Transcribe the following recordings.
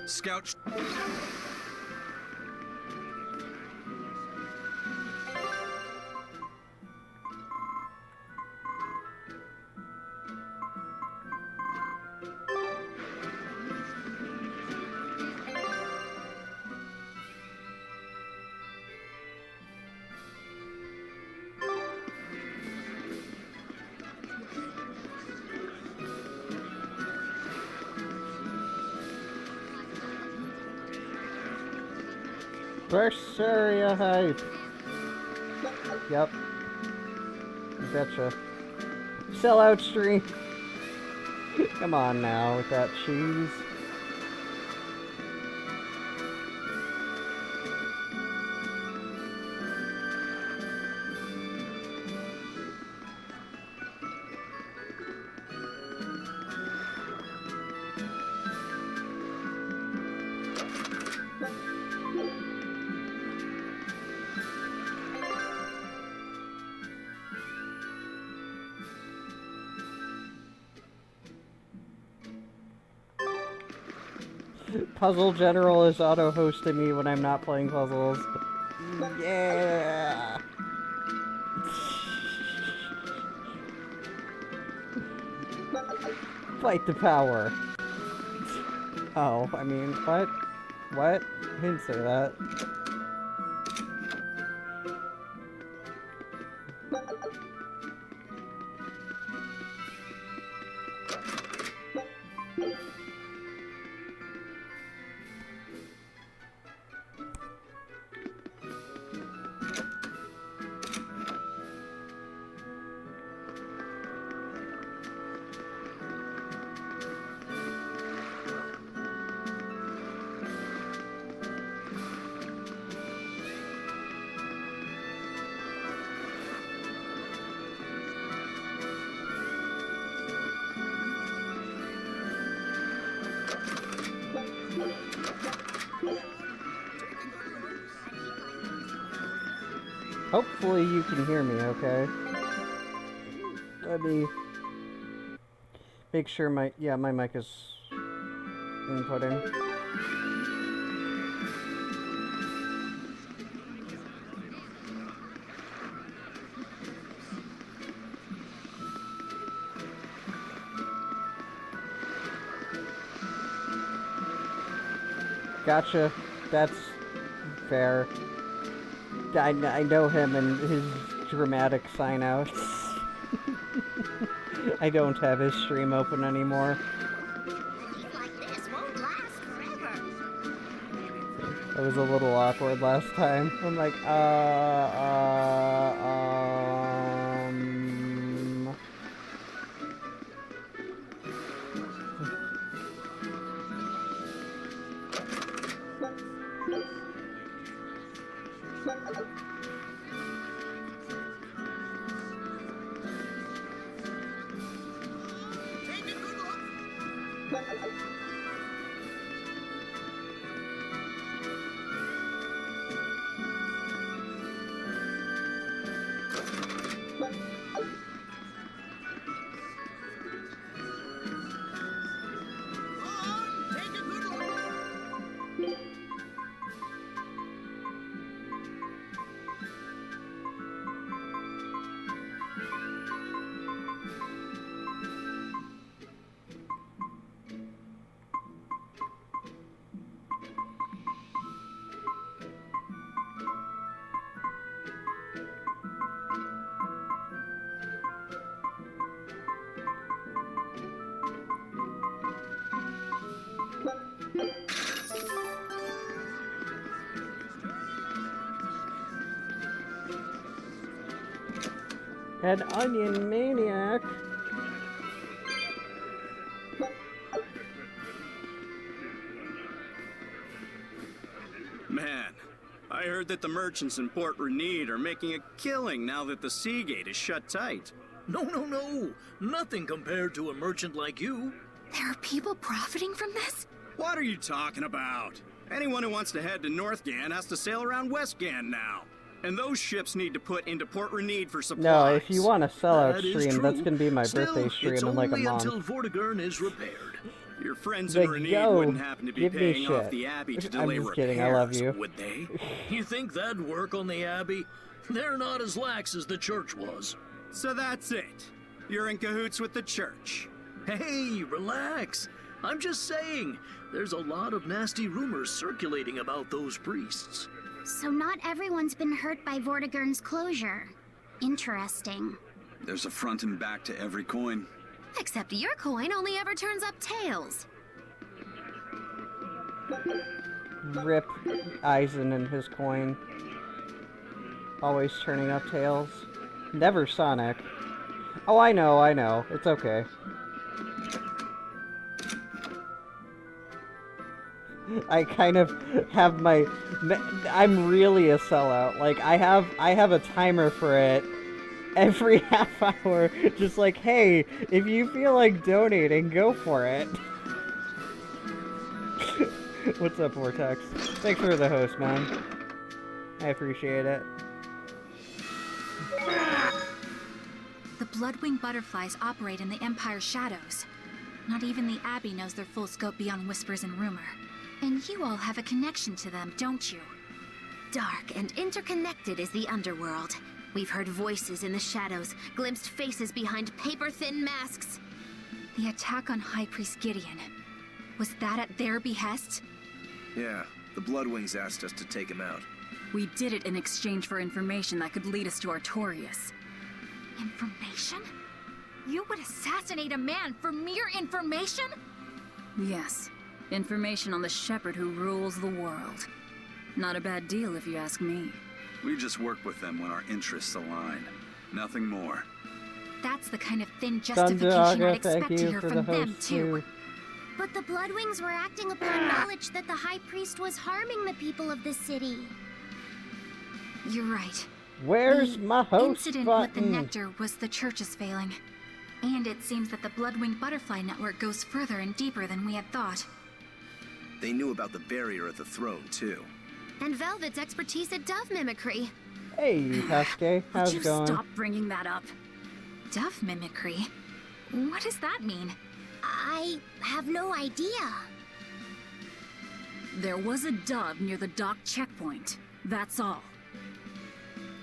Scout. Berseria hype. Yep. Betcha. Sellout stream. Come on now with that cheese. Puzzle General is auto-hosting me when I'm not playing puzzles. Yeah! Fight the power. Oh, I mean, what? What? I didn't say that. Hopefully you can hear me, okay? Let me make sure my mic is inputting. Gotcha. That's fair. I know him and his dramatic sign-outs. I don't have his stream open anymore. Like this won't last forever. It was a little awkward last time. I'm like, an onion maniac. Man, I heard that the merchants in Port Renede are making a killing now that the Seagate is shut tight. No. Nothing compared to a merchant like you. There are people profiting from this? What are you talking about? Anyone who wants to head to North Gan has to sail around West Gan now. And those ships need to put into Port Renede for supplies. No, if you want a sellout That is stream, that's true. gonna be my Still, birthday stream it's in like a only month. until Vortigern is repaired. Your friends Like, in Renede yo, wouldn't happen to be give me paying off shit. the Abbey to I'm delay just repairs, kidding, I love you. would they? You think that'd work on the Abbey? They're not as lax as the church was. So that's it. You're in cahoots with the church. Hey, relax. I'm just saying, there's a lot of nasty rumors circulating about those priests. So not everyone's been hurt by Vortigern's closure. Interesting. There's a front and back to every coin. Except your coin only ever turns up tails. Rip Eisen and his coin. Always turning up tails. Never Sonic. Oh, I know. It's okay. I kind of have my... I'm really a sellout. Like, I have a timer for it. Every half hour, just like, hey, if you feel like donating, go for it. What's up, Vortex? Thanks for the host, man. I appreciate it. The Bloodwing butterflies operate in the Empire's shadows. Not even the Abbey knows their full scope beyond whispers and rumor. And you all have a connection to them, don't you? Dark and interconnected is the underworld. We've heard voices in the shadows, glimpsed faces behind paper-thin masks. The attack on High Priest Gideon. Was that at their behest? Yeah, the Bloodwings asked us to take him out. We did it in exchange for information that could lead us to Artorias. Information? You would assassinate a man for mere information? Yes. Information on the shepherd who rules the world. Not a bad deal if you ask me. We just work with them when our interests align. Nothing more. That's the kind of thin justification I'd expect thank to you hear for from the them, host, too. But the Bloodwings were acting upon knowledge that the High Priest was harming the people of the city. You're right. Where's my host incident button? with the nectar was the church's failing. And it seems that the Bloodwing Butterfly Network goes further and deeper than we had thought. They knew about the barrier at the throne, too. And Velvet's expertise at dove mimicry. Hey, Tasuke, how's Would it you going? stop bringing that up? Dove mimicry? What does that mean? I have no idea. There was a dove near the dock checkpoint. That's all.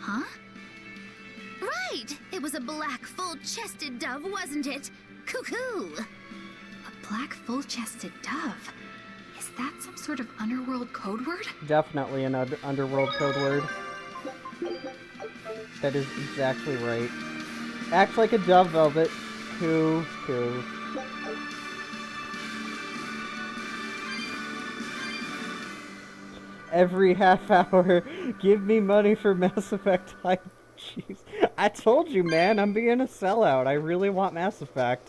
Huh? Right! It was a black, full-chested dove, wasn't it? Cuckoo! A black, full-chested dove? Is that some sort of underworld code word? Definitely an underworld code word. That is exactly right. Act like a dove, Velvet. Coo. Every half hour, give me money for Mass Effect hype. Jeez. I told you, man, I'm being a sellout. I really want Mass Effect.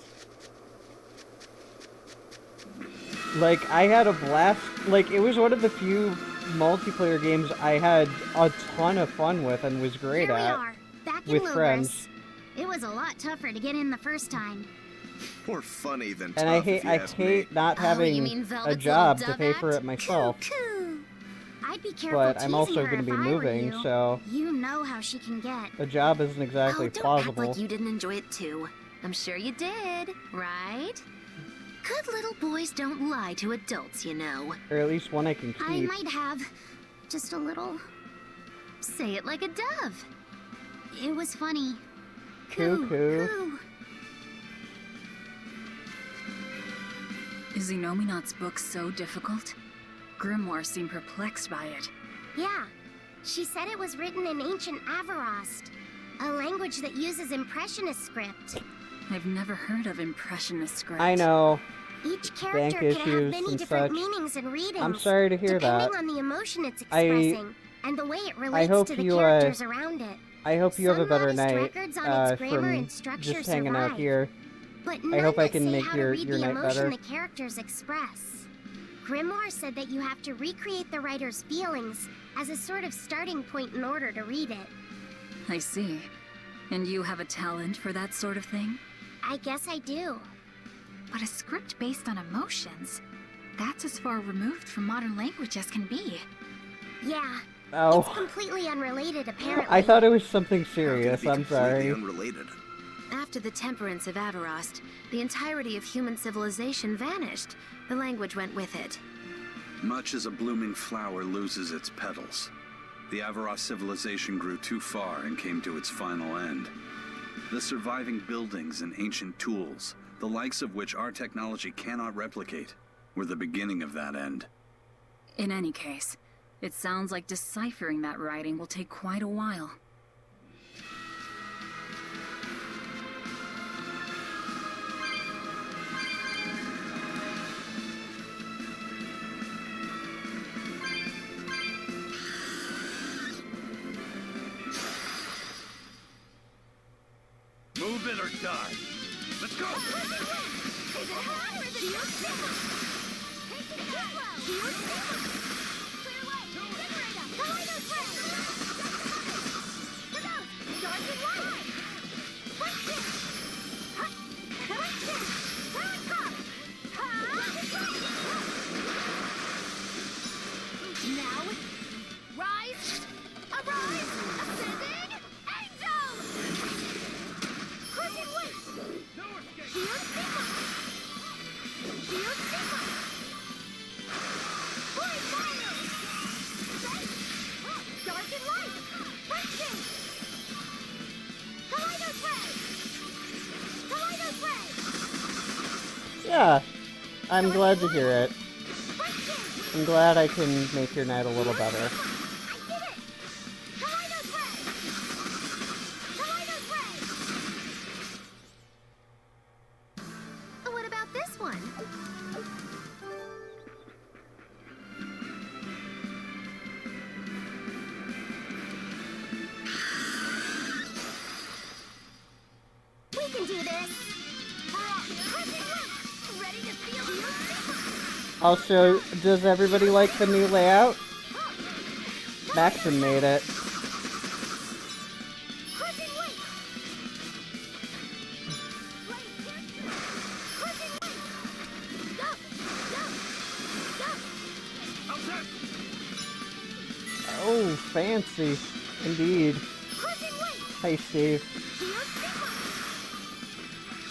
Like, I had a blast. Like, it was one of the few multiplayer games I had a ton of fun with and was great Here we at. are, back in With Logos. friends. It was a lot tougher to get in the first time. More funny than And tough, I if you ask me. hate not Oh, you having mean a Velvet's job little to pay for dove it myself. Cuckoo! I'd be careful But I'm teasing also her going to be if I were moving, you. so You know how she can get. a job isn't exactly Oh, don't plausible. act like you didn't enjoy it too. I'm sure you did, right? Good little boys don't lie to adults, you know. Or at least one I can keep. I might have. Just a little. Say it like a dove. It was funny. Coo. Is Inominat's book so difficult? Grimoire seemed perplexed by it. Yeah. She said it was written in ancient Avarost, a language that uses Impressionist script. I've never heard of Impressionist script. I know. Each character Bank can have issues many and different such. meanings and readings. I'm sorry to hear that. depending on the emotion it's expressing and the way it relates hope to the you, characters around it. I hope you have a Some better modest night records on its grammar from and structure just hanging out survive. here. But I hope none I that can say make how to your read the night emotion better. the characters express. Grimoire said that you have to recreate the writer's feelings as a sort of starting point in order to read it. I see. And you have a talent for that sort of thing? I guess I do. But a script based on emotions? That's as far removed from modern language as can be. Yeah, Oh. It's completely unrelated, apparently. I thought it was something How serious. could it be I'm sorry. completely unrelated. After the temperance of Avarost, the entirety of human civilization vanished. The language went with it. Much as a blooming flower loses its petals, the Avaros civilization grew too far and came to its final end. The surviving buildings and ancient tools, the likes of which our technology cannot replicate, were the beginning of that end. In any case, it sounds like deciphering that writing will take quite a while. Move it or die. Let's go! Now, rise, arise, ascending, angel! Crushing weight! Shield Sigma! Shield Sigma! Blade fire! Dark and light! Breaking! Kaleidos ray! Kaleidos ray! Yeah, I'm glad to hear it. I'm glad I can make your night a little better. I did it! Kaleidos ray! Kaleidos ray! What about this one? We can do this! Ready to feel you? Also, does everybody like the new layout? Maxon made it. Crushing weight! Crushing weight! Go! Go! Go! Oh, fancy. Indeed. Crushing weight! Hey, Steve. Shield Sigma!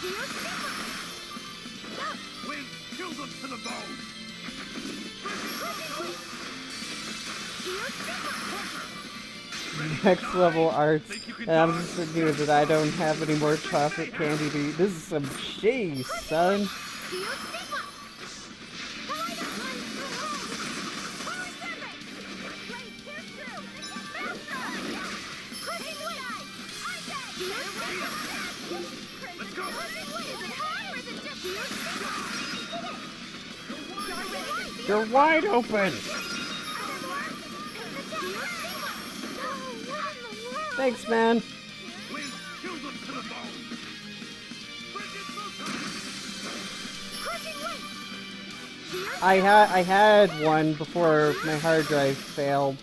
Shield Sigma! Go! Wind, kill them to the bone! Crushing weight! Shield Sigma! Next level arts. And I'm just a dude that I don't have any more chocolate candy to eat. This is some cheese, son. Shield Sigma! Kaleidos ray! Power survey! Blade pierce through! Master! Crushing weight! Shield Sigma! Let's go! Crushing weight! Is it high or is it just Shield Sigma? Dark and light! You're wide open. Thanks, man. Wind, kill them to the bone! I had one before my hard drive failed,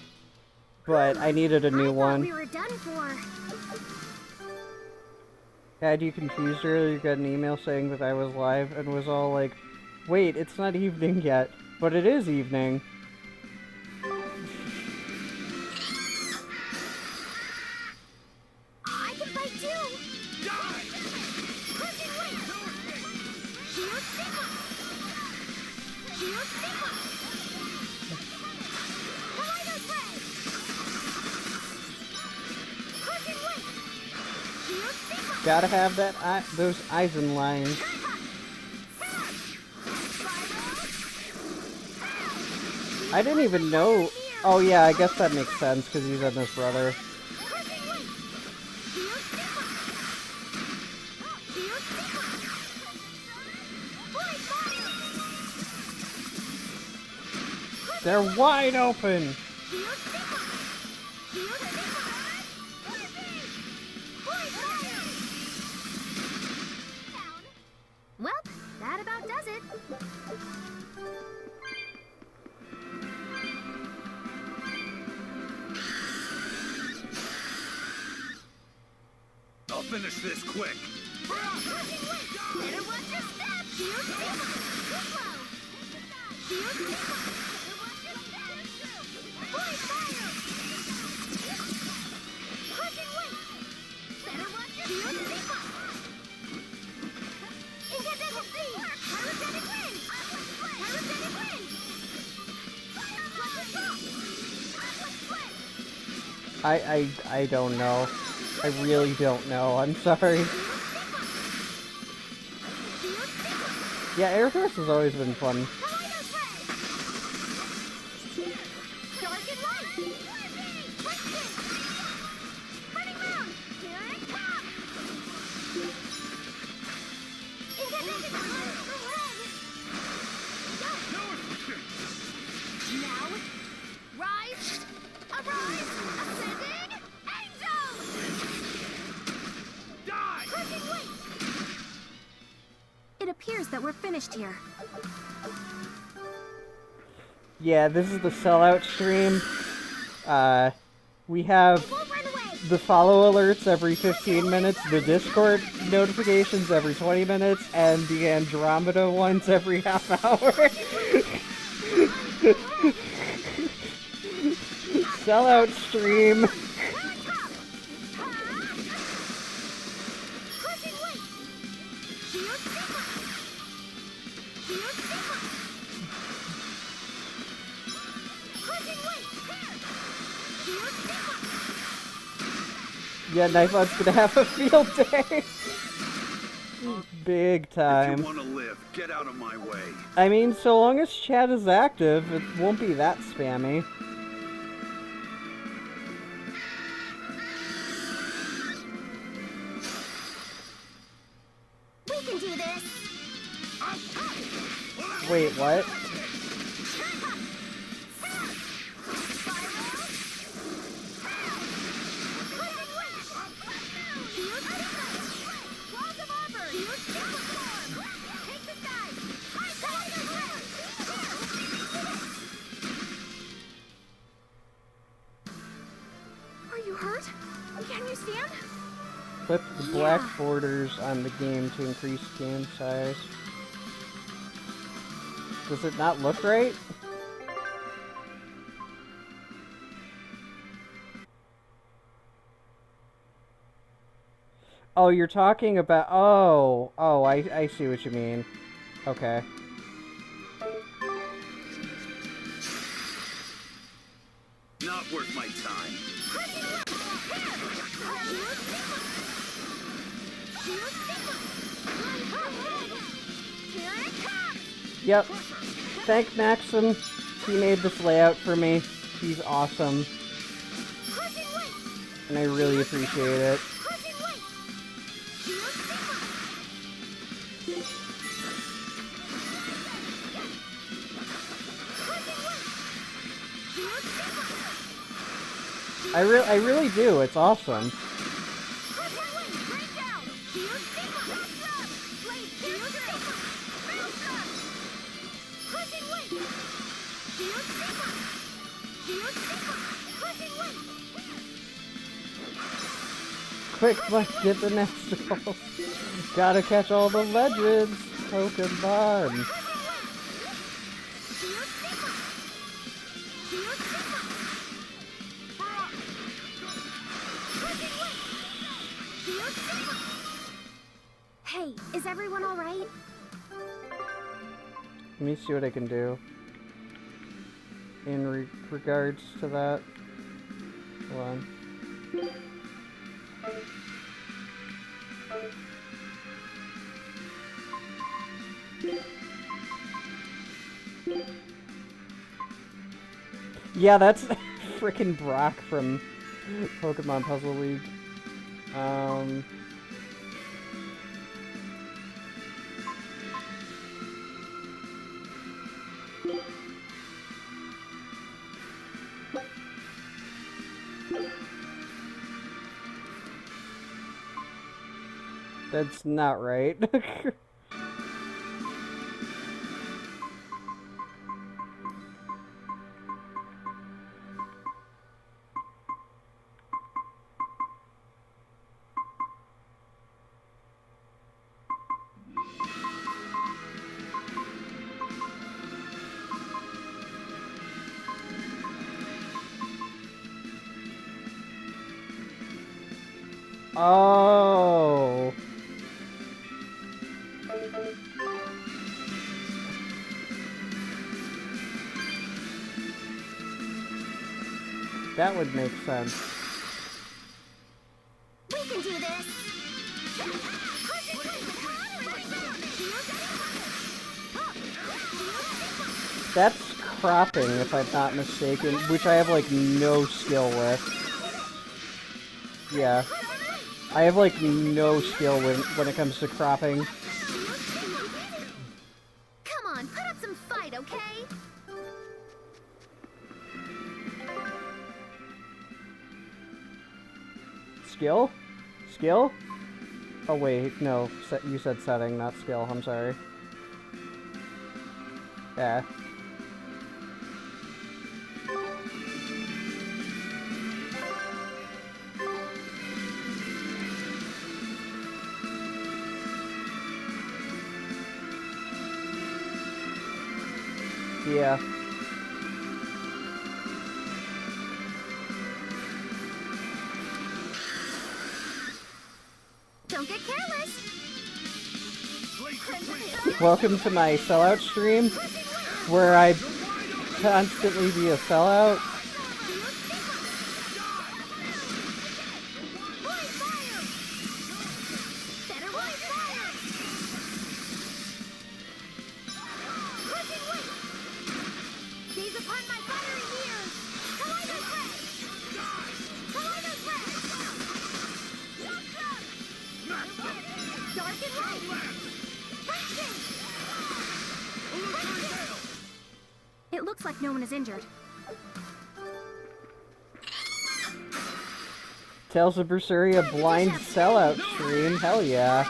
but I needed a new I thought one. we were done for. Had you confused earlier? You got an email saying that I was live and was all like, "Wait, it's not evening yet, but it is evening." I can fight too. Crushing weight. Shield Sigma. Shield Sigma. Kaleidos ray. Crushing weight. Shield Sigma. Gotta have that those Eisen lines. I didn't even know. Oh yeah, I guess that makes sense because he's on his brother. Crushing weight. Shield Sigma. Shield Sigma. Blade fire. They're wide open. Shield Sigma. Shield Sigma. Blade fire. Well, that about does it. I'll finish this quick. Better watch your step! Shield Sigma! Too slow! Shield Sigma! Blade fire! I don't know. I really don't know. I'm sorry. Yeah, Air Force has always been fun. It appears that we're finished here. Yeah, this is the sellout stream. We have the follow alerts every 15 minutes, the Discord notifications every 20 minutes, and the Andromeda ones every half hour. Sellout stream. Yeah, Knifeout's gonna have a field day. Big time. If you want to live, get out of my way. I mean, so long as chat is active, it won't be that spammy. We can do this. Wait, what? Are you hurt? Can you stand? Clip the black borders on the game to increase game size. Does it not look right? Oh, you're talking about... Oh, I see what you mean. Okay. Not worth my time. Yep. Thank Maxim. He made this layout for me. He's awesome. And I really appreciate it. I really do. It's awesome. Quick, Mike, get the next balls. Gotta catch all the legends. Pokemon. Hey, is everyone all right? Let me see what I can do. In regards to that. Hold on. Yeah, that's frickin' Brock from Pokemon Puzzle League. That's not right. Oh. That would make sense. We can do this! That's cropping, if I'm not mistaken, which I have, like, no skill with. Yeah. I have, like, no skill when it comes to cropping. Come on, put up some fight, okay? Skill? Skill? Oh, wait, no. You said setting, not skill. I'm sorry. Yeah. Yeah. Don't get careless! Welcome to my sellout stream, where I constantly be a sellout. Better watch fire! Seize upon my fiery ears! Kaleido's ray! Kaleido's ray! Dark and light! Friction! It looks like no one is injured. Tales of Berseria blind sellout stream. Hell yeah.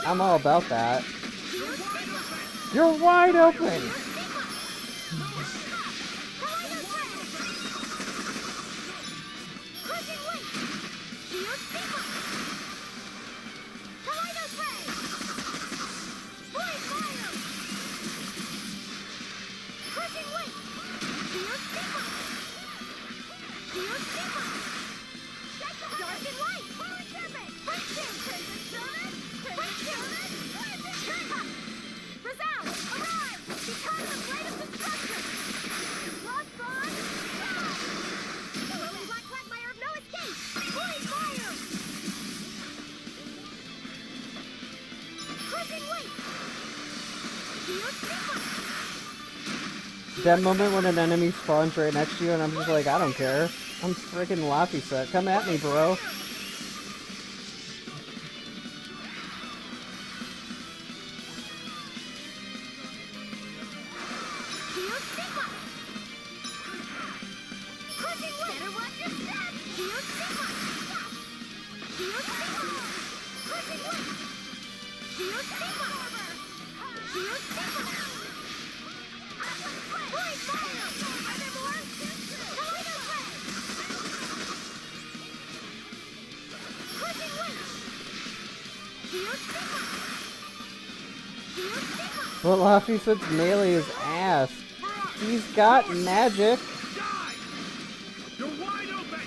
I'm all about that. You're wide open! That moment when an enemy spawns right next to you and I'm just like, I don't care. I'm freaking Laffy set. Come at me, bro. But Laffy says melee is ass. He's got magic. You're wide open!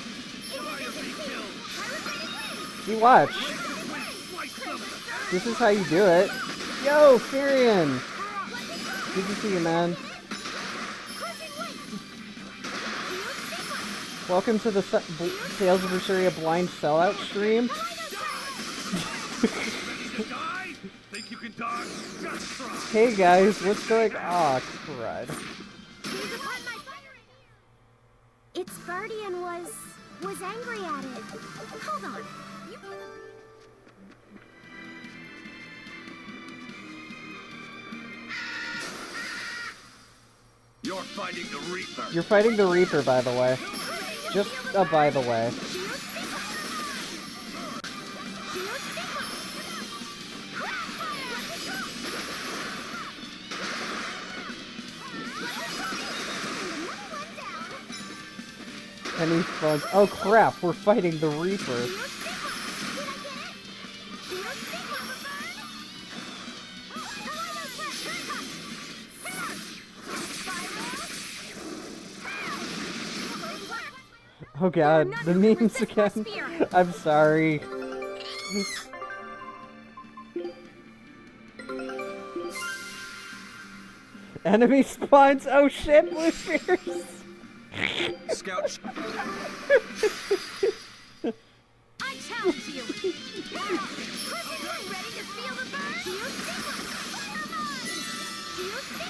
You watch. This is how you do it. Yo, Furion! Good to see you, man. Welcome to the Tales of Berseria blind sellout stream. Think you can dodge? Just try. Hey guys, what's going on? Aw, crud. Its guardian was angry at it. Hold on. You're fighting the Reaper. You're fighting the Reaper, by the way. Just a by the way. Any fun? Oh crap, we're fighting the Reaper. Oh god, the memes again. I'm sorry. Enemy spawns! Oh shit, blue spheres! Scout. I challenge you! Crushing Wind ready to feel the burn? Feel sequence! Fireball! Feel sequence!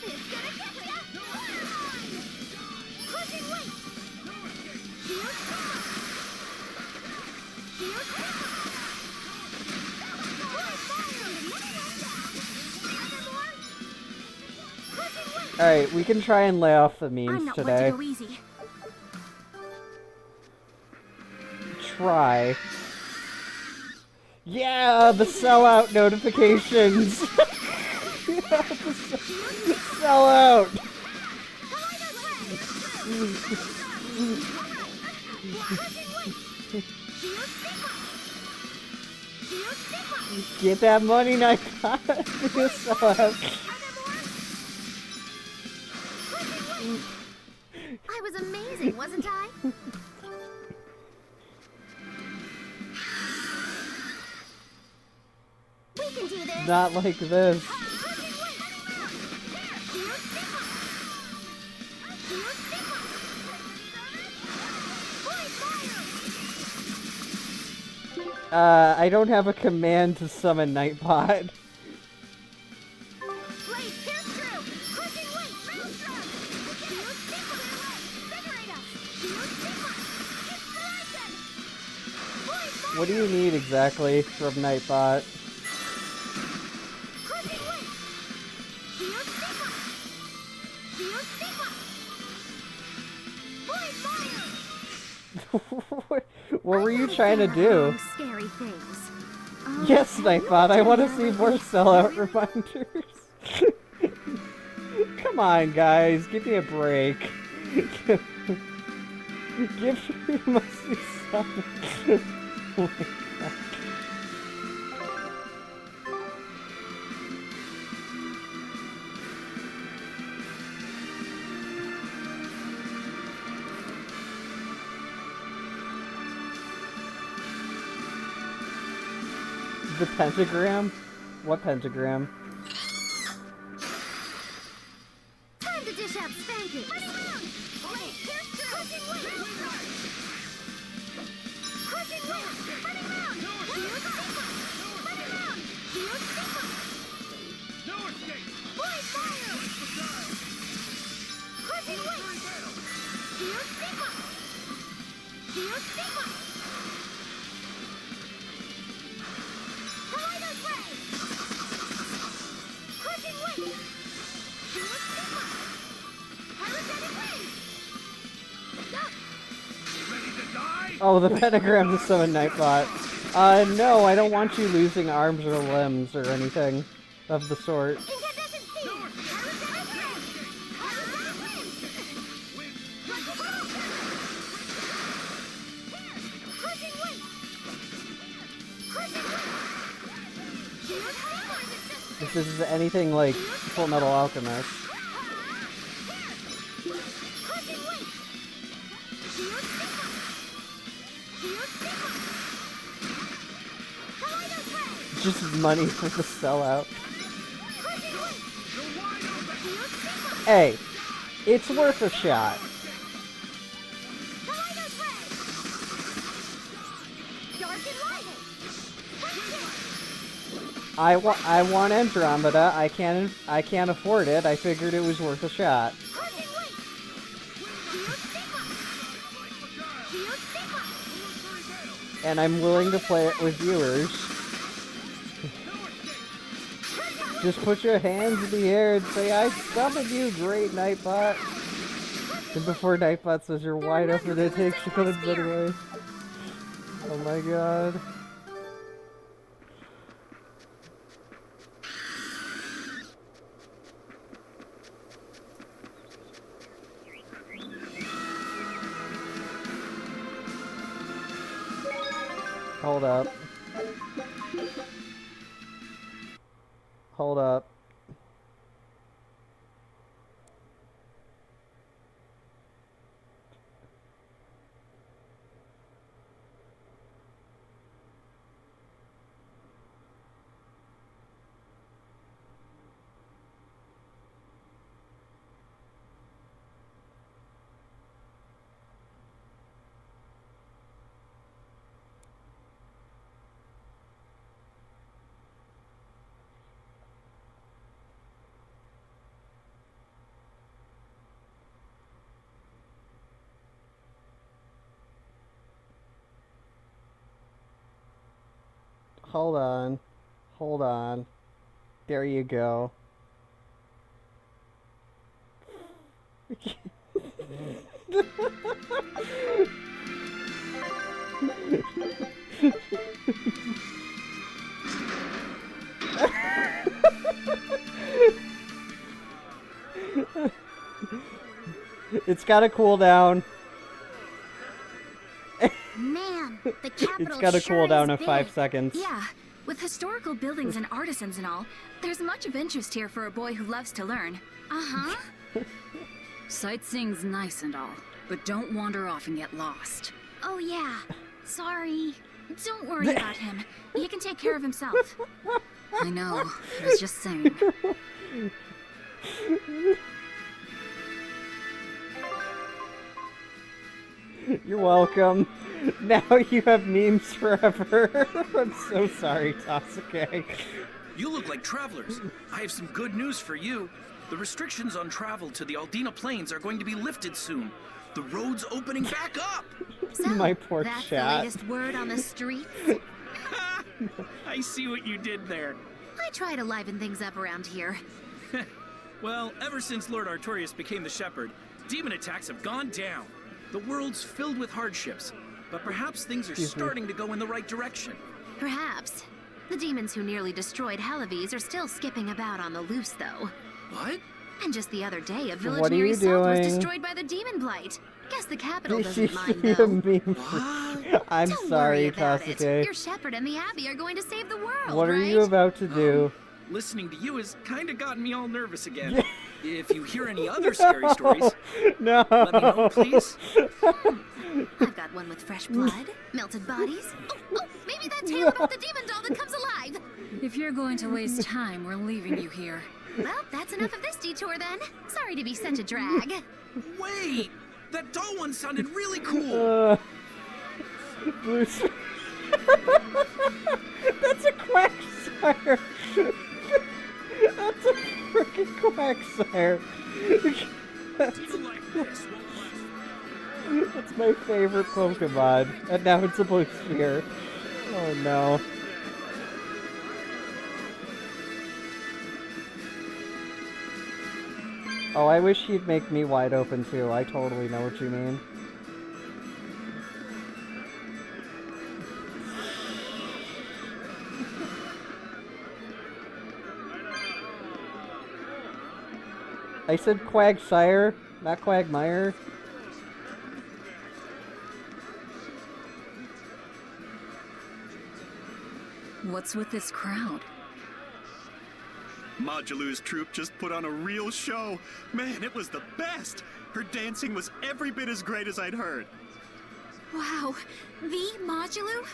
It's gonna get ya! Fireball! Crushing Wind! Feel sequence! Feel sequence! Alright, we can try and lay off the I'm memes not one to today. go easy. Try. Yeah, the sellout notifications! Yeah, the sellout! Get that money, Nightbot! The sellout. I was amazing, wasn't I? We can do this. Not like this. I don't have a command to summon Nightbot. What do you need exactly from Nightbot? What were you trying to do? Scary things. Yes, Nightbot, I want to see more sellout reminders. Come on, guys, give me a break. Give me mostly something. Oh my God. The pentagram? What pentagram? Time to dish out spankings. Crushing Wind! Crushing Wind! Running round! Feel sequence! Running round! Feel sequence! No escape! Void fire! Crushing Wind! Feel sequence! Feel sequence! Kaleidos Ray! Crushing Wind! Feel sequence! Pyrotonic Wave! Oh, the pentagram to summon Nightbot. No, I don't want you losing arms or limbs or anything of the sort. Incandescent Steam! Pyrotonic Wave! Pyrotonic Wave! Crushing Wind! Crushing Wind! Shield Hellfire! If this is anything like Full Metal Alchemist. Crushing Wind! Shield sequence! Shield sequence! Kaleidos Ray! Just money for the sellout. Crushing Wind! Shield sequence! Hey, it's worth a shot. Kaleidos Ray! Dark Enliven! Crushing! I want Andromeda. I can't afford it. I figured it was worth a shot. Crushing Wind! Shield sequence! Shield sequence! And I'm willing to play it with viewers. Just put your hands in the air and say, I summon you, great Nightbot. And before Nightbot says you're wide open to take shots anyway. Oh my god. Hold up. Hold up. Hold on. Hold on. There you go. It's got to cool down. Man, the capital It's got to sure cool down is in big. 5 seconds. Yeah, with historical buildings and artisans and all, there's much of interest here for a boy who loves to learn. Uh-huh. Sightseeing's nice and all, but don't wander off and get lost. Oh, yeah. Sorry. Don't worry about him. He can take care of himself. I know. I was just saying. You're welcome. Now you have memes forever. I'm so sorry, Tasuke. You look like travelers. I have some good news for you. The restrictions on travel to the Aldina Plains are going to be lifted soon. The road's opening back up! So, My poor that's chat. the latest word on the streets? I see what you did there. I try to liven things up around here. Well, ever since Lord Artorias became the Shepherd, demon attacks have gone down. The world's filled with hardships, but perhaps things are starting to go in the right direction. Perhaps. The demons who nearly destroyed Halavis are still skipping about on the loose, though. What? And just the other day, a village What are near you Isolde was doing? destroyed by the demon blight. Guess the capital This is doesn't mind, a though. meme. I'm Don't sorry, worry about it. Tasuke. Your shepherd and the abbey are going to save the world, What are right? you about to do? Listening to you has kind of gotten me all nervous again. If you hear any other scary stories, No. let me know, please. I've got one with fresh blood, melted bodies. Oh, maybe that tale about the demon doll that comes alive. If you're going to waste time, we're leaving you here. Well, that's enough of this detour then. Sorry to be such a drag. Wait! That doll one sounded really cool! Blue That's a quacksire! That's a freaking quacksire! Even like this won't last. That's my favorite Pokemon. And now it's a blue sphere. Oh no. Oh, I wish he'd make me wide open too. I totally know what you mean. I said Quagsire, not Quagmire. What's with this crowd? Modulu's troupe just put on a real show. Man, it was the best. Her dancing was every bit as great as I'd heard. Wow, the Modulu?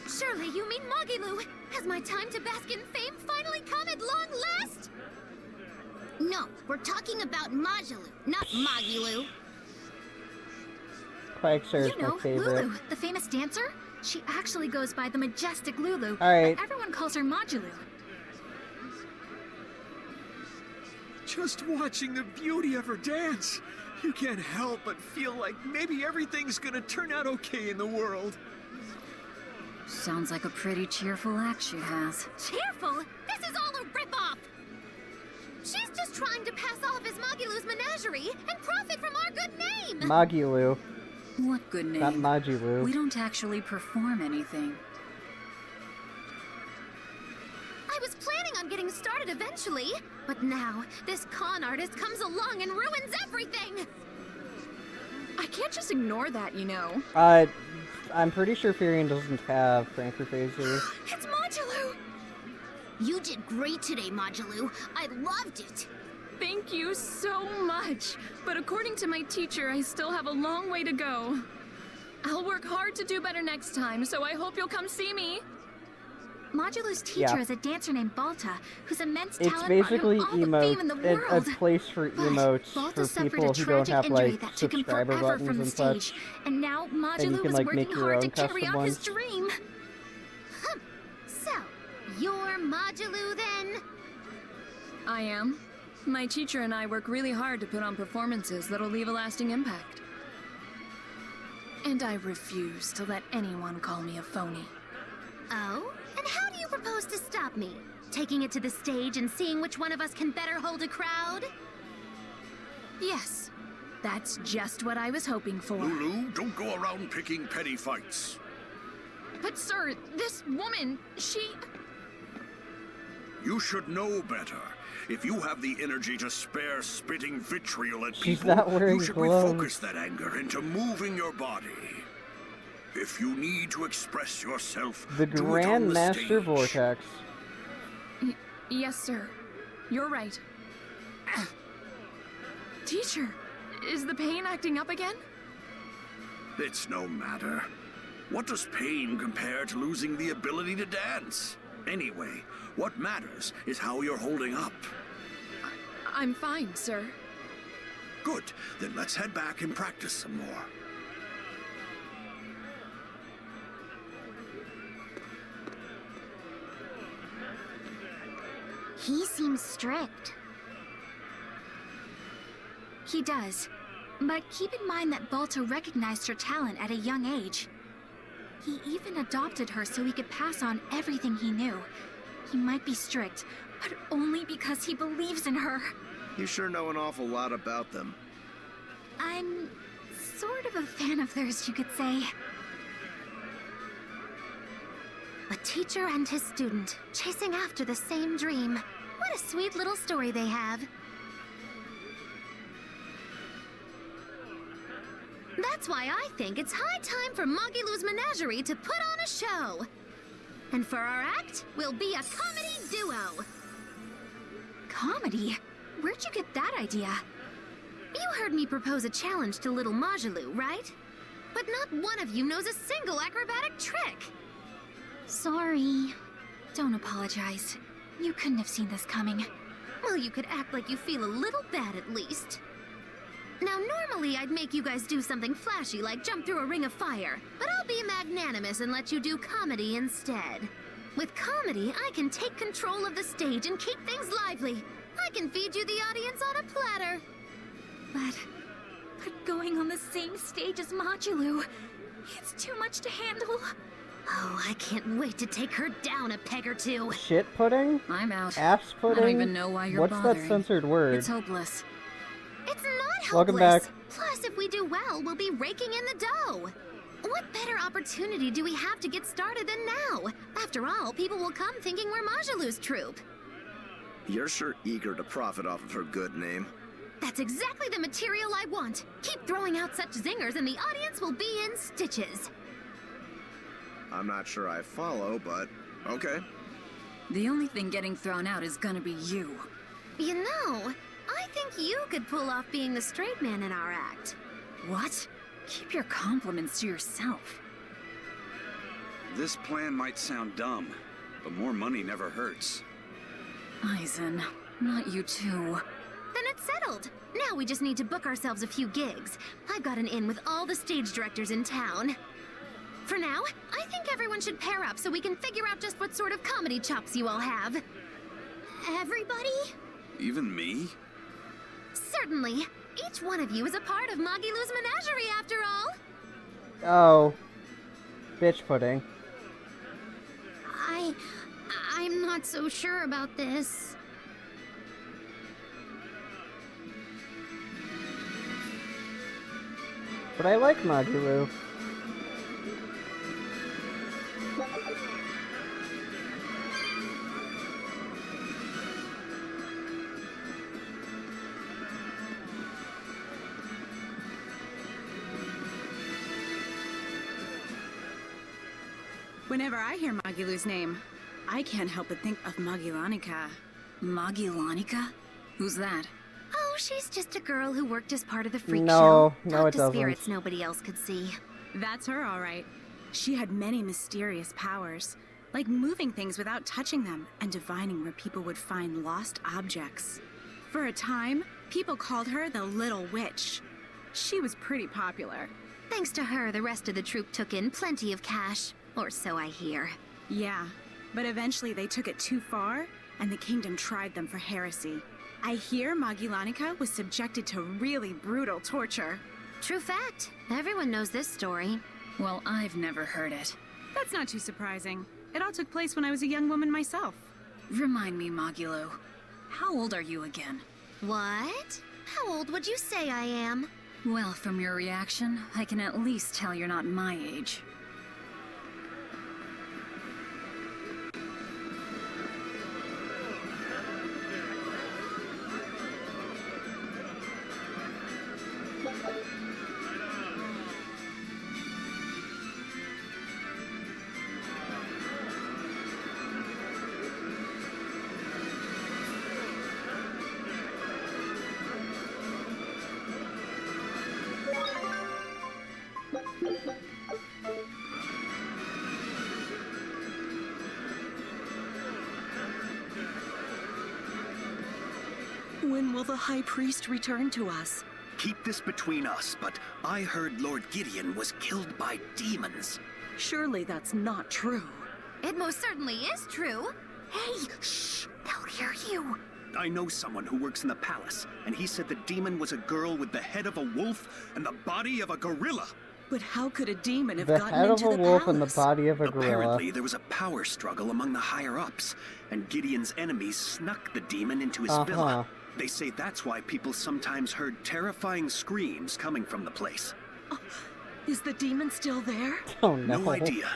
Surely you mean Magilu. Has my time to bask in fame finally come at long last? No, we're talking about Majulu, not Magilu. Quagsire's You know, my favorite. Lulu, the famous dancer? She actually goes by the majestic Lulu, Alright. but everyone calls her Modulu. Just watching the beauty of her dance, you can't help but feel like maybe everything's gonna turn out okay in the world. Sounds like a pretty cheerful act she has. Cheerful? This is all a ripoff! She's just trying to pass off as Magilu's menagerie and profit from our good name! Magilu, What good name? not Magilu. We don't actually perform anything. I was planning on getting started eventually, but now this con artist comes along and ruins everything! I can't just ignore that, you know. I'm pretty sure Furion doesn't have Franker Phaser. It's Modulu! You did great today, Modulu. I loved it. Thank you so much. But according to my teacher, I still have a long way to go. I'll work hard to do better next time, so I hope you'll come see me. Modulu's teacher Yeah. is a dancer named Balta, whose immense It's talent basically brought him all the fame in the a world. place for But emotes Balta for suffered people a who don't tragic have injury like that took him subscriber forever buttons from the and stage, such. and now Modulu you can, was like, working make your hard to own carry custom out his ones. dream. So, you're Modulu then? I am. My teacher and I work really hard to put on performances that'll leave a lasting impact. And I refuse to let anyone call me a phony. Oh? And how do you propose to stop me? Taking it to the stage and seeing which one of us can better hold a crowd? Yes. That's just what I was hoping for. Lulu, don't go around picking petty fights. But sir, this woman, she... You should know better. If you have the energy to spare spitting vitriol at She's people, not wearing you should gloves. refocus that anger into moving your body. If you need to express yourself, The do it Grand on the Master stage. Vortex. Yes, sir. You're right. Teacher, is the pain acting up again? It's no matter. What does pain compare to losing the ability to dance? Anyway, what matters is how you're holding up. I'm fine, sir. Good. Then let's head back and practice some more. He seems strict. He does. But keep in mind that Balta recognized her talent at a young age. He even adopted her so he could pass on everything he knew. He might be strict, but only because he believes in her. You sure know an awful lot about them. I'm sort of a fan of theirs, you could say. A teacher and his student, chasing after the same dream. What a sweet little story they have. That's why I think it's high time for Magilou's Menagerie to put on a show. And for our act, we'll be a comedy duo. Comedy? Where'd you get that idea? You heard me propose a challenge to little Majalou, right? But not one of you knows a single acrobatic trick. Sorry. Don't apologize. You couldn't have seen this coming. Well, you could act like you feel a little bad at least. Now, normally I'd make you guys do something flashy like jump through a ring of fire, but I'll be magnanimous and let you do comedy instead. With comedy, I can take control of the stage and keep things lively. I can feed you the audience on a platter. But going on the same stage as Majalou, it's too much to handle. Oh, I can't wait to take her down a peg or two. Shit pudding? I'm out. Ass pudding? I don't even know why you're What's bothering. that censored word? It's hopeless. It's not hopeless. Welcome back. Plus, if we do well, we'll be raking in the dough. What better opportunity do we have to get started than now? After all, people will come thinking we're Majalou's troupe. You're sure eager to profit off of her good name. That's exactly the material I want. Keep throwing out such zingers and the audience will be in stitches. I'm not sure I follow, but okay. The only thing getting thrown out is gonna be you. You know, I think you could pull off being the straight man in our act. What? Keep your compliments to yourself. This plan might sound dumb, but more money never hurts. Eisen, not you too. Then it's settled. Now we just need to book ourselves a few gigs. I've got an in with all the stage directors in town. For now, I think everyone should pair up so we can figure out just what sort of comedy chops you all have. Everybody? Even me? Certainly. Each one of you is a part of Magilou's Menagerie, after all. Oh. Bitch pudding. I'm not so sure about this. But I like Magilou. Whenever I hear Magilou's name, I can't help but think of Magilanica. Magilanica? Who's that? Oh, she's just a girl who worked as part of the freak No, show. no, Talked it to doesn't. spirits nobody else could see. That's her, all right. She had many mysterious powers, like moving things without touching them and divining where people would find lost objects. For a time, people called her the Little Witch. She was pretty popular. Thanks to her, the rest of the troupe took in plenty of cash. Or so I hear. Yeah, but eventually they took it too far, and the kingdom tried them for heresy. I hear Magilanica was subjected to really brutal torture. True fact. Everyone knows this story. Well, I've never heard it. That's not too surprising. It all took place when I was a young woman myself. Remind me, Magilo. How old are you again? What? How old would you say I am? Well, from your reaction, I can at least tell you're not my age. When will the High Priest return to us? Keep this between us, but I heard Lord Gideon was killed by demons. Surely that's not true. It most certainly is true. Hey, shh! They'll hear you. I know someone who works in the palace, and he said the demon was a girl with the head of a wolf and the body of a gorilla. But how could a demon have The gotten head of into a the wolf palace? and the body of a gorilla. Apparently, there was a power struggle among the higher-ups, and Gideon's enemies snuck the demon into his villa. They say that's why people sometimes heard terrifying screams coming from the place. Is the demon still there? Oh no. No idea.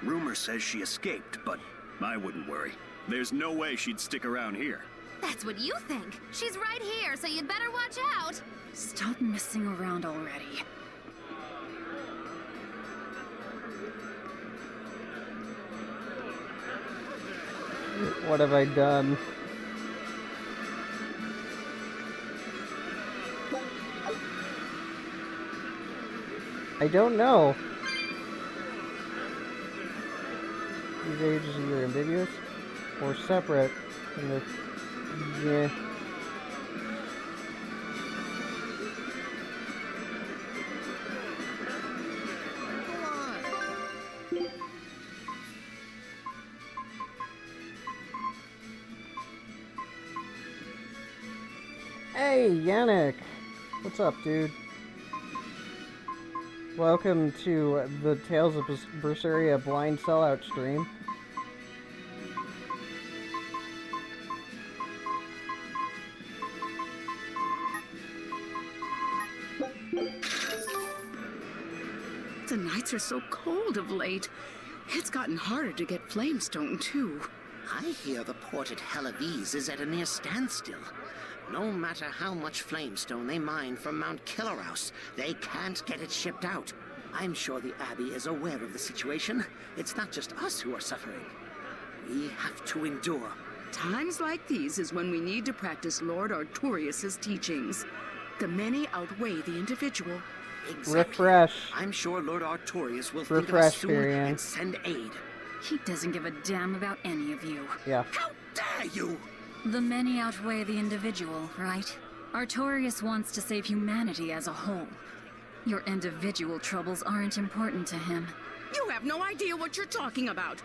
Rumor says she escaped, but I wouldn't worry. There's no way she'd stick around here. That's what you think. She's right here, so you'd better watch out. Stop messing around already. What have I done? I don't know. These ages are either ambiguous or separate. Yeah. Hey, Yannick! What's up, dude? Welcome to the Tales of Berseria blind sellout stream. The nights are so cold of late. It's gotten harder to get flamestone, too. I hear the port at Helavis is at a near standstill. No matter how much flamestone they mine from Mount Killerhouse, they can't get it shipped out. I'm sure the Abbey is aware of the situation. It's not just us who are suffering. We have to endure. Times like these is when we need to practice Lord Artorius' teachings. The many outweigh the individual. Exactly. Refresh. I'm sure Lord Artorius will think of Refresh, us soon Furion. and send aid. He doesn't give a damn about any of you. Yeah. How dare you! The many outweigh the individual, right? Artorius wants to save humanity as a whole. Your individual troubles aren't important to him. You have no idea what you're talking about.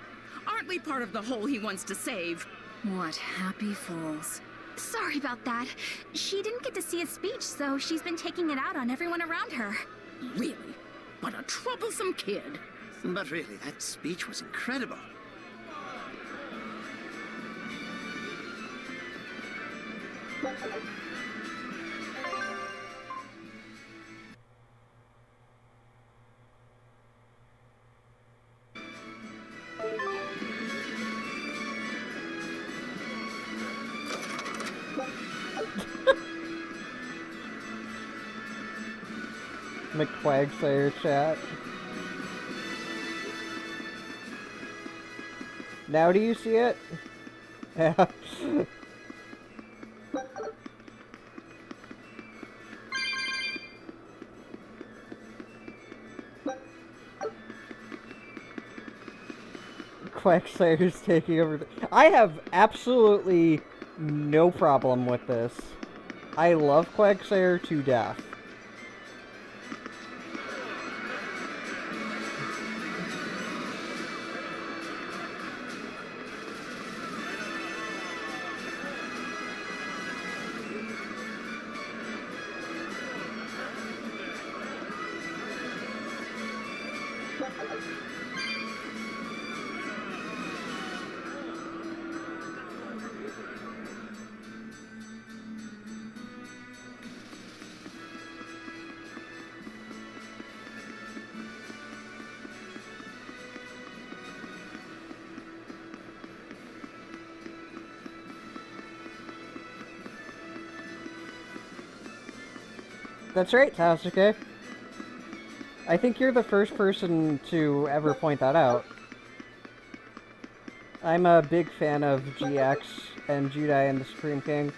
Aren't we part of the whole he wants to save? What happy fools. Sorry about that. She didn't get to see a speech, so she's been taking it out on everyone around her. Really? What a troublesome kid. But really, that speech was incredible. McQuagsayer chat. Now do you see it? Yeah. Quagsayer's taking over. I have absolutely no problem with this. I love Quagsayer to death. That's right, Tasuke. I think you're the first person to ever point that out. I'm a big fan of GX and Judai and the Supreme King.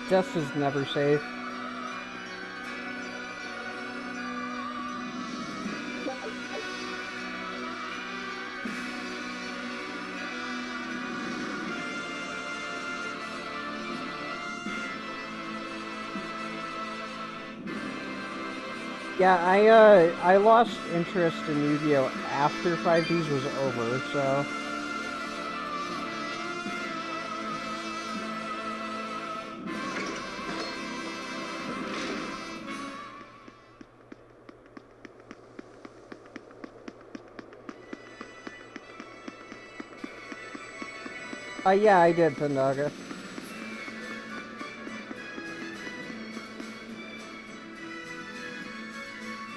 Death is never safe. Yeah, I lost interest in Yu-Gi-Oh! After 5Ds was over, so... yeah, I did, Thundaga.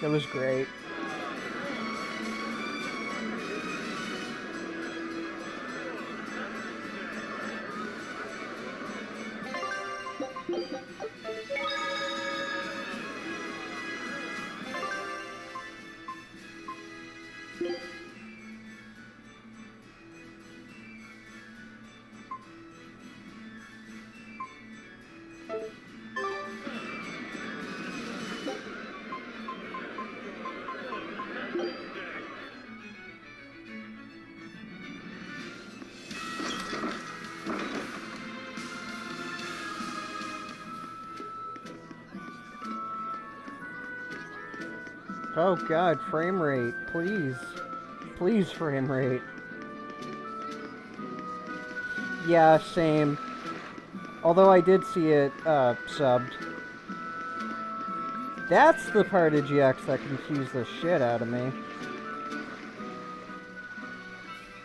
It was great. Oh god, frame rate, please. Please, frame rate. Yeah, same. Although I did see it, subbed. That's the part of GX that confused the shit out of me.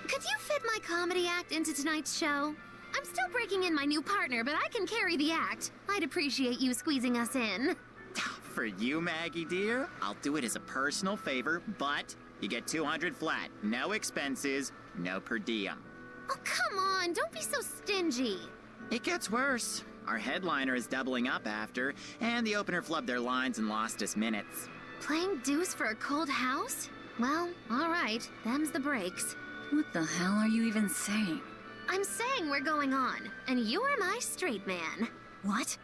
Could you fit my comedy act into tonight's show? I'm still breaking in my new partner, but I can carry the act. I'd appreciate you squeezing us in. For you, Maggie dear, I'll do it as a personal favor, but you get 200 flat. No expenses, no per diem. Oh, come on, don't be so stingy. It gets worse. Our headliner is doubling up after, and the opener flubbed their lines and lost us minutes. Playing deuce for a cold house? Well, alright, them's the breaks. What the hell are you even saying? I'm saying we're going on, and you're my straight man. What?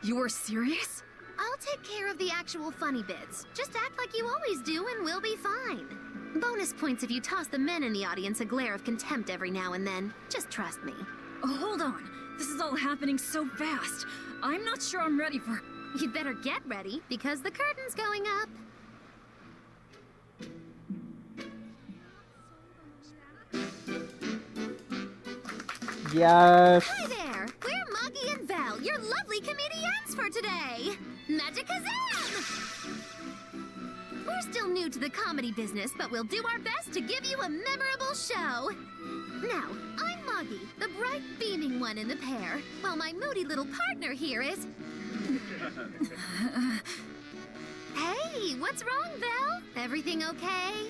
You're serious? I'll take care of the actual funny bits. Just act like you always do and we'll be fine. Bonus points if you toss the men in the audience a glare of contempt every now and then. Just trust me. Oh, hold on. This is all happening so fast. I'm not sure I'm ready for... You'd better get ready, because the curtain's going up. Yes. Hi there! We're Moggy and Val, your lovely comedians for today! Magicazam! We're still new to the comedy business, but we'll do our best to give you a memorable show. Now, I'm Moggy, the bright, beaming one in the pair, while my moody little partner here is... Hey, what's wrong, Val? Everything okay?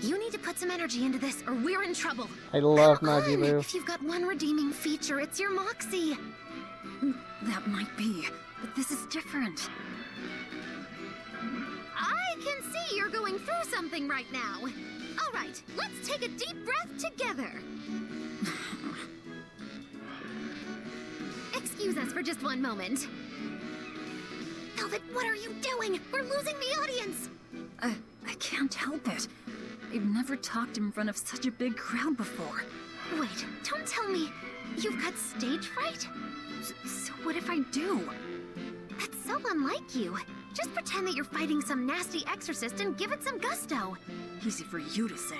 You need to put some energy into this, or we're in trouble. I love Maggie Lou. If you've got one redeeming feature, it's your moxie. That might be, but this is different. I can see you're going through something right now. All right, let's take a deep breath together. Excuse us for just one moment. Velvet, what are you doing? We're losing the audience. I can't help it. I've never talked in front of such a big crowd before. Wait, don't tell me you've got stage fright? So what if I do? That's so unlike you. Just pretend that you're fighting some nasty exorcist and give it some gusto. Easy for you to say.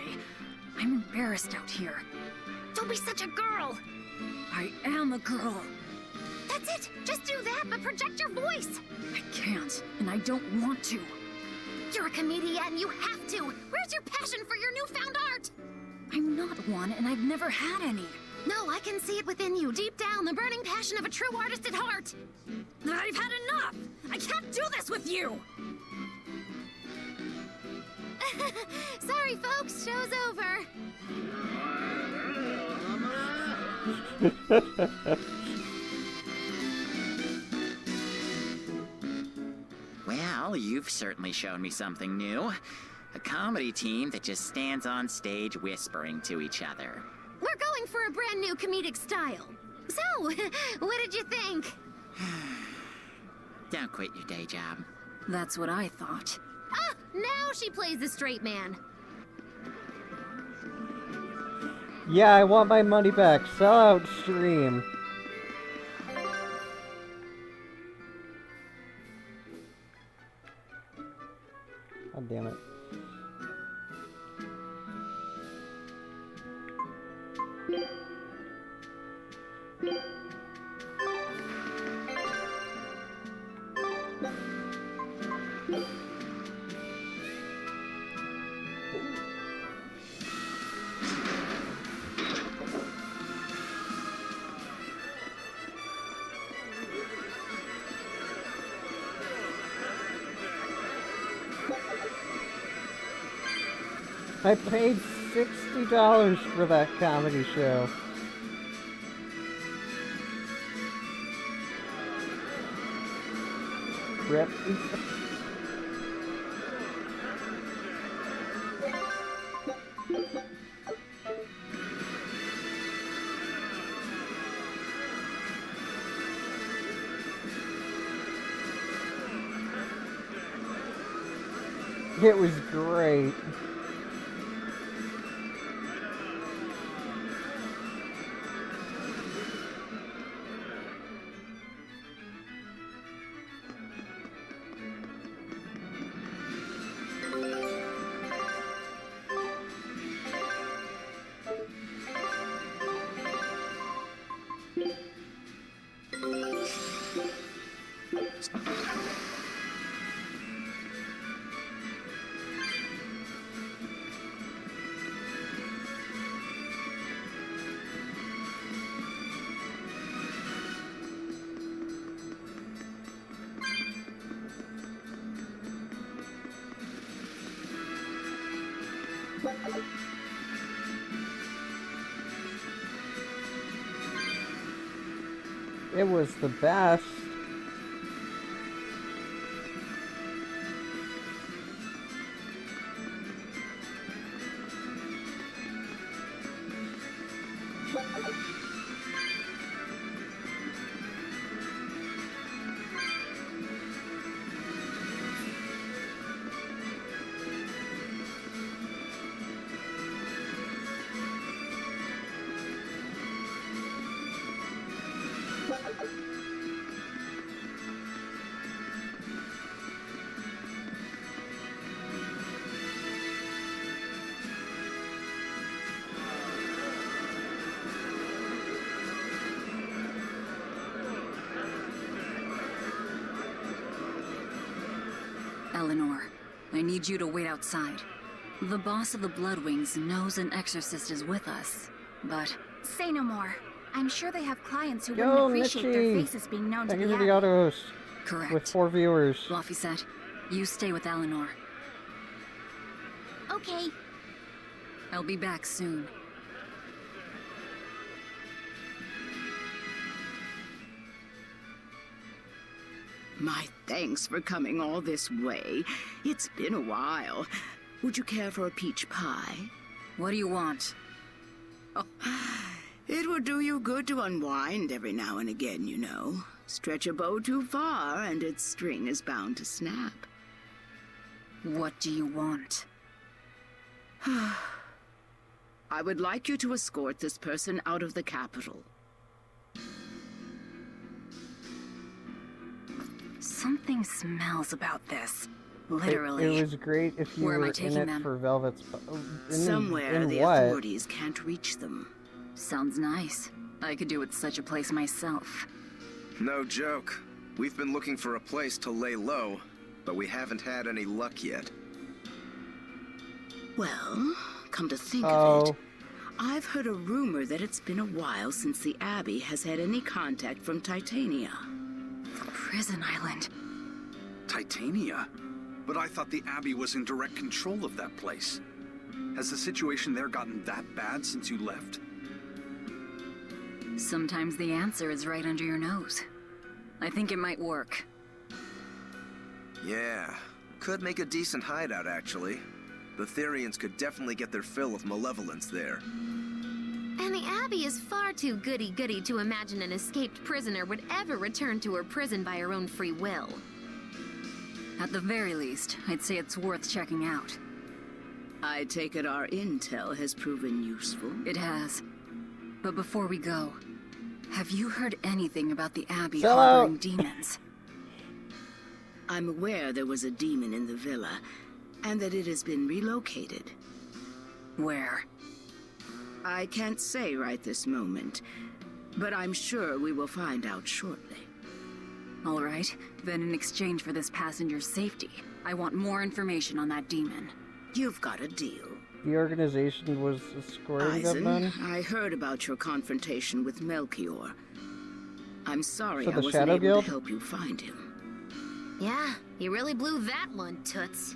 I'm embarrassed out here. Don't be such a girl. I am a girl. That's it. Just do that, but project your voice. I can't, and I don't want to. You're a comedian, you have to! Where's your passion for your newfound art? I'm not one, and I've never had any. No, I can see it within you, deep down, the burning passion of a true artist at heart. I've had enough! I can't do this with you! Sorry, folks, show's over. Well, you've certainly shown me something new. A comedy team that just stands on stage whispering to each other. We're going for a brand new comedic style. So, what did you think? Don't quit your day job. That's what I thought. Ah, now she plays the straight man. Yeah, I want my money back. Sell out stream. God damn it. I paid $60 for that comedy show. Rip. It was great. It was the best. Eleanor, I need you to wait outside. The boss of the Bloodwings knows an exorcist is with us, but... Say no more. I'm sure they have clients who Yo, wouldn't appreciate their Mitchie. faces being known to Thank the you for the Abbey. auto host. Correct. With 4 viewers. Laphicet, you stay with Eleanor. Okay. I'll be back soon. My thanks for coming all this way. It's been a while. Would you care for a peach pie? What do you want? Oh, it would do you good to unwind every now and again, you know. Stretch a bow too far and its string is bound to snap. What do you want? I would like you to escort this person out of the capital. Something smells about this. Literally. It was great if you Where am were I in taking it them? for Velvet's... Somewhere in the what? authorities can't reach them. Sounds nice. I could do with such a place myself. No joke. We've been looking for a place to lay low. but we haven't had any luck yet. Well, come to think of it, I've heard a rumor that it's been a while since the Abbey has had any contact from Titania. Prison Island. Titania? But I thought the Abbey was in direct control of that place. Has the situation there gotten that bad since you left? Sometimes the answer is right under your nose. I think it might work. Yeah, could make a decent hideout, actually. The Therians could definitely get their fill of malevolence there. And the Abbey is far too goody-goody to imagine an escaped prisoner would ever return to her prison by her own free will. At the very least, I'd say it's worth checking out. I take it our intel has proven useful. It has. But before we go, have you heard anything about the Abbey Sell harboring out. demons? I'm aware there was a demon in the villa, and that it has been relocated. Where? I can't say right this moment, but I'm sure we will find out shortly. All right, then in exchange for this passenger's safety, I want more information on that demon. You've got a deal. The organization was escorting them Eisen, then? I heard about your confrontation with Melchior. I'm sorry So I the wasn't Shadow able Guild? to help you find him. Yeah, you really blew that one, Toots.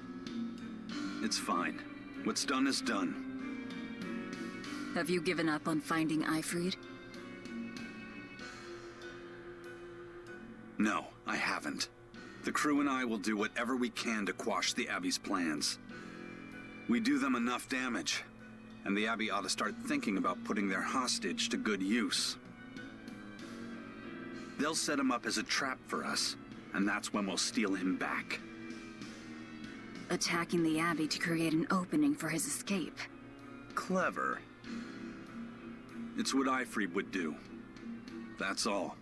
It's fine. What's done is done. Have you given up on finding Eifried? No, I haven't. The crew and I will do whatever we can to quash the Abbey's plans. We do them enough damage, and the Abbey ought to start thinking about putting their hostage to good use. They'll set him up as a trap for us, and that's when we'll steal him back. Attacking the Abbey to create an opening for his escape. Clever. It's what Eifried would do. That's all.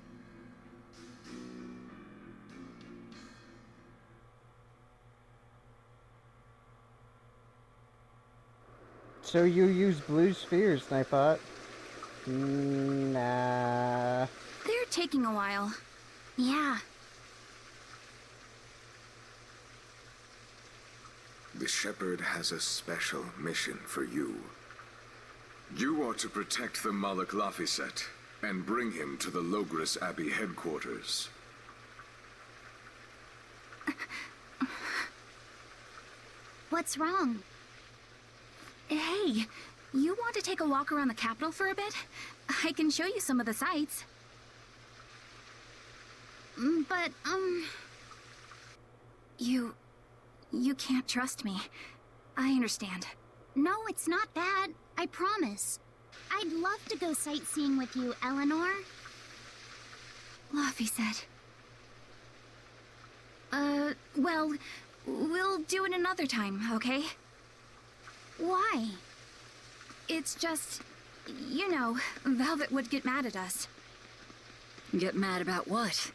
So you use blue spheres, Nightbot? Nah. They're taking a while. Yeah. The Shepherd has a special mission for you. You are to protect the Malak Laphicet and bring him to the Logris Abbey headquarters. What's wrong? Hey, you want to take a walk around the capital for a bit? I can show you some of the sights. But, You can't trust me. I understand. No, it's not that. I promise. I'd love to go sightseeing with you, Eleanor. Laphicet. Well, we'll do it another time, okay? Why? It's just, you know, Velvet would get mad at us. Get mad about what?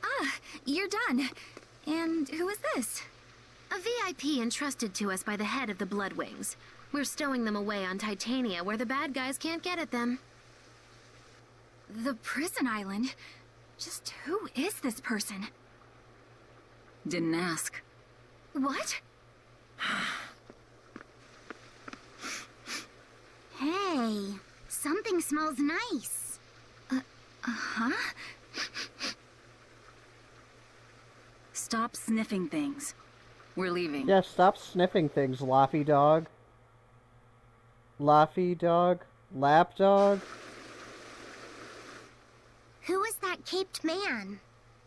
Ah, you're done. And who is this? A VIP entrusted to us by the head of the Bloodwings. We're stowing them away on Titania where the bad guys can't get at them. The prison island? Just who is this person? Didn't ask. What? Hey, something smells nice. Uh-huh? Stop sniffing things. We're leaving. Yeah, stop sniffing things, Laffy Dog. Laffy Dog? Lapdog? Who is that caped man?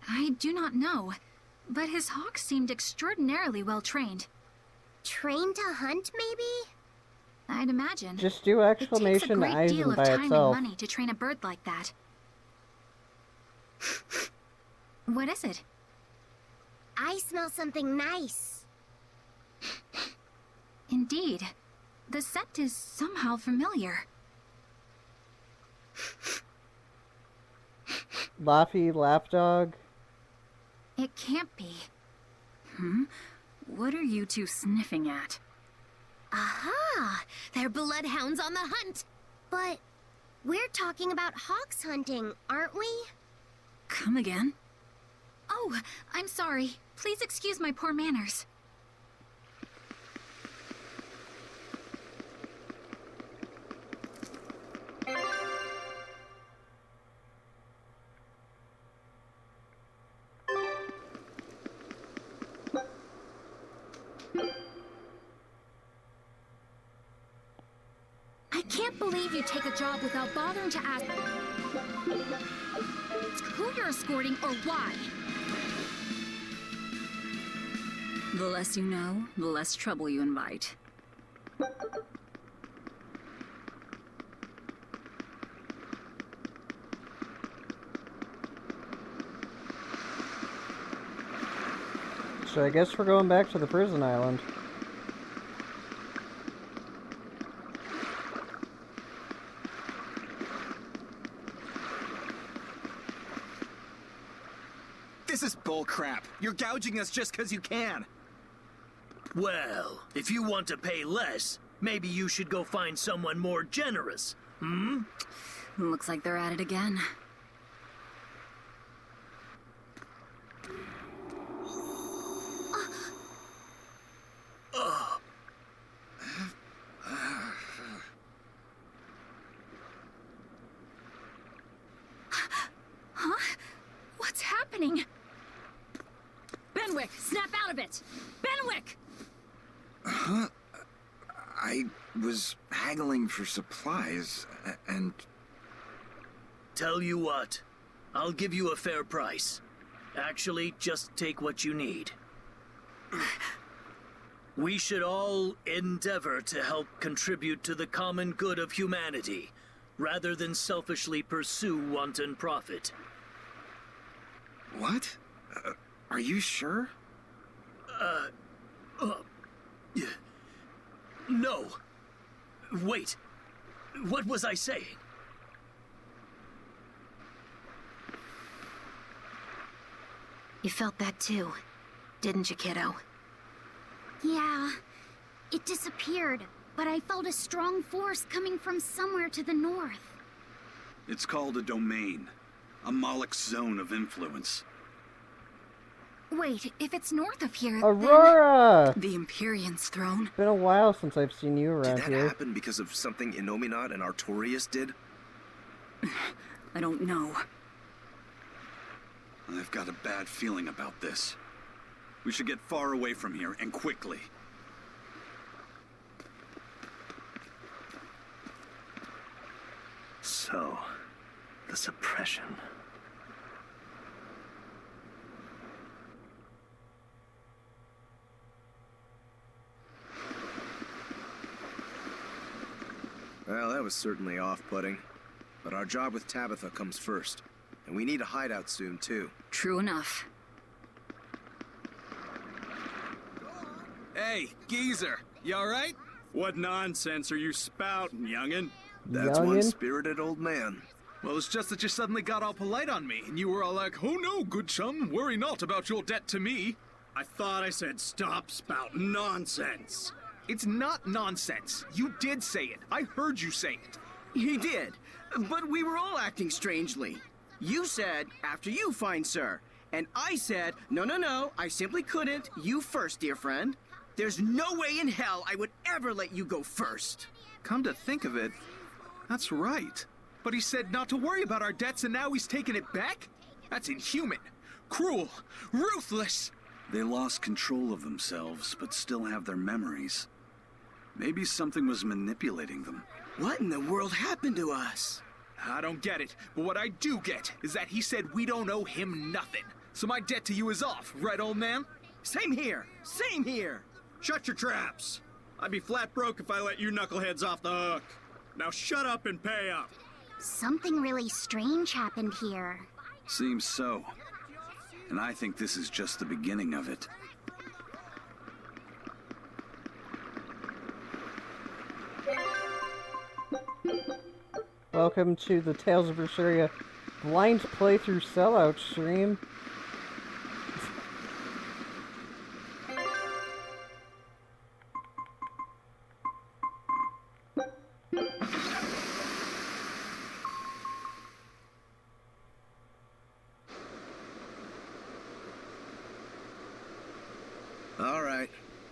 I do not know, but his hawk seemed extraordinarily well trained. Trained to hunt, maybe? I'd imagine. Just do exclamation It takes a great deal Eisen of by time itself. and money to train a bird like that. What is it? I smell something nice. Indeed. The scent is somehow familiar. Laffy Lapdog? It can't be. What are you two sniffing at? Aha! They're bloodhounds on the hunt! But we're talking about hawks hunting, aren't we? Come again? Oh, I'm sorry. Please excuse my poor manners. I can't believe you take a job without bothering to ask who you're escorting or why. The less you know, the less trouble you invite. So I guess we're going back to the prison island. This is bullcrap. You're gouging us just because you can. Well, if you want to pay less, maybe you should go find someone more generous, hmm? Looks like they're at it again. Huh? What's happening? Benwick, snap out of it! Benwick! Huh? I was haggling for supplies, and... Tell you what, I'll give you a fair price. Actually, just take what you need. We should all endeavor to help contribute to the common good of humanity, rather than selfishly pursue wanton profit. What? Are you sure? No. Wait. What was I saying? You felt that too, didn't you, kiddo? Yeah, it disappeared, but I felt a strong force coming from somewhere to the north. It's called a domain. A Moloch's zone of influence. Wait, if it's north of here, Aurora! The Empyrean's throne? It's been a while since I've seen you around Did that here. happen because of something Innominat and Artorias did? I don't know. I've got a bad feeling about this. We should get far away from here, and quickly. So, the suppression. Well, that was certainly off-putting. But our job with Tabitha comes first. And we need a hideout soon, too. True enough. Hey, geezer, you alright? What nonsense are you spouting, youngin'? That's one spirited old man. Well, it's just that you suddenly got all polite on me, and you were all like, "Oh no, good chum, worry not about your debt to me." I thought I said stop spouting nonsense. It's not nonsense. You did say it. I heard you say it. He did, but we were all acting strangely. You said, after you, fine sir. And I said, no, I simply couldn't. You first, dear friend. There's no way in hell I would ever let you go first. Come to think of it, that's right. But he said not to worry about our debts, and now he's taking it back? That's inhuman, cruel, ruthless. They lost control of themselves, but still have their memories. Maybe something was manipulating them. What in the world happened to us? I don't get it, but what I do get is that he said we don't owe him nothing. So my debt to you is off, right, old man? Same here. Same here. Shut your traps. I'd be flat broke if I let you knuckleheads off the hook. Now shut up and pay up. Something really strange happened here. Seems so. And I think this is just the beginning of it. Welcome to the Tales of Berseria blind playthrough sellout stream.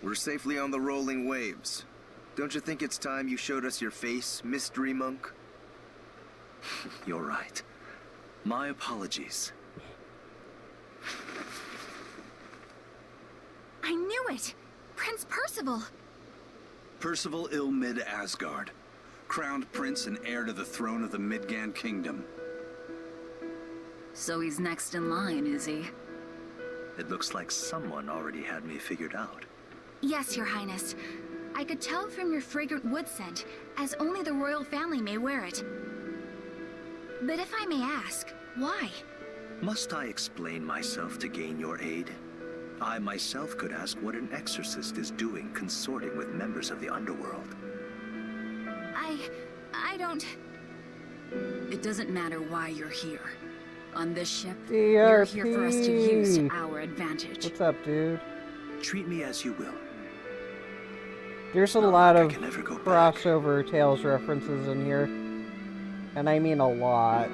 We're safely on the rolling waves. Don't you think it's time you showed us your face, Mystery Monk? You're right. My apologies. I knew it! Prince Percival! Percival Ilmid Asgard, crowned prince and heir to the throne of the Midgand Kingdom. So he's next in line, is he? It looks like someone already had me figured out. Yes, Your Highness. I could tell from your fragrant wood scent, as only the royal family may wear it. But if I may ask, why? Must I explain myself to gain your aid? I myself could ask what an exorcist is doing consorting with members of the underworld. I don't... It doesn't matter why you're here. On this ship, DRP. you're here for us to use to our advantage. What's up, dude? Treat me as you will. There's a lot of crossover Tales references in here. And I mean a lot.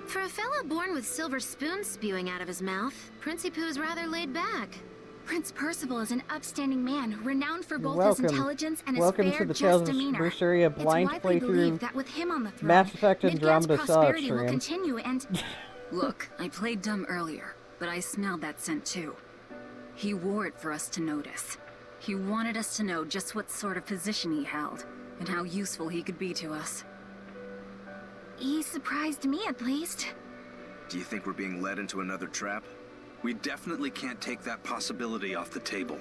For a fellow born with silver spoons spewing out of his mouth, Princi Poo's rather laid back. Prince Percival is an upstanding man, renowned for both Welcome. his intelligence and his Welcome fair, to the just Tales of demeanor. Berseria blind It's widely playthrough believed that with him on the throne, Mass Effect Midgard's Andromeda prosperity Cell will stream. continue and... Look, I played dumb earlier, but I smelled that scent too. He wore it for us to notice. He wanted us to know just what sort of position he held, and how useful he could be to us. He surprised me, at least. Do you think we're being led into another trap? We definitely can't take that possibility off the table.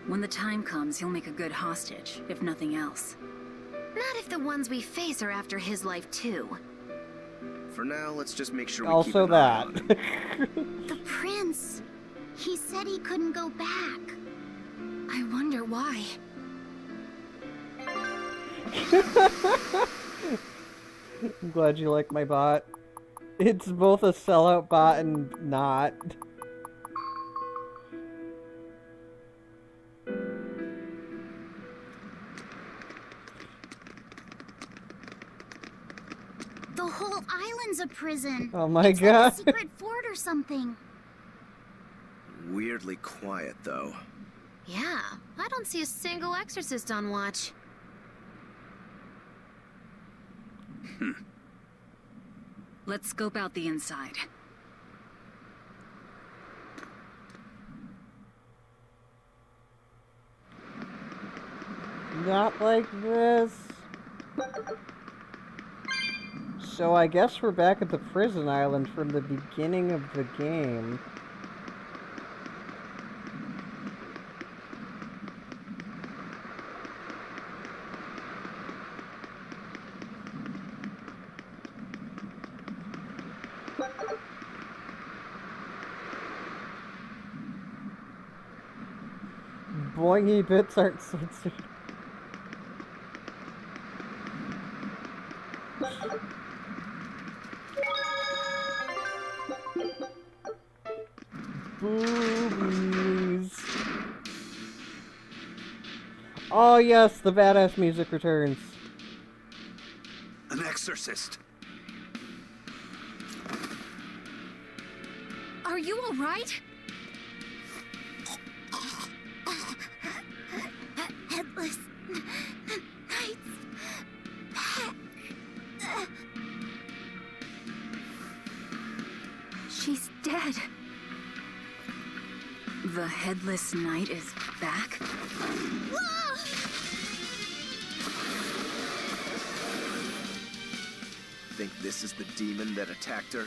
When the time comes, he'll make a good hostage, if nothing else. Not if the ones we face are after his life too. For now, let's just make sure we Also keep an eye on that. him. The prince. He said he couldn't go back. I wonder why. I'm glad you like my bot. It's both a sellout bot and not. The whole island's a prison. Oh my It's god. like a secret fort or something. Weirdly quiet, though. Yeah, I don't see a single exorcist on watch. Let's scope out the inside. Not like this. So I guess we're back at the prison island from the beginning of the game. Boingy bits aren't censored. Boobies. Oh yes, the badass music returns. An exorcist. Are you all right? Headless Knight's back. She's dead. The Headless Knight is back? Think this is the demon that attacked her?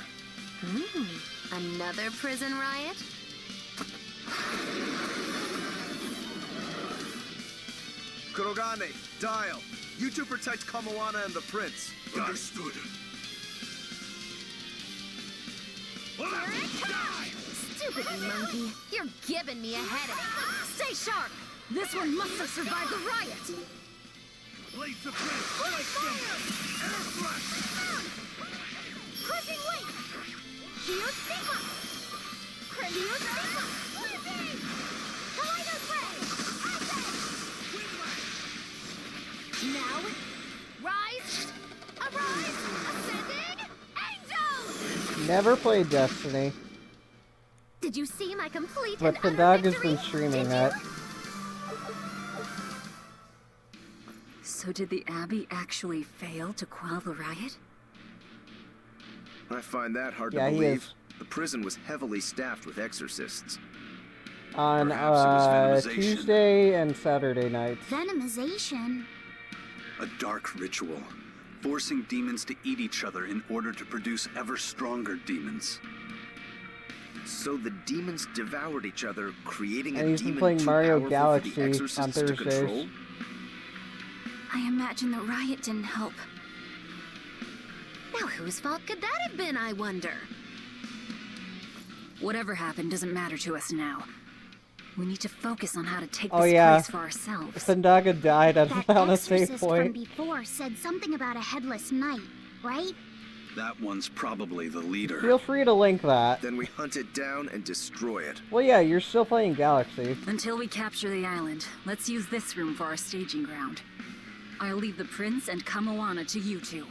Another prison riot? Kurogane, Dial. You two protect Kamoana and the prince. Understood. Stupid monkey. You're giving me a headache. Stay sharp. This one must have survived the riot. Blades of Prince, like them! Air thrust! Crushing weight. Shield Sigma. Shield Sigma. Flipping. Kaleido spray. Now, rise, arise, ascending, angel. Never played Destiny, Did you see my complete but and the utter dog has victory? been streaming Did that. you? So did the Abbey actually fail to quell the riot? I find that hard Yeah, to he believe. is. The prison was heavily staffed with exorcists. On Perhaps it was venomization. Tuesday and Saturday nights. Venomization? A dark ritual, forcing demons to eat each other in order to produce ever stronger demons. So the demons devoured each other, creating And a he's been demon playing too Mario powerful Galaxy for the on exorcists to Thursdays. control? I imagine the riot didn't help. Now whose fault could that have been, I wonder? Whatever happened doesn't matter to us now. We need to focus on how to take Oh this yeah, place for ourselves. Sandaga died at That on a safe exorcist from point. before said something about a headless knight, right? That one's probably the leader. Feel free to link that. Then we hunt it down and destroy it. Well, yeah, you're still playing Galaxy. Until we capture the island, let's use this room for our staging ground. I'll leave the prince and Kamoana to you two.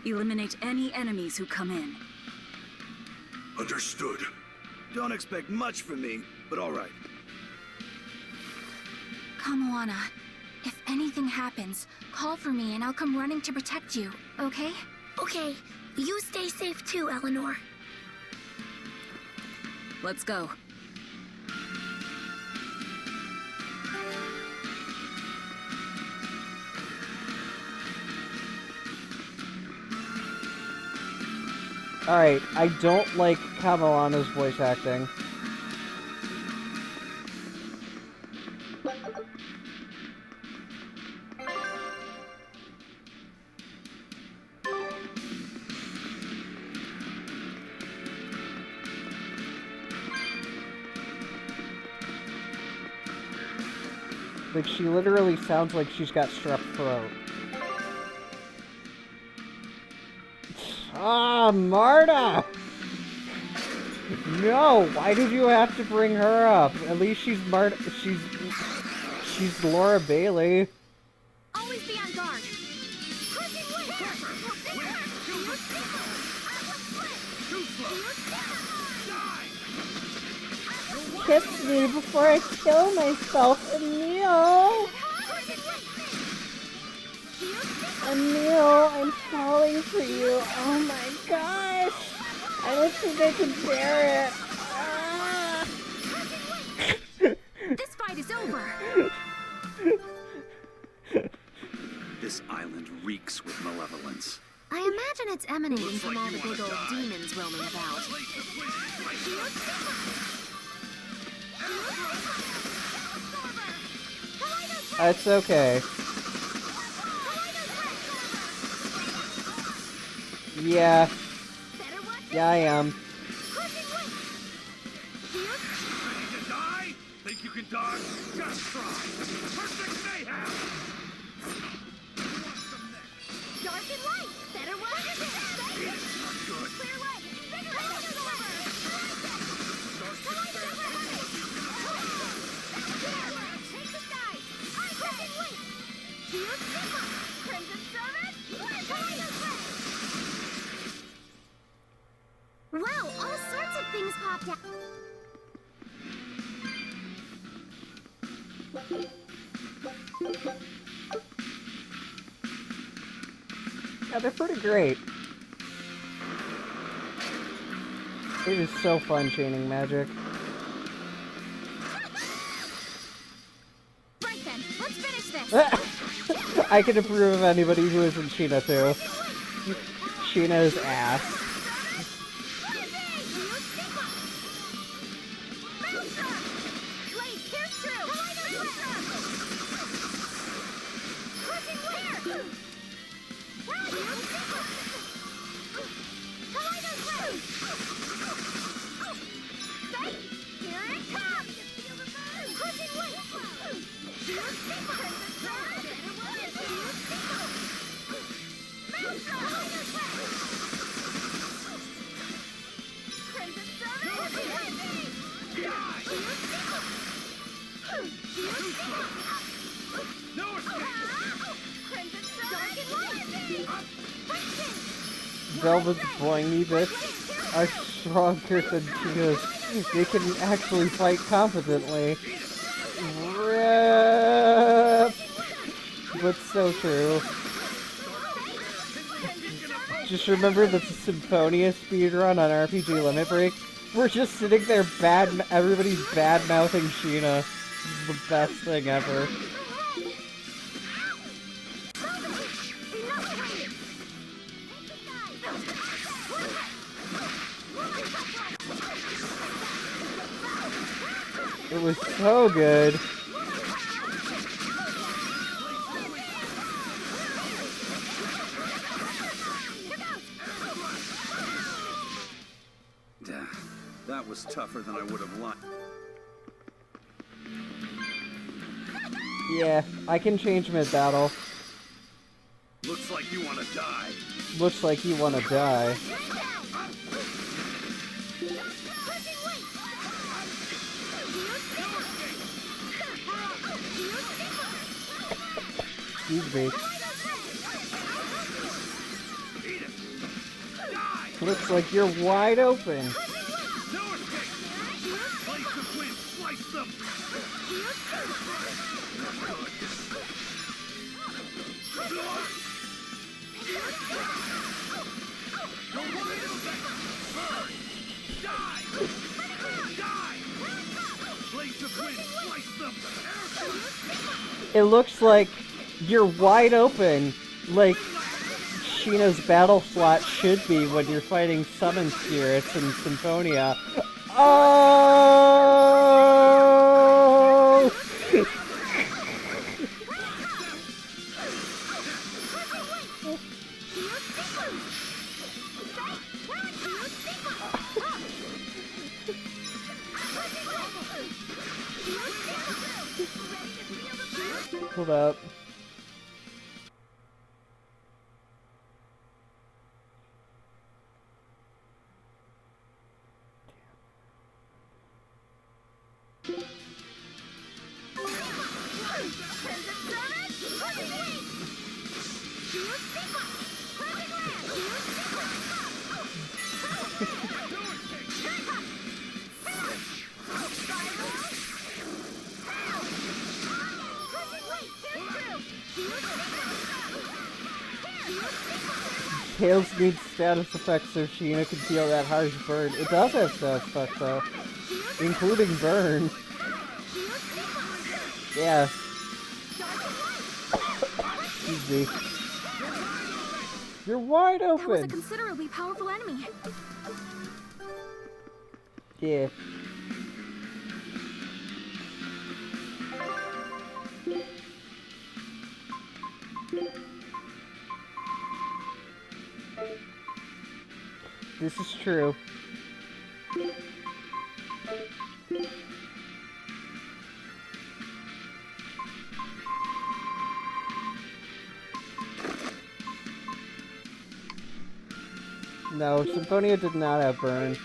Eliminate any enemies who come in. Understood. Don't expect much from me, but all right. Kamoana, if anything happens, call for me and I'll come running to protect you, okay? Okay, you stay safe too, Eleanor. Let's go. Alright, I don't like Kamoana's voice acting. Like, she literally sounds like she's got strep throat. Ah, Marta! No, why did you have to bring her up? At least she's Marta. She's Laura Bailey. Always be on guard. Kiss me before I kill myself, Emil! Emil, I'm falling for you. Oh my gosh! I don't think I can bear it. Ah. This fight is over. This island reeks with malevolence. I imagine it's emanating from all the big old demons roaming about. It's okay. Yeah. Yeah, I am. Ready to die? Think you can dodge? Just try. Perfect mayhem! Dark and light. Better watch your step. Not good. Clear light. Bigger light. Take the skies. I'm Crimson Wing. Shield Sigma. Crimson Service. Wow, all sorts of things popped out. Yeah, they're pretty great. It is so fun chaining magic. Right then, let's finish this. I can approve of anybody who isn't Sheena too. Sheena is ass. Velvet's boingy bits are stronger than Cheetah's. They can actually fight competently. Rip! but so true. Just remember the Symphonia speedrun on RPG Limit Break? We're just sitting there everybody's bad-mouthing Sheena. This is the best thing ever. It was so good. That was tougher than I would have liked. Yeah, I can change mid-battle. Looks like you want to die. Looks like you want to die. Excuse me. Looks like you're wide open. It looks like you're wide open, like Sheena's battle slot should be when you're fighting summon spirits in Symphonia. Oh! Hold up. Tails needs status effects so Sheena can feel that harsh burn. It does have status effects though, including burn. Yeah. Excuse me. You're wide open! That was a considerably powerful enemy. Yeah. This is true. No, Symphonia did not have burn.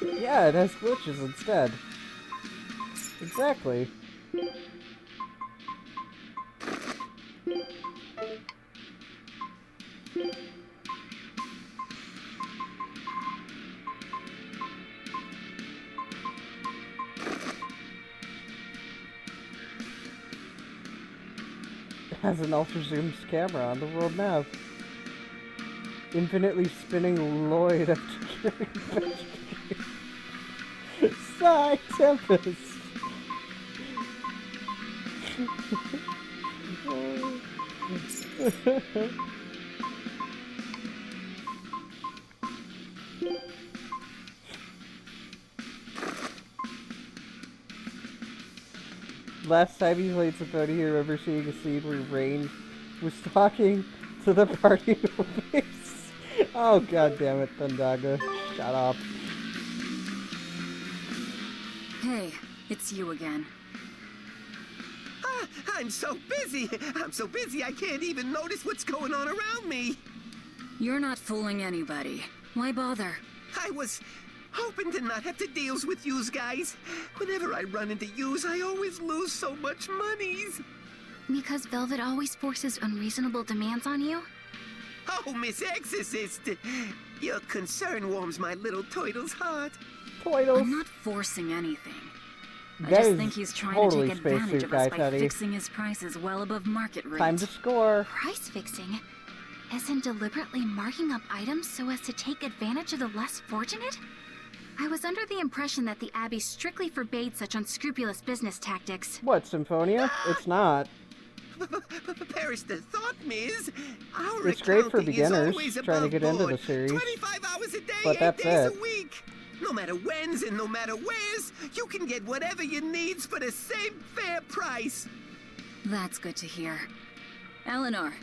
Yeah, it has glitches instead. Exactly. Has an ultra zoom camera on the world map. Infinitely spinning Lloyd after carrying Psy Tempest. Last time he played Symphonia, I remember seeing a scene where Rain was talking to the party base. Oh god damn it, Thundaga. Shut up. Hey, it's you again. I'm so busy! I'm so busy I can't even notice what's going on around me! You're not fooling anybody. Why bother? I was hoping to not have to deal with yous guys. Whenever I run into yous, I always lose so much monies. Because Velvet always forces unreasonable demands on you? Oh, Miss Exorcist! Your concern warms my little Toidle's heart. Toidles? I'm not forcing anything. I That just is think he's trying totally to take advantage spacesuit of us guy, by Teddy. fixing his prices well above market rate. Time to score. Price fixing? As in deliberately marking up items so as to take advantage of the less fortunate? I was under the impression that the Abbey strictly forbade such unscrupulous business tactics. What, Symphonia? It's not. Perish the thought, Miss. Our It's great for accounting is beginners always trying to above get into board. the series. 25 hours a day, But 8 that's days it. a week. No matter when's and no matter where's, you can get whatever you needs for the same fair price. That's good to hear. Eleanor,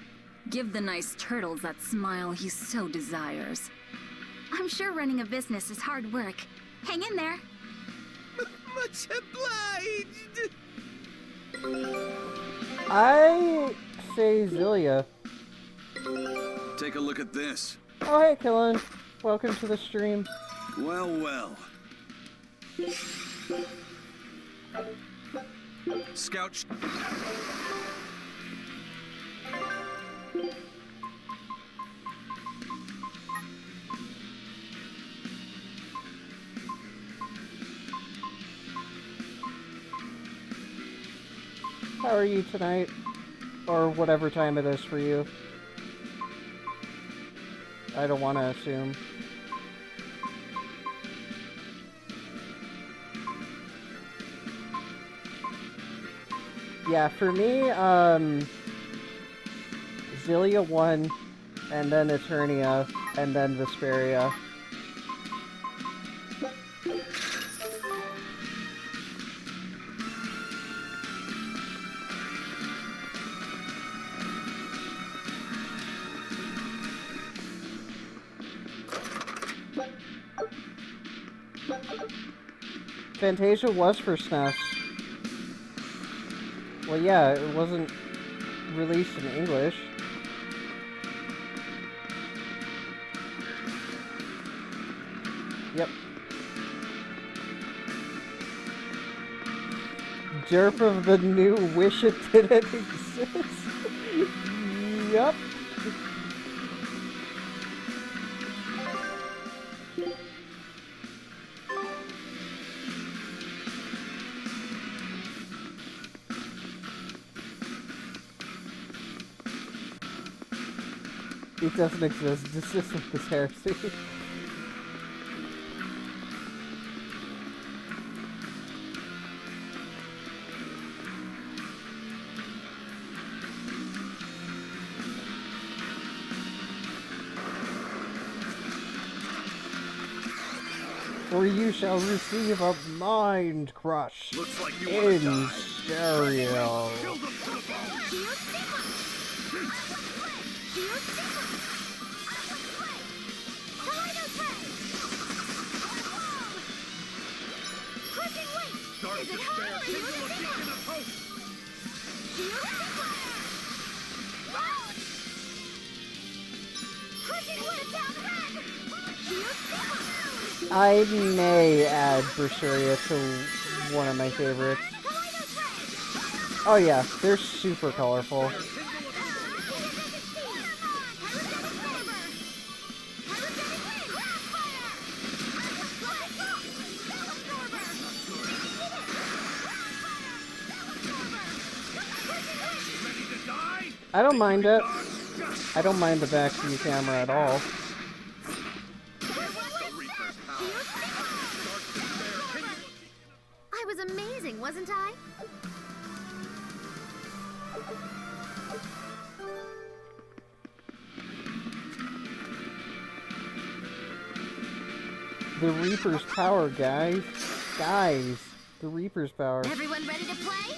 give the nice turtles that smile he so desires. I'm sure running a business is hard work. Hang in there. Much obliged. I say Zilia. Take a look at this. Oh, hey, Killen. Welcome to the stream. Well, well. Scout. How are you tonight? Or whatever time it is for you. I don't want to assume. Yeah, for me, Zilia 1, and then Eternia, and then Berseria. Fantasia was for SNES. Well, yeah, it wasn't released in English. Yep. Derp of the new wish it didn't exist. Yep. It doesn't exist. Desist with this heresy. Or you shall receive a mind crush in stereo. I may add Berseria to one of my favorites. Oh yeah, they're super colorful. I don't mind it. I don't mind the back view camera at all. I was amazing, wasn't I? The Reaper's power, guys. Guys, the Reaper's power. Everyone ready to play?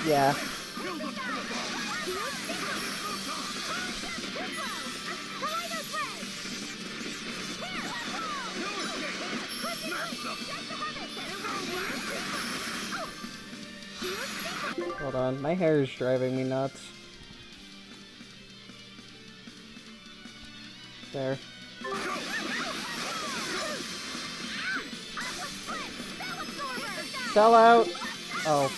Yeah. Hold on, my hair is driving me nuts. There. Sell out! Oh.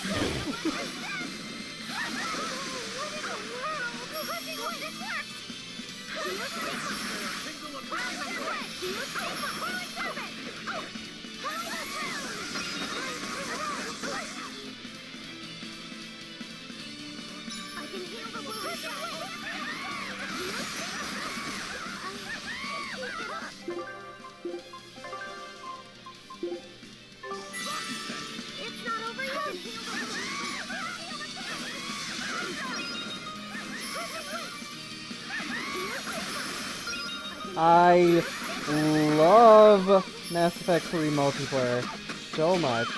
I love Mass Effect 3 multiplayer so much.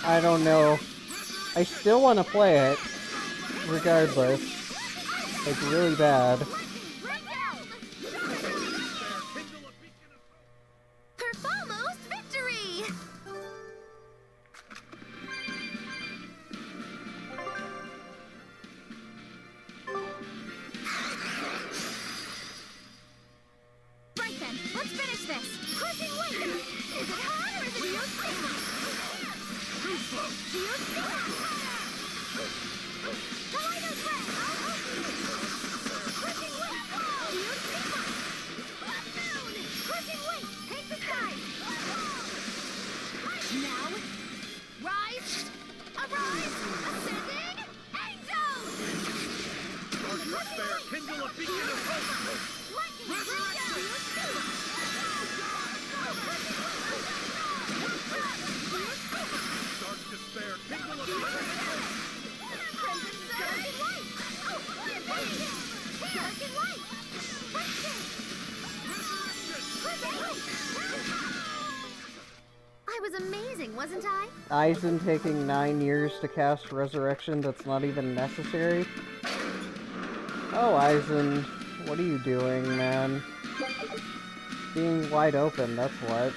I don't know. I still want to play it, regardless. Like, really bad. Perfalmo's victory! Right then, let's finish this. Crushing weight! Is it hard or is it your thing? Too slow! Your thing! Kaleidoscope threat! I'll help you! Crushing weight! Your thing! Up down! Crushing weight! Take the sky! Now, rise! Arise! Ascending! Angel! Charge your spare! Kindle a beacon of hope! Resurrection! Dark despair! Kindle a beacon of hope! Crimson Dark and White! Oh, Dark and White! I was amazing, wasn't I? Eisen taking 9 years to cast Resurrection that's not even necessary? Oh, Eisen, what are you doing, man? Being wide open, that's what.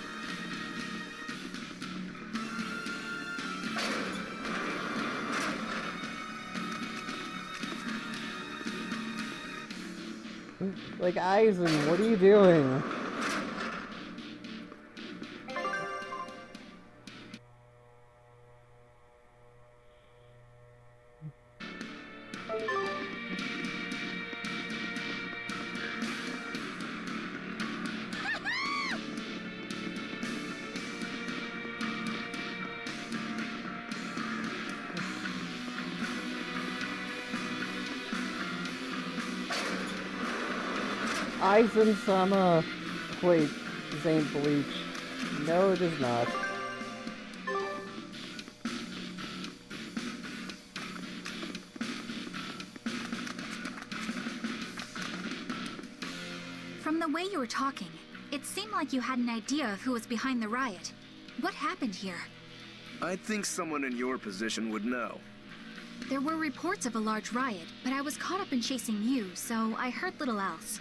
Like, Eisen, what are you doing? Eisen-sama. Wait, this ain't Bleach. No, it is not. From the way you were talking, it seemed like you had an idea of who was behind the riot. What happened here? I'd think someone in your position would know. There were reports of a large riot, but I was caught up in chasing you, so I heard little else.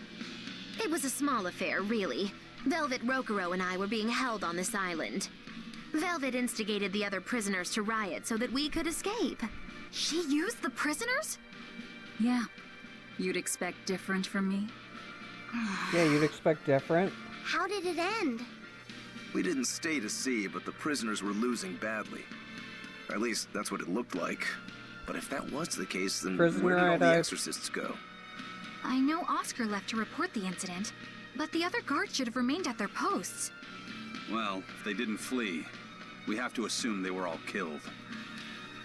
It was a small affair, really. Velvet Rokuro and I were being held on this island. Velvet instigated the other prisoners to riot so that we could escape. She used the prisoners? Yeah. You'd expect different from me? Yeah, you'd expect different. How did it end? We didn't stay to see, but the prisoners were losing badly. Or at least, that's what it looked like. But if that was the case, then where did all the exorcists go? I know Oscar left to report the incident, but the other guards should have remained at their posts. Well, if they didn't flee, we have to assume they were all killed.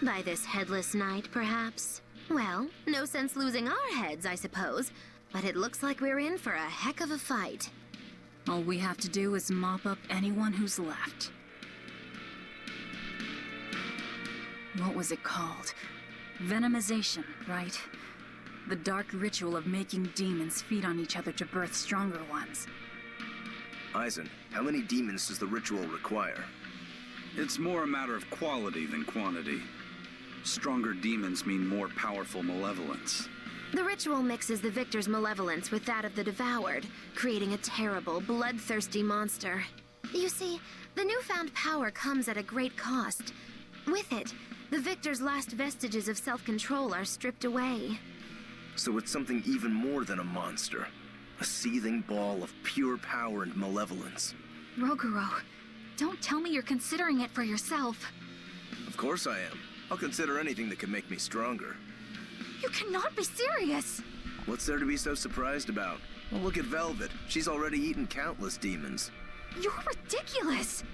By this headless knight, perhaps? Well, no sense losing our heads, I suppose. But it looks like we're in for a heck of a fight. All we have to do is mop up anyone who's left. What was it called? Venomization, right? The dark ritual of making demons feed on each other to birth stronger ones. Eisen, how many demons does the ritual require? It's more a matter of quality than quantity. Stronger demons mean more powerful malevolence. The ritual mixes the victor's malevolence with that of the devoured, creating a terrible, bloodthirsty monster. You see, the newfound power comes at a great cost. With it, the victor's last vestiges of self-control are stripped away. So it's something even more than a monster. A seething ball of pure power and malevolence. Roguro, don't tell me you're considering it for yourself. Of course I am. I'll consider anything that can make me stronger. You cannot be serious! What's there to be so surprised about? Well, look at Velvet. She's already eaten countless demons. You're ridiculous!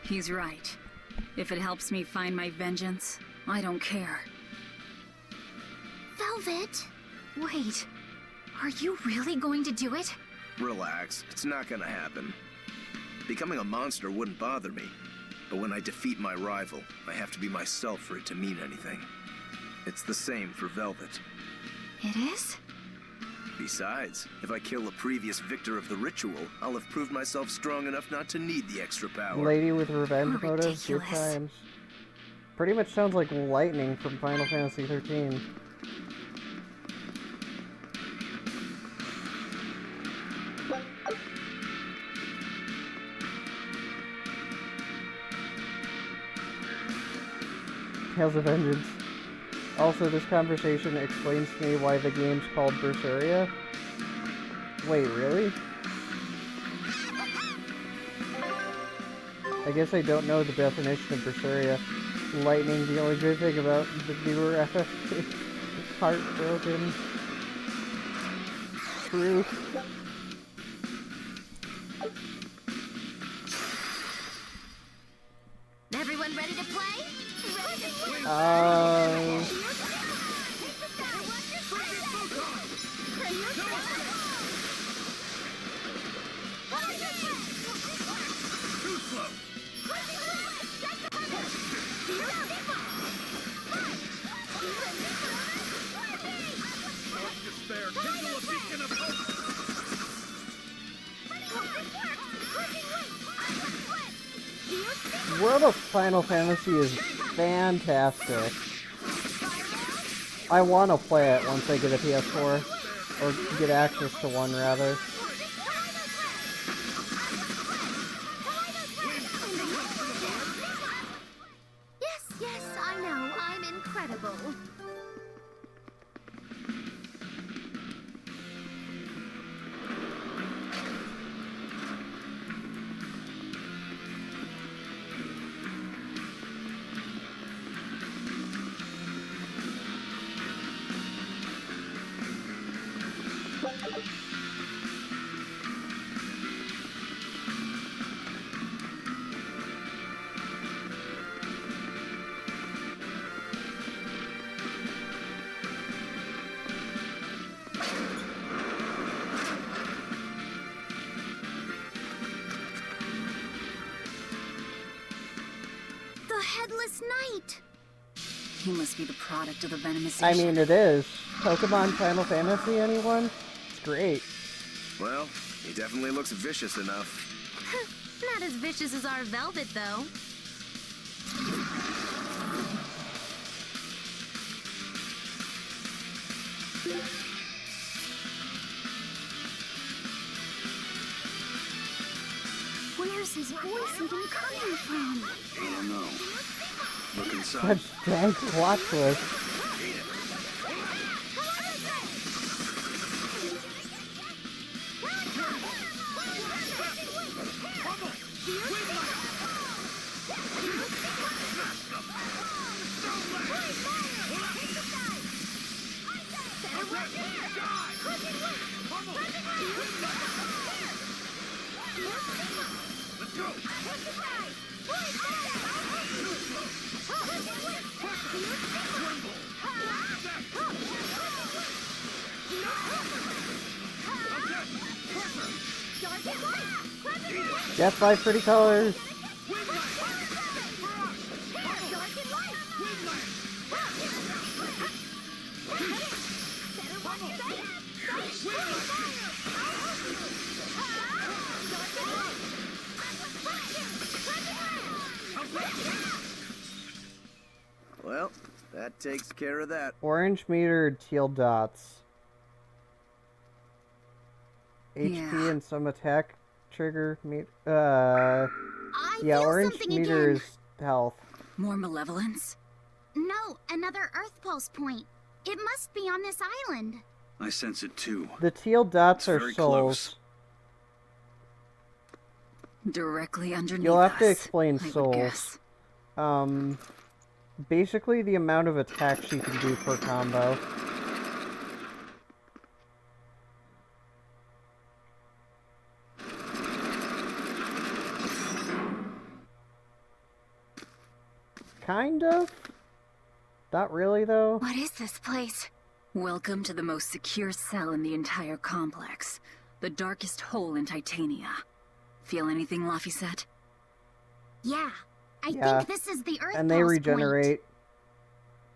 He's right. If it helps me find my vengeance, I don't care. Velvet! Wait, are you really going to do it? Relax, it's not gonna happen. Becoming a monster wouldn't bother me, but when I defeat my rival, I have to be myself for it to mean anything. It's the same for Velvet. It is? Besides, if I kill a previous victor of the ritual, I'll have proved myself strong enough not to need the extra power. Lady with revenge motives, good times. Pretty much sounds like Lightning from Final Fantasy 13. Tales of Vengeance. Also, this conversation explains to me why the game's called Berseria. Wait, really? I guess I don't know the definition of Berseria. Lightning, the only good thing about the newer FF is heartbroken. True. Everyone ready to play? World of Final Fantasy is fantastic. I want to play it once I get a PS4. Or get access to one, rather. Yes, I know. I'm incredible. Headless Knight! He must be the product of the venomization. I mean, it is. Pokemon Final Fantasy, anyone? It's great. Well, he definitely looks vicious enough. Not as vicious as our Velvet, though. Where's his voice even coming from? I don't know. Look inside. Such dank plot twist. Death by Pretty Colors. Well, that takes care of that. Orange meter, teal dots. HP Yeah. and some attack trigger yeah, orange meter is health. More malevolence? No, another Earth Pulse point. It must be on this island. I sense it too. The teal dots It's are very souls. Directly underneath You'll have to us, explain I would souls. guess. Basically the amount of attacks you can do per combo. Kind of. Not really, though. What is this place? Welcome to the most secure cell in the entire complex. The darkest hole in Titania. Feel anything, Laphicet? Yeah. I Yeah. think this is the Earth And they Pulse regenerate.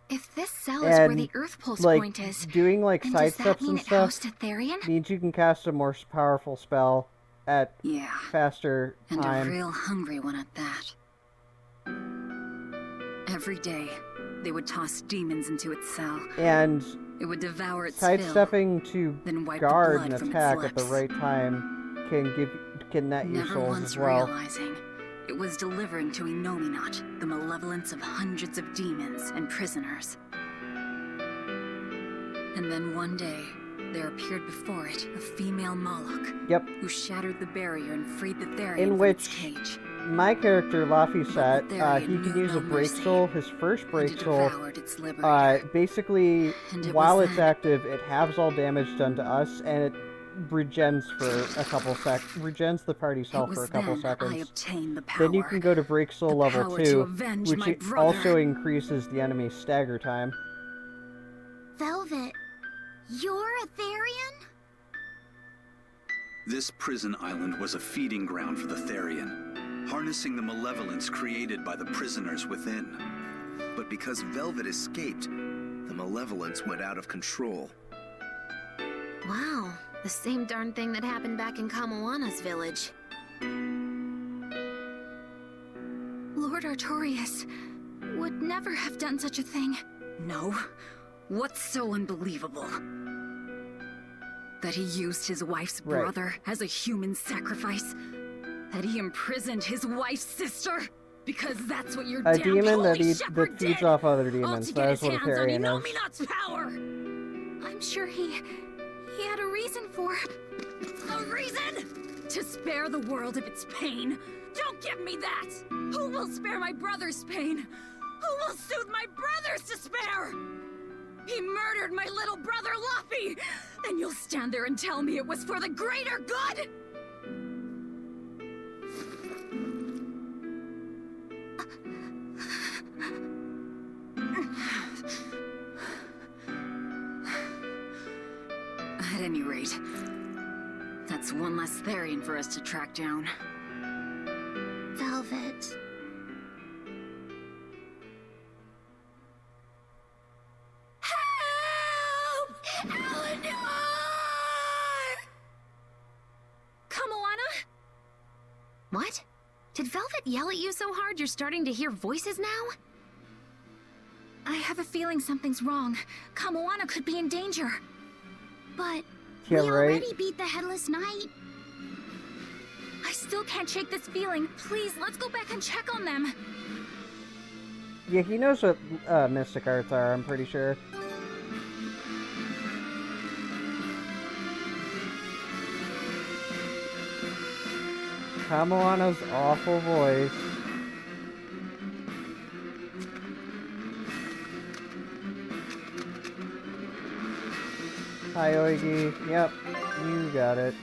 If this cell is where the And, Earth Pulse like, point is, doing, like, then side does that steps mean and it stuff housed a Therian? means you can cast a more powerful spell at faster And time. a real hungry one at that. Every day, they would toss demons into its cell. And it would devour its sidestepping to then wipe the guard blood an from its attack at the lips. right time can net you Never souls once as well. realizing it was delivering to Inominat the malevolence of hundreds of demons and prisoners. And then one day, there appeared before it a female Moloch. Yep. Who shattered the barrier and freed the Therian In from which its cage. my character Laphicet, Therian he can knew use no a break mercy, soul, his first break and it soul. devoured its liberator. Basically, And it while was it's then- active, it halves all damage done to us, and it regens for a couple regens the party's health for a couple then seconds. I obtained the Then you power. can go to break soul level power to 2, avenge which my brother. also increases the enemy's stagger time. Velvet, you're a Therian? This prison island was a feeding ground for the Therian, harnessing the malevolence created by the prisoners within. But because Velvet escaped, the malevolence went out of control. Wow, the same darn thing that happened back in Kamawana's village. Lord Artorias would never have done such a thing. No. What's so unbelievable? That he used his wife's Right. brother as a human sacrifice? That he imprisoned his wife's sister? Because that's what your A damn demon that, holy that shepherd feeds did! off other All demons. to That get is his what a hands on Therian is. Inominat's power! I'm sure he had a reason for it. A reason? To spare the world of its pain? Don't give me that! Who will spare my brother's pain? Who will soothe my brother's despair? He murdered my little brother Luffy! And you'll stand there and tell me it was for the greater good? At any rate, that's one less Therian for us to track down. Velvet. Kamoana? What? Did Velvet yell at you so hard you're starting to hear voices now? I have a feeling something's wrong. Kamoana could be in danger. But Yeah, we right. already beat the Headless Knight. I still can't shake this feeling. Please, let's go back and check on them. Yeah, he knows what mystic arts are, I'm pretty sure. Kamoana's awful voice. Hi, Oigi. Yep, you got it.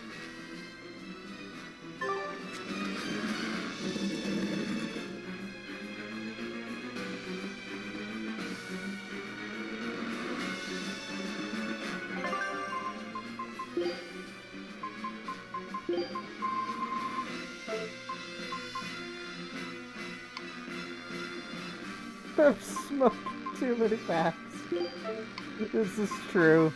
I've smoked too many packs. This is true.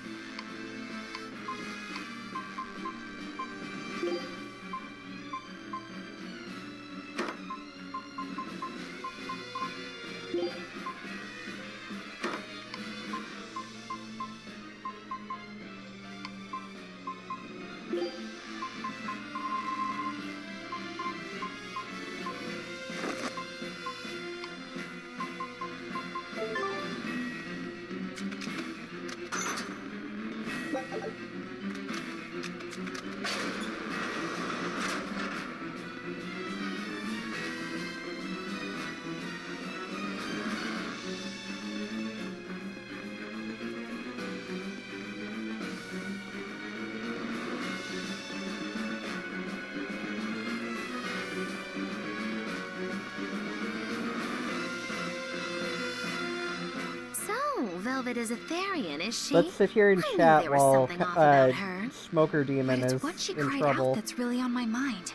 Velvet is Etherian, is she? Let's sit here and I knew chat there was while something off about her. Smoker Demon But is it's what she in cried trouble. out that's really on my mind.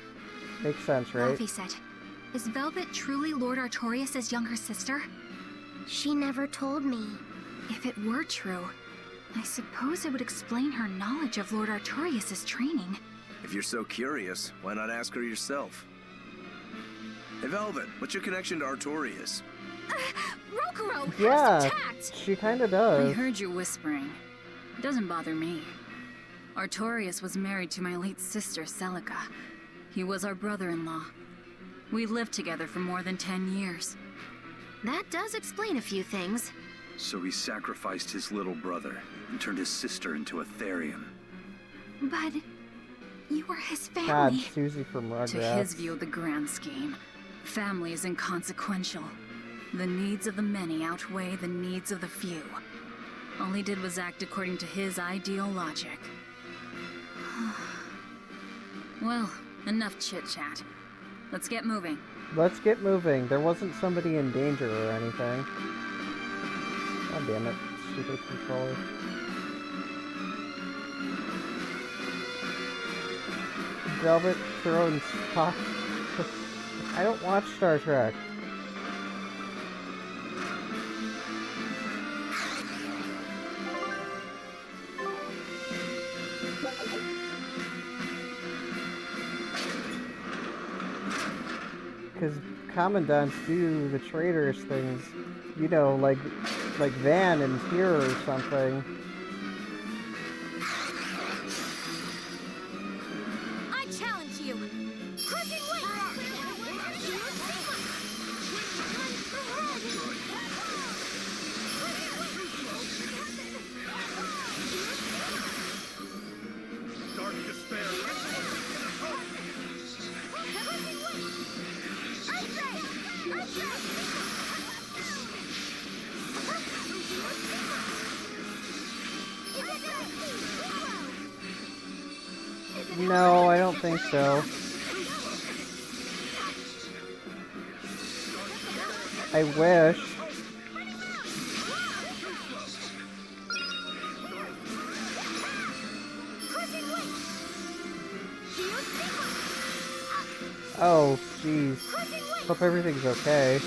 Makes sense, right? Laphicet, is Velvet truly Lord Artorias' younger sister? She never told me. If it were true, I suppose it would explain her knowledge of Lord Artorias' training. If you're so curious, why not ask her yourself? Hey, Velvet, what's your connection to Artorias? Rokuro has Yeah, some tact! she kind of I does. heard you whispering. It doesn't bother me. Artorias was married to my late sister, Celica. He was our brother-in-law. We lived together for more than 10 years. That does explain a few things. So he sacrificed his little brother and turned his sister into a Therian. But you were his God, family. Susie from Rugrats. To his view of the grand scheme, family is inconsequential. The needs of the many outweigh the needs of the few. All he did was act according to his ideal logic. Well, enough chit-chat. Let's get moving. Let's get moving. There wasn't somebody in danger or anything. God damn it. Stupid controller. Velvet throwing stock. I don't watch Star Trek. Because commandants do the traitorous things, you know, like Van and Fear or something. I challenge you! Crushing Dark despair. No, I don't think so. I wish. Oh, jeez. Hope everything's okay.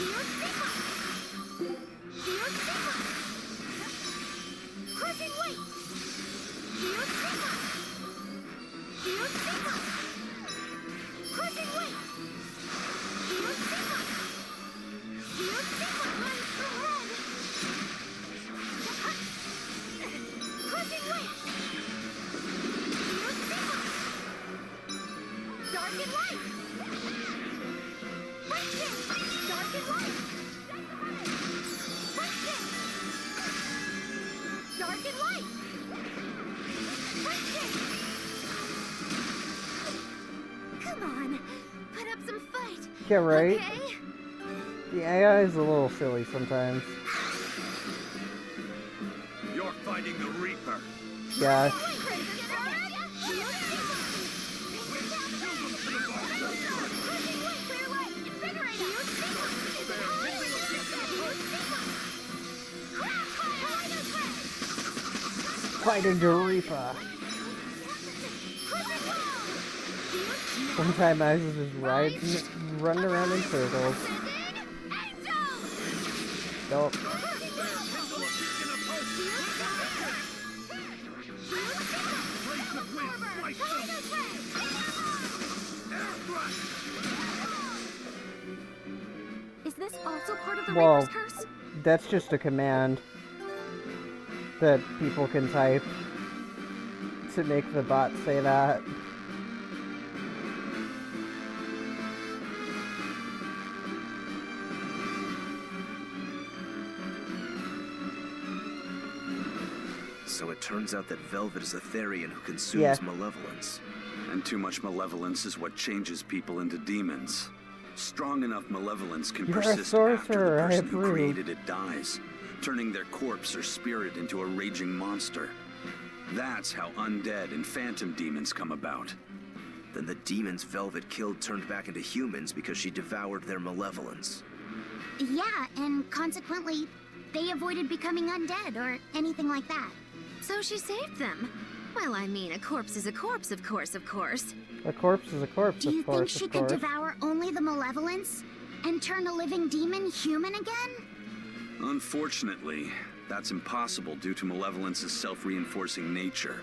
Come on, put up some fight. Yeah, right? Okay? The AI is a little silly sometimes. You're fighting the Reaper. Yeah. Fighting the Reaper. Sometimes I was just running around in circles. Nope. Is this also part of the Well, Reaper's curse? that's just a command that people can type to make the bot say that. So it turns out that Velvet is a Therian who consumes Yeah. malevolence. And too much malevolence is what changes people into demons. Strong enough malevolence can You're a persist after the sorcerer, I person who approve. created it dies, turning their corpse or spirit into a raging monster. That's how undead and phantom demons come about. Then the demons Velvet killed turned back into humans because she devoured their malevolence. Yeah, and consequently, they avoided becoming undead or anything like that. So she saved them. Well, I mean, a corpse is a corpse, of course, of course. A corpse is a corpse, Do you of course, think she could devour only the malevolence and turn a living demon human again? Unfortunately, that's impossible due to Malevolence's self-reinforcing nature.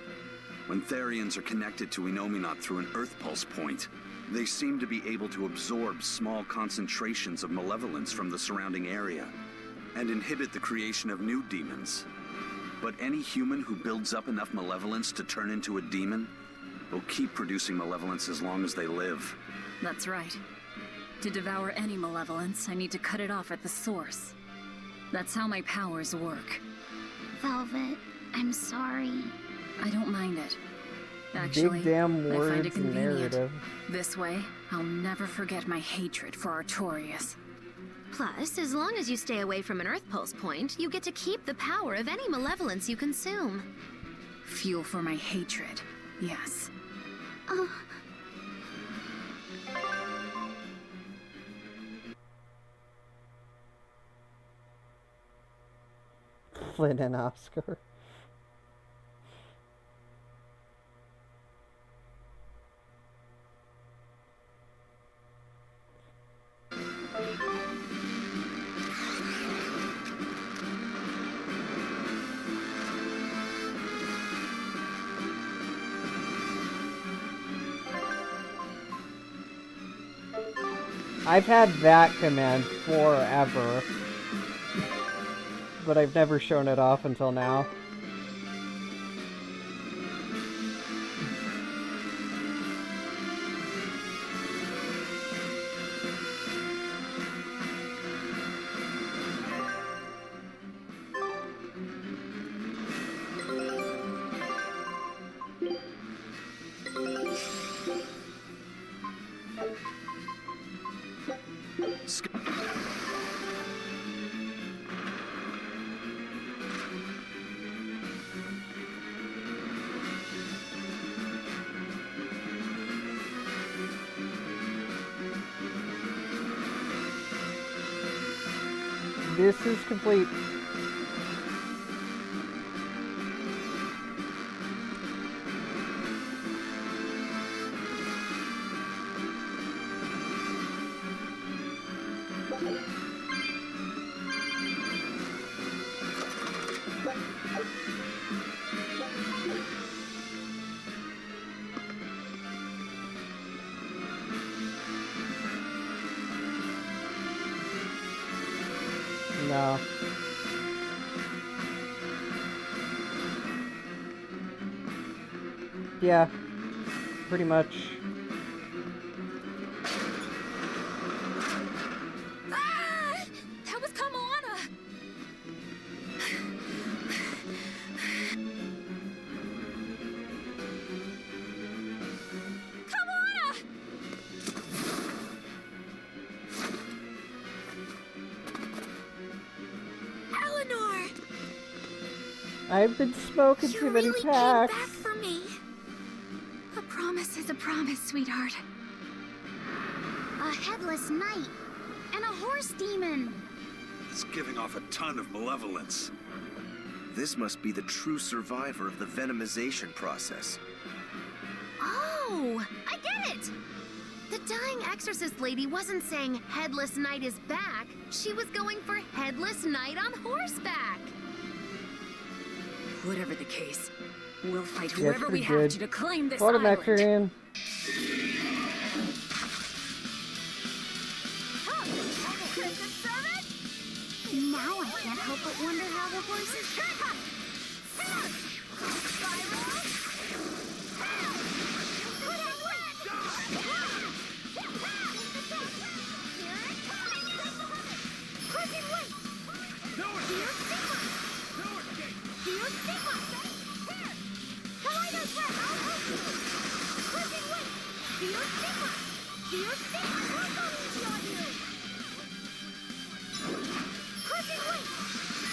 When Therians are connected to Enominat through an Earth Pulse point, they seem to be able to absorb small concentrations of malevolence from the surrounding area and inhibit the creation of new demons. But any human who builds up enough malevolence to turn into a demon will keep producing malevolence as long as they live. That's right. To devour any malevolence, I need to cut it off at the source. That's how my powers work. Velvet, I'm sorry. I don't mind it. Actually, Big damn I find words it and convenient. narrative. This way, I'll never forget my hatred for Artorias. Plus, as long as you stay away from an Earth Pulse point, you get to keep the power of any malevolence you consume. Fuel for my hatred, yes. Flynn and Oscar. I've had that command forever, but I've never shown it off until now. This is complete. No. Yeah, pretty much. Ah! That was Kamala! Kamala! Eleanor! I've been smoking too many packs. Came back for me. A promise is a promise, sweetheart. A headless knight and a horse demon. It's giving off a ton of malevolence. This must be the true survivor of the venomization process. Oh, I get it! The dying exorcist lady wasn't saying Headless Knight is back. She was going for Headless Knight on horseback. Whatever the case, we'll fight Yeah, whoever we pretty have good. to claim this What a island. Mexican. Now I can't help but wonder how the horses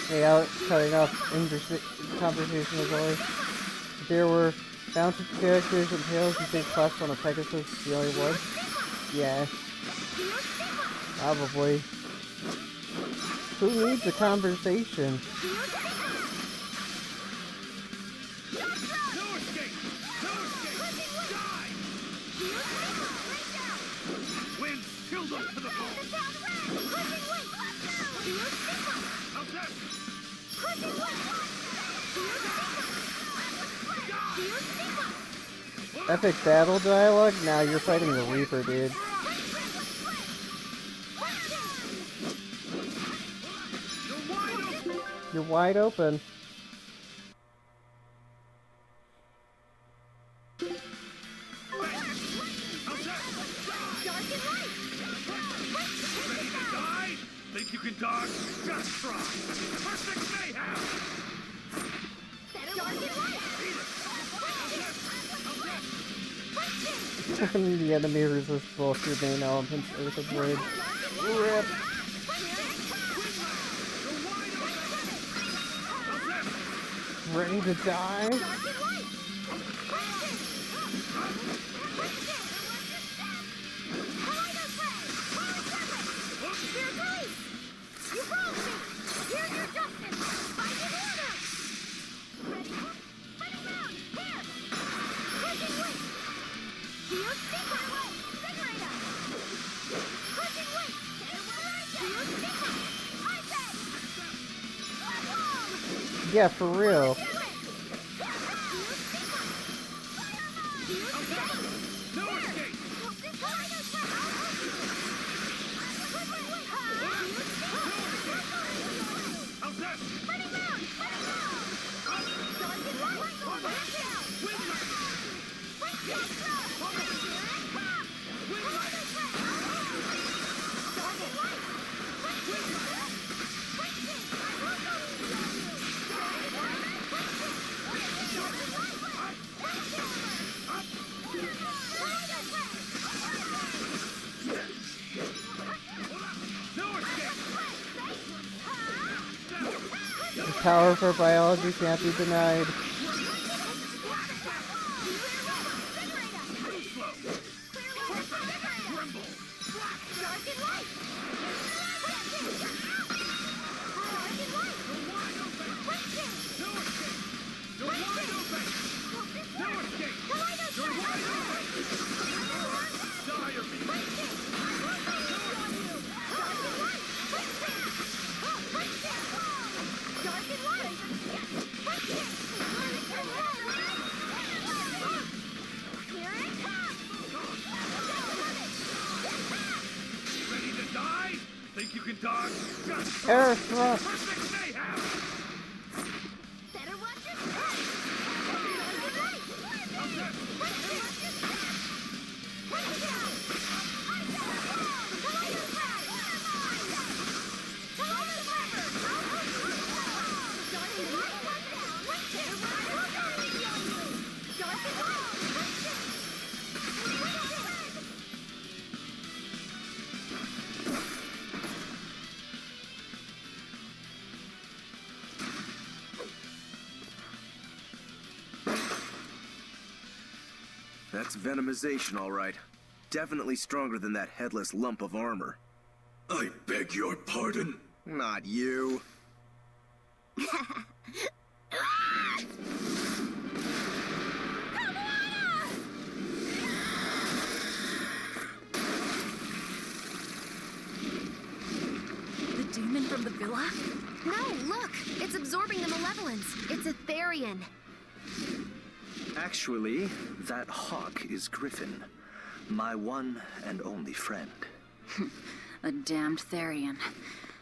Hey, Alex, cutting off conversation as always. There were mounted characters and tales you think plus on a Pegasus the only one? Yeah. Probably. Who needs a conversation? Epic battle dialogue? Nah, you're fighting the Reaper, dude. You're wide open. Think you can dodge? Just try. Perfect mayhem. The enemy resists both your main elements, Earth and Wind. Rip. Ready to die? Yeah, for real. The power for biology can't be denied. Think you can dodge? Just Air thrust. That's venomization, all right. Definitely stronger than that headless lump of armor. I beg your pardon? Not you. The demon from the villa? No, look! It's absorbing the malevolence. It's a Therian. Actually, that hawk is Griffin, my one and only friend. A damned Therian.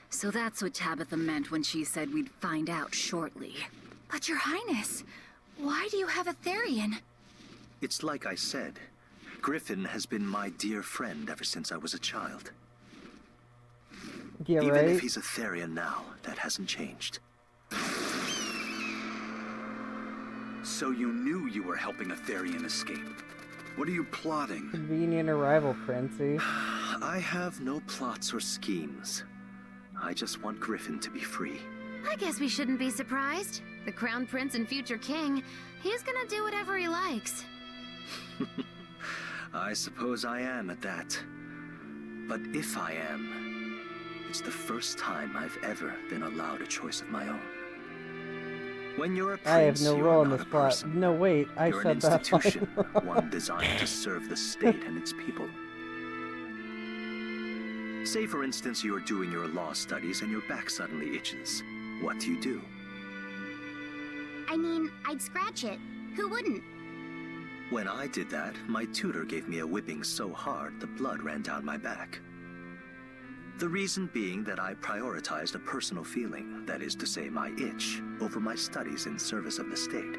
So that's what Tabitha meant when she said we'd find out shortly. But Your Highness, why do you have a Therian? It's like I said. Griffin has been my dear friend ever since I was a child. Yeah, Even right? if he's a Therian now, that hasn't changed. So you knew you were helping a Therian escape. What are you plotting? Convenient arrival, Princey. I have no plots or schemes. I just want Griffin to be free. I guess we shouldn't be surprised. The Crown Prince and future king, he's gonna do whatever he likes. I suppose I am at that. But if I am, It's the first time I've ever been allowed a choice of my own. When you're a prince, I have no you're role in not this a plot. person. No, wait, I You're said an that institution, line. one designed to serve the state and its people. Say, for instance, you're doing your law studies and your back suddenly itches. What do? I mean, I'd scratch it. Who wouldn't? When I did that, my tutor gave me a whipping so hard the blood ran down my back. The reason being that I prioritized a personal feeling, that is to say my itch, over my studies in service of the state.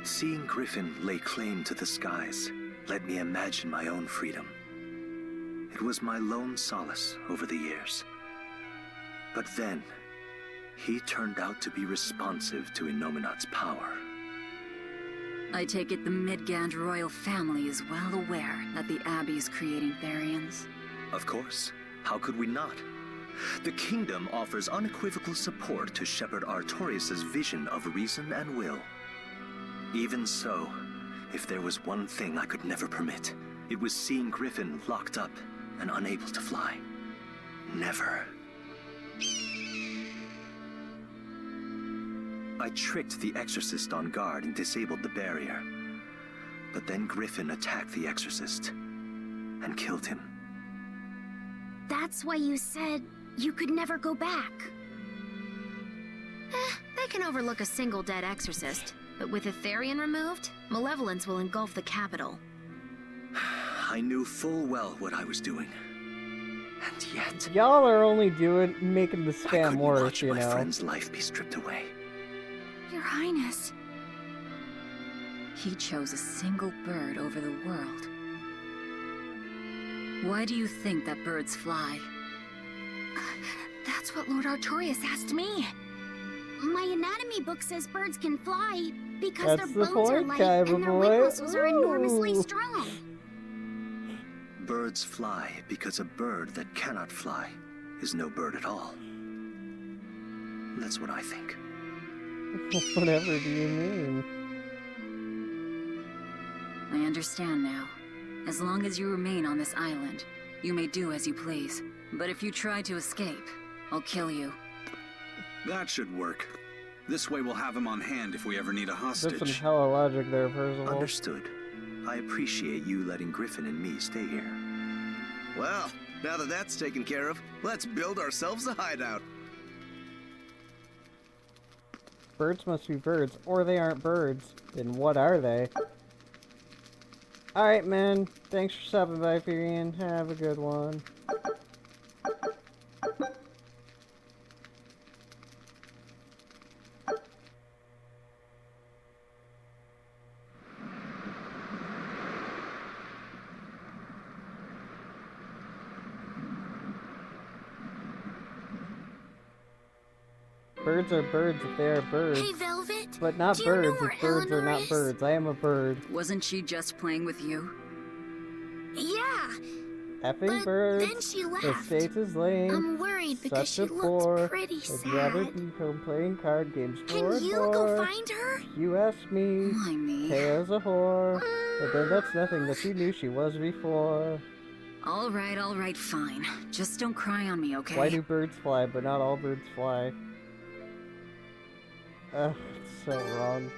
Seeing Griffin lay claim to the skies let me imagine my own freedom. It was my lone solace over the years. But then, he turned out to be responsive to Innominat's power. I take it the Midgand royal family is well aware that the Abbey is creating Therians. Of course. How could we not? The kingdom offers unequivocal support to Shepherd Artorius' vision of reason and will. Even so, if there was one thing I could never permit, it was seeing Griffin locked up and unable to fly. Never. I tricked the Exorcist on guard and disabled the barrier. But then Griffin attacked the Exorcist and killed him. That's why you said you could never go back. They can overlook a single dead exorcist, but with a Therian removed, malevolence will engulf the capital. I knew full well what I was doing. And yet... Y'all are only making the I spam couldn't worse, watch you my know. friend's life be stripped away. Your Highness. He chose a single bird over the world. Why do you think that birds fly? That's what Lord Artorius asked me. My anatomy book says birds can fly because That's their the bones are point, light Kaiba and their boy. wing muscles are enormously Ooh. strong. Birds fly because a bird that cannot fly is no bird at all. That's what I think. Whatever do you mean? I understand now. As long as you remain on this island, you may do as you please. But if you try to escape, I'll kill you. That should work. This way we'll have him on hand if we ever need a There's some hostage. hella logic there, Percival. Understood. I appreciate you letting Griffin and me stay here. Well, now that that's taken care of, let's build ourselves a hideout. Birds must be birds, or they aren't birds. Then what are they? Alright, man. Thanks for stopping by, Furion. Have a good one. Birds are birds if they are birds. Hey, Velvet. But not do you know birds where if birds are Eleanor not is? birds. I am a bird. Wasn't she just playing with you? Yeah. Effing But birds. then she The left. state is lame. I'm worried because Such she a looked bore. pretty I'd rather sad. be home playing card games. Can you go find her? You asked me. Why me? Taya's a whore. But then that's nothing that you knew she was before. All right, fine. Just don't cry on me, okay? Why do birds fly, but not all birds fly? Ugh, it's so wrong.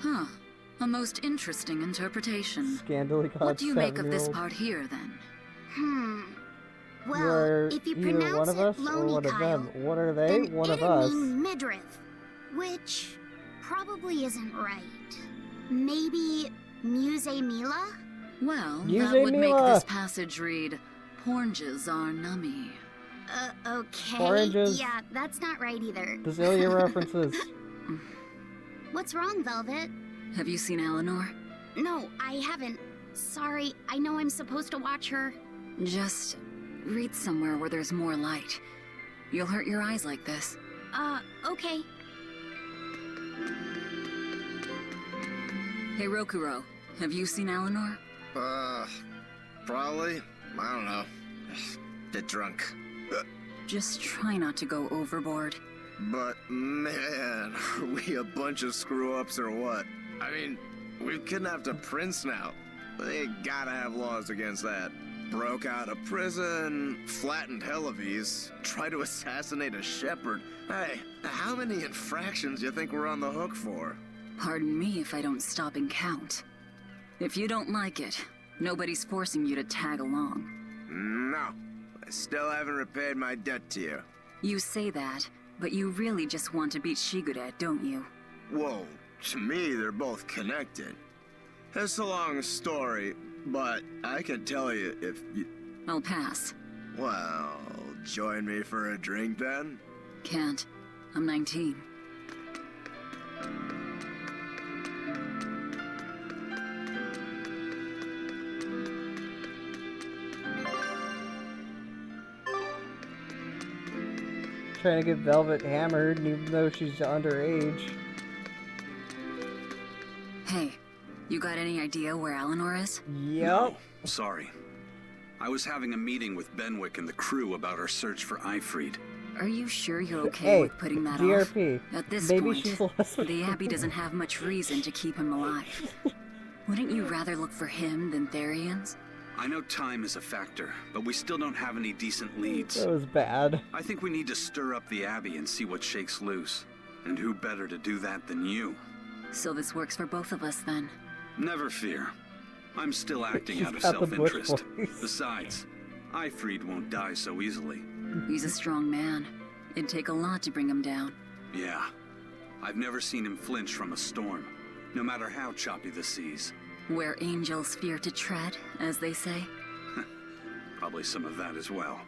Huh. A most interesting interpretation. Scandally What do you make of this 7-year-old. part here, then? Well, You're if you either pronounce one of it us or Loney one of Kyle, them. What are they? then One of it'd us. mean midriff, which probably isn't right. Maybe Muse Mila? Well, Use that would make Mila. this passage read, Pornges are nummy. Okay. Oranges. Yeah, that's not right either. Bazillion references. What's wrong, Velvet? Have you seen Eleanor? No, I haven't. Sorry, I know I'm supposed to watch her. Just read somewhere where there's more light. You'll hurt your eyes like this. Okay. Hey, Rokuro, have you seen Eleanor? Probably. I don't know. Bit drunk. Just try not to go overboard. But man, are we a bunch of screw-ups or what? I mean, we've kidnapped a prince now. They gotta have laws against that. Broke out of prison, flattened Helavis, tried to assassinate a shepherd. Hey, how many infractions do you think we're on the hook for? Pardon me if I don't stop and count. If you don't like it, nobody's forcing you to tag along. No, I still haven't repaid my debt to you. You say that, but you really just want to beat Shigure, don't you? Whoa, to me they're both connected. It's a long story, but I can tell you if you... I'll pass. Well, join me for a drink then? Can't. I'm 19. Trying to get Velvet hammered, even though she's underage. Hey, you got any idea where Eleanor is? Yep. No, sorry. I was having a meeting with Benwick and the crew about our search for Ifrid. Are you sure you're okay Hey, with putting that DRP. off? At this Maybe point, she's less the Abbey doesn't have much reason to keep him alive. Wouldn't you rather look for him than Therians? I know time is a factor, but we still don't have any decent leads. That was bad. I think we need to stir up the Abbey and see what shakes loose. And who better to do that than you? So this works for both of us then? Never fear. I'm still acting She's out of got the Bush self-interest. voice. Besides, Ifrid won't die so easily. He's a strong man. It'd take a lot to bring him down. Yeah. I've never seen him flinch from a storm, no matter how choppy the seas. Where angels fear to tread, as they say. Probably some of that as well.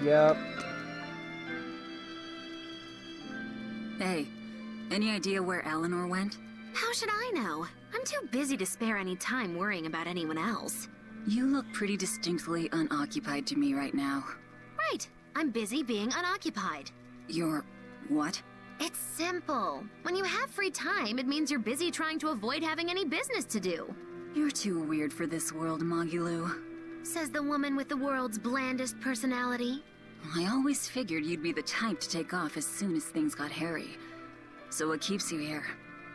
Yep. Hey, any idea where Eleanor went? How should I know? I'm too busy to spare any time worrying about anyone else. You look pretty distinctly unoccupied to me right now. Right. I'm busy being unoccupied. You're... what? It's simple. When you have free time, it means you're busy trying to avoid having any business to do. You're too weird for this world, Magulu. Says the woman with the world's blandest personality. I always figured you'd be the type to take off as soon as things got hairy. So what keeps you here?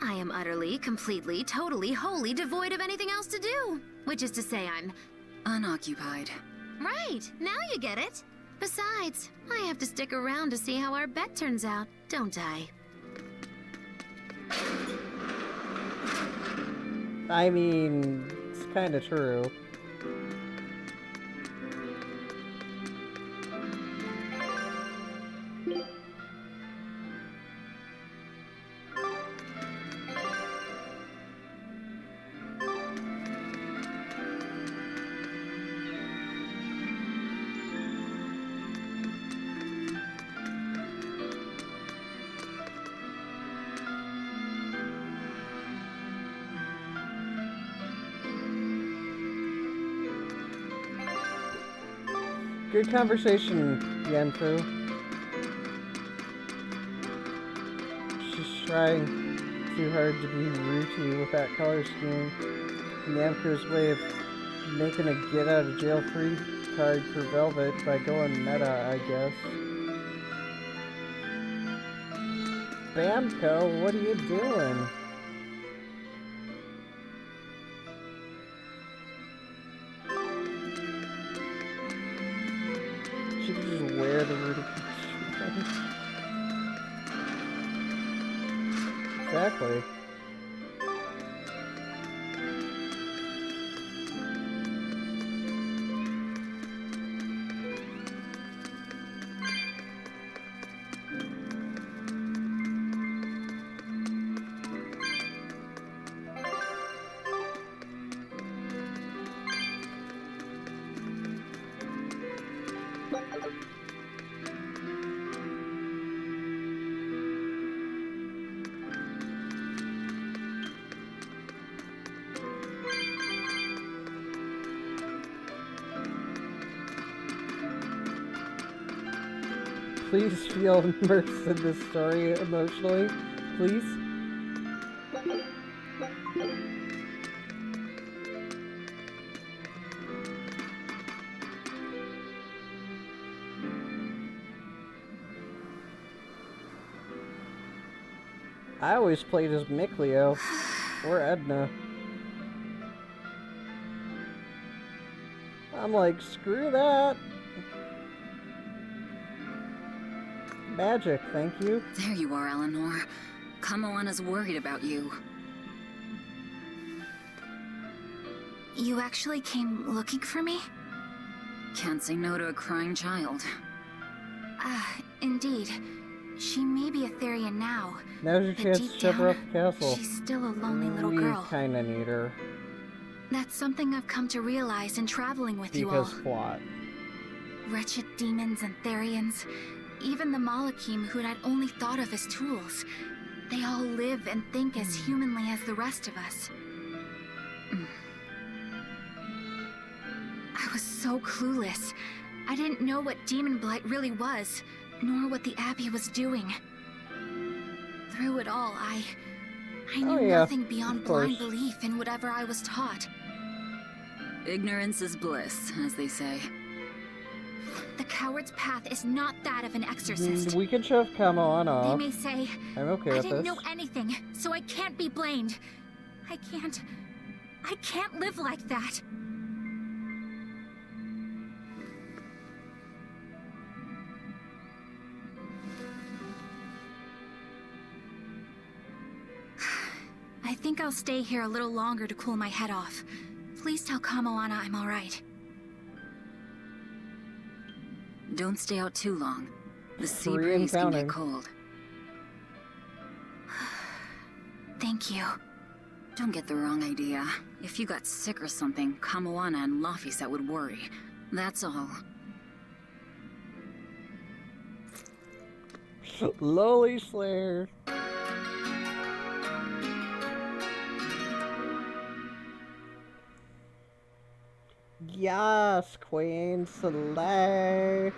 I am utterly, completely, totally, wholly devoid of anything else to do. Which is to say I'm... unoccupied. Right, now you get it. Besides, I have to stick around to see how our bet turns out, don't I? I mean, it's kind of true. Good conversation, Yenfu. She's trying too hard to be rooty with that color scheme. Namco's way of making a get-out-of-jail-free card for Velvet by going meta, I guess. Bamco, what are you doing? She could just wear the Rudy. Exactly. Please feel immersed in this story emotionally, please. I always played as Mikleo or Edna. I'm like, screw that. Magic, thank you. There you are, Eleanor. Kamoana's worried about you. You actually came looking for me? Can't say no to a crying child. Indeed. She may be a Therian now. Now's your but chance deep to ship her off down, the castle. she's still a lonely little We girl. kinda need her. That's something I've come to realize in traveling with you all. Because plot. Wretched demons and Therians, even the Malakim who'd I'd only thought of as tools. They all live and think as humanly as the rest of us. I was so clueless. I didn't know what demon blight really was, nor what the Abbey was doing. Through it all, I knew nothing beyond blind belief in whatever I was taught. Ignorance is bliss, as they say. The coward's path is not that of an exorcist. We can shove Kamoana They off. may say, I'm okay I with didn't this. know anything, so I can't be blamed. I can't live like that. I think I'll stay here a little longer to cool my head off. Please tell Kamoana I'm alright. Don't stay out too long. The sea 3 and breeze can counting. get cold. Thank you. Don't get the wrong idea. If you got sick or something, Kamoana and Laphicet would worry. That's all. Lowly Slayer. Yes, Queen Slay.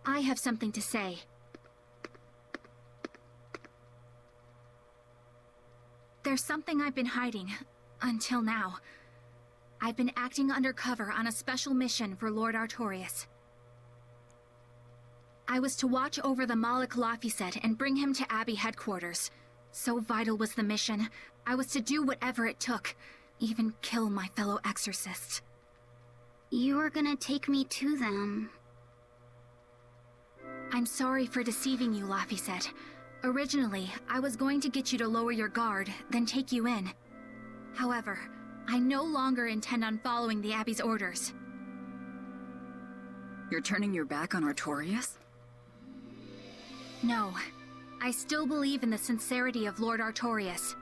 I have something to say. There's something I've been hiding, until now. I've been acting undercover on a special mission for Lord Artorias. I was to watch over the Malik Laphicet and bring him to Abbey headquarters. So vital was the mission, I was to do whatever it took, even kill my fellow exorcists. You were gonna take me to them. I'm sorry for deceiving you, Laphicet. Originally, I was going to get you to lower your guard, then take you in. However, I no longer intend on following the Abbey's orders. You're turning your back on Artorias? No. I still believe in the sincerity of Lord Artorias.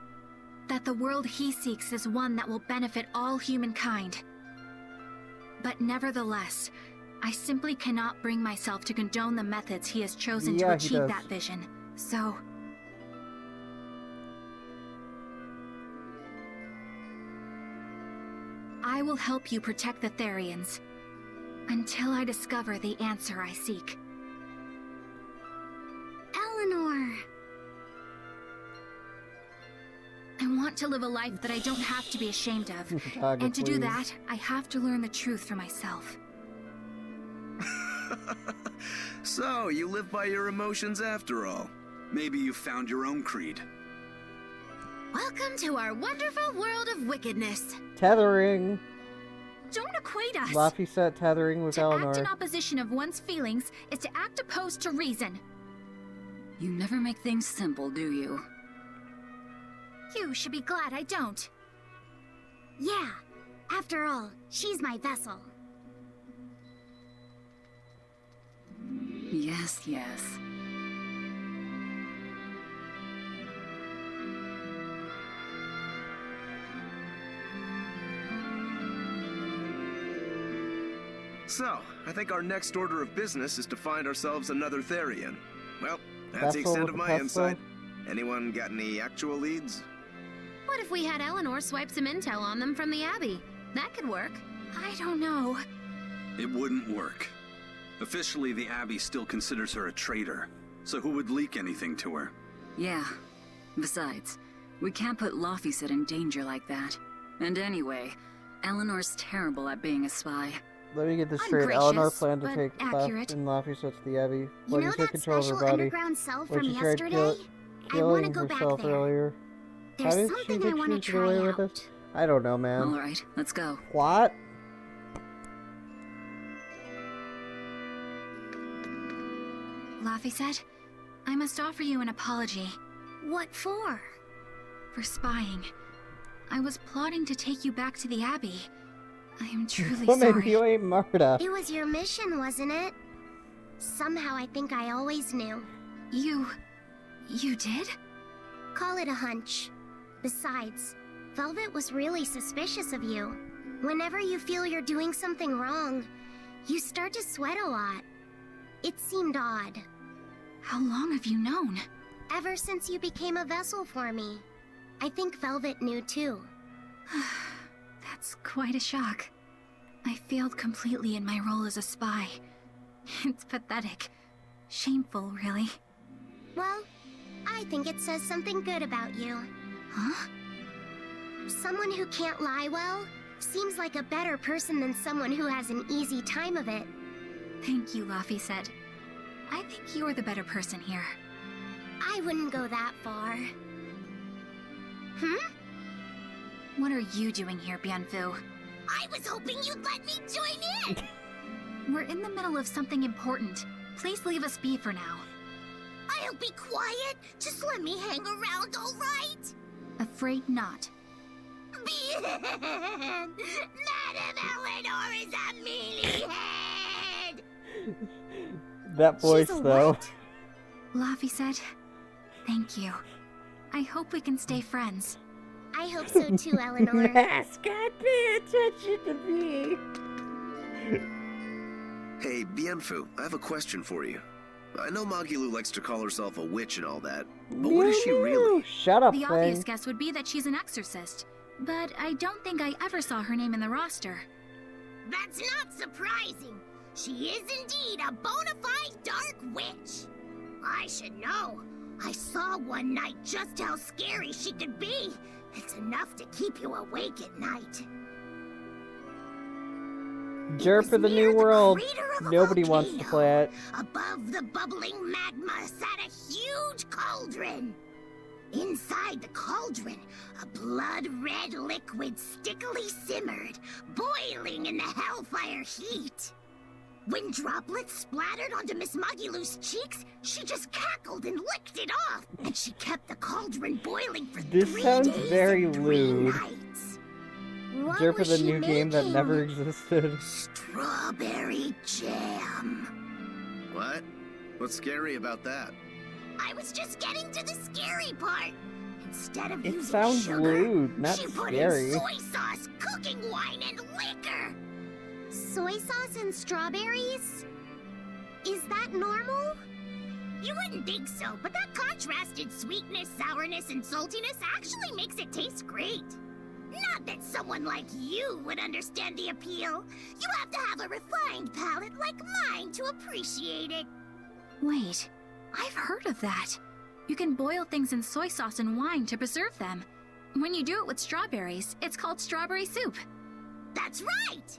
That the world he seeks is one that will benefit all humankind. But nevertheless, I simply cannot bring myself to condone the methods he has chosen to achieve that vision. So... I will help you protect the Therians. Until I discover the answer I seek. Eleanor! I want to live a life that I don't have to be ashamed of. Target, And to do please. that, I have to learn the truth for myself. So, you live by your emotions after all. Maybe you found your own creed. Welcome to our wonderful world of wickedness. Tethering. Don't equate us! Laphicet tethering with To Eleanor. act in opposition of one's feelings is to act opposed to reason. You never make things simple, do you? You should be glad I don't. Yeah. After all, she's my vessel. Yes, yes. So, I think our next order of business is to find ourselves another Therian. Well, that's the Vessel extent with of the my pestle? insight. Anyone got any actual leads? What if we had Eleanor swipe some intel on them from the Abbey? That could work. I don't know. It wouldn't work. Officially, the Abbey still considers her a traitor. So who would leak anything to her? Yeah. Besides, we can't put Laphicet in danger like that. And anyway, Eleanor's terrible at being a spy. Let me get this straight. Eleanor planned to but take accurate. Laphicet to the Abbey. You When know she took that control of her special body. underground cell When from she tried yesterday? I want killing to go back herself there. earlier. How There's did she something I think want she to would get try away out. with this? I don't know, man. Alright, let's go. What? Laphicet, I must offer you an apology. What for? For spying. I was plotting to take you back to the Abbey. I am truly Woman, sorry. you ain't Marta. It was your mission, wasn't it? Somehow I think I always knew. You did? Call it a hunch. Besides, Velvet was really suspicious of you. Whenever you feel you're doing something wrong, you start to sweat a lot. It seemed odd. How long have you known? Ever since you became a vessel for me. I think Velvet knew too. That's quite a shock. I failed completely in my role as a spy. It's pathetic. Shameful, really. Well, I think it says something good about you. Huh? Someone who can't lie well seems like a better person than someone who has an easy time of it. Thank you, Laphicet. I think you're the better person here. I wouldn't go that far. What are you doing here, Bienfu? I was hoping you'd let me join in! We're in the middle of something important. Please leave us be for now. I'll be quiet. Just let me hang around, all right? Afraid not. Madame Eleanor is a mealy-head! That voice, She's a though. what? Laphicet, thank you. I hope we can stay friends. I hope so too, Eleanor. Mascot, pay attention to me. Hey, Bienfu, I have a question for you. I know Magilu likes to call herself a witch and all that, but what is she really? Shut up, The thing. obvious guess would be that she's an exorcist, but I don't think I ever saw her name in the roster. That's not surprising. She is indeed a bona fide dark witch. I should know. I saw one night just how scary she could be. It's enough to keep you awake at night. Jerk for the new world. Nobody wants to play it. Above the bubbling magma sat a huge cauldron. Inside the cauldron, a blood-red liquid stickily simmered, boiling in the hellfire heat. When droplets splattered onto Miss Magilu's cheeks, she just cackled and licked it off, and she kept the cauldron boiling for This 3 sounds days very and 3 lewd. nights. What Jerk for was the she new game that making? never existed. Strawberry jam. What? What's scary about that? I was just getting to the scary part. Instead of It using sounds sugar, lewd, not she put scary. in soy sauce, cooking wine, and liquor. Soy sauce and strawberries? Is that normal? You wouldn't think so, but that contrasted sweetness, sourness, and saltiness actually makes it taste great. Not that someone like you would understand the appeal. You have to have a refined palate like mine to appreciate it. Wait, I've heard of that. You can boil things in soy sauce and wine to preserve them. When you do it with strawberries, it's called strawberry soup. That's right!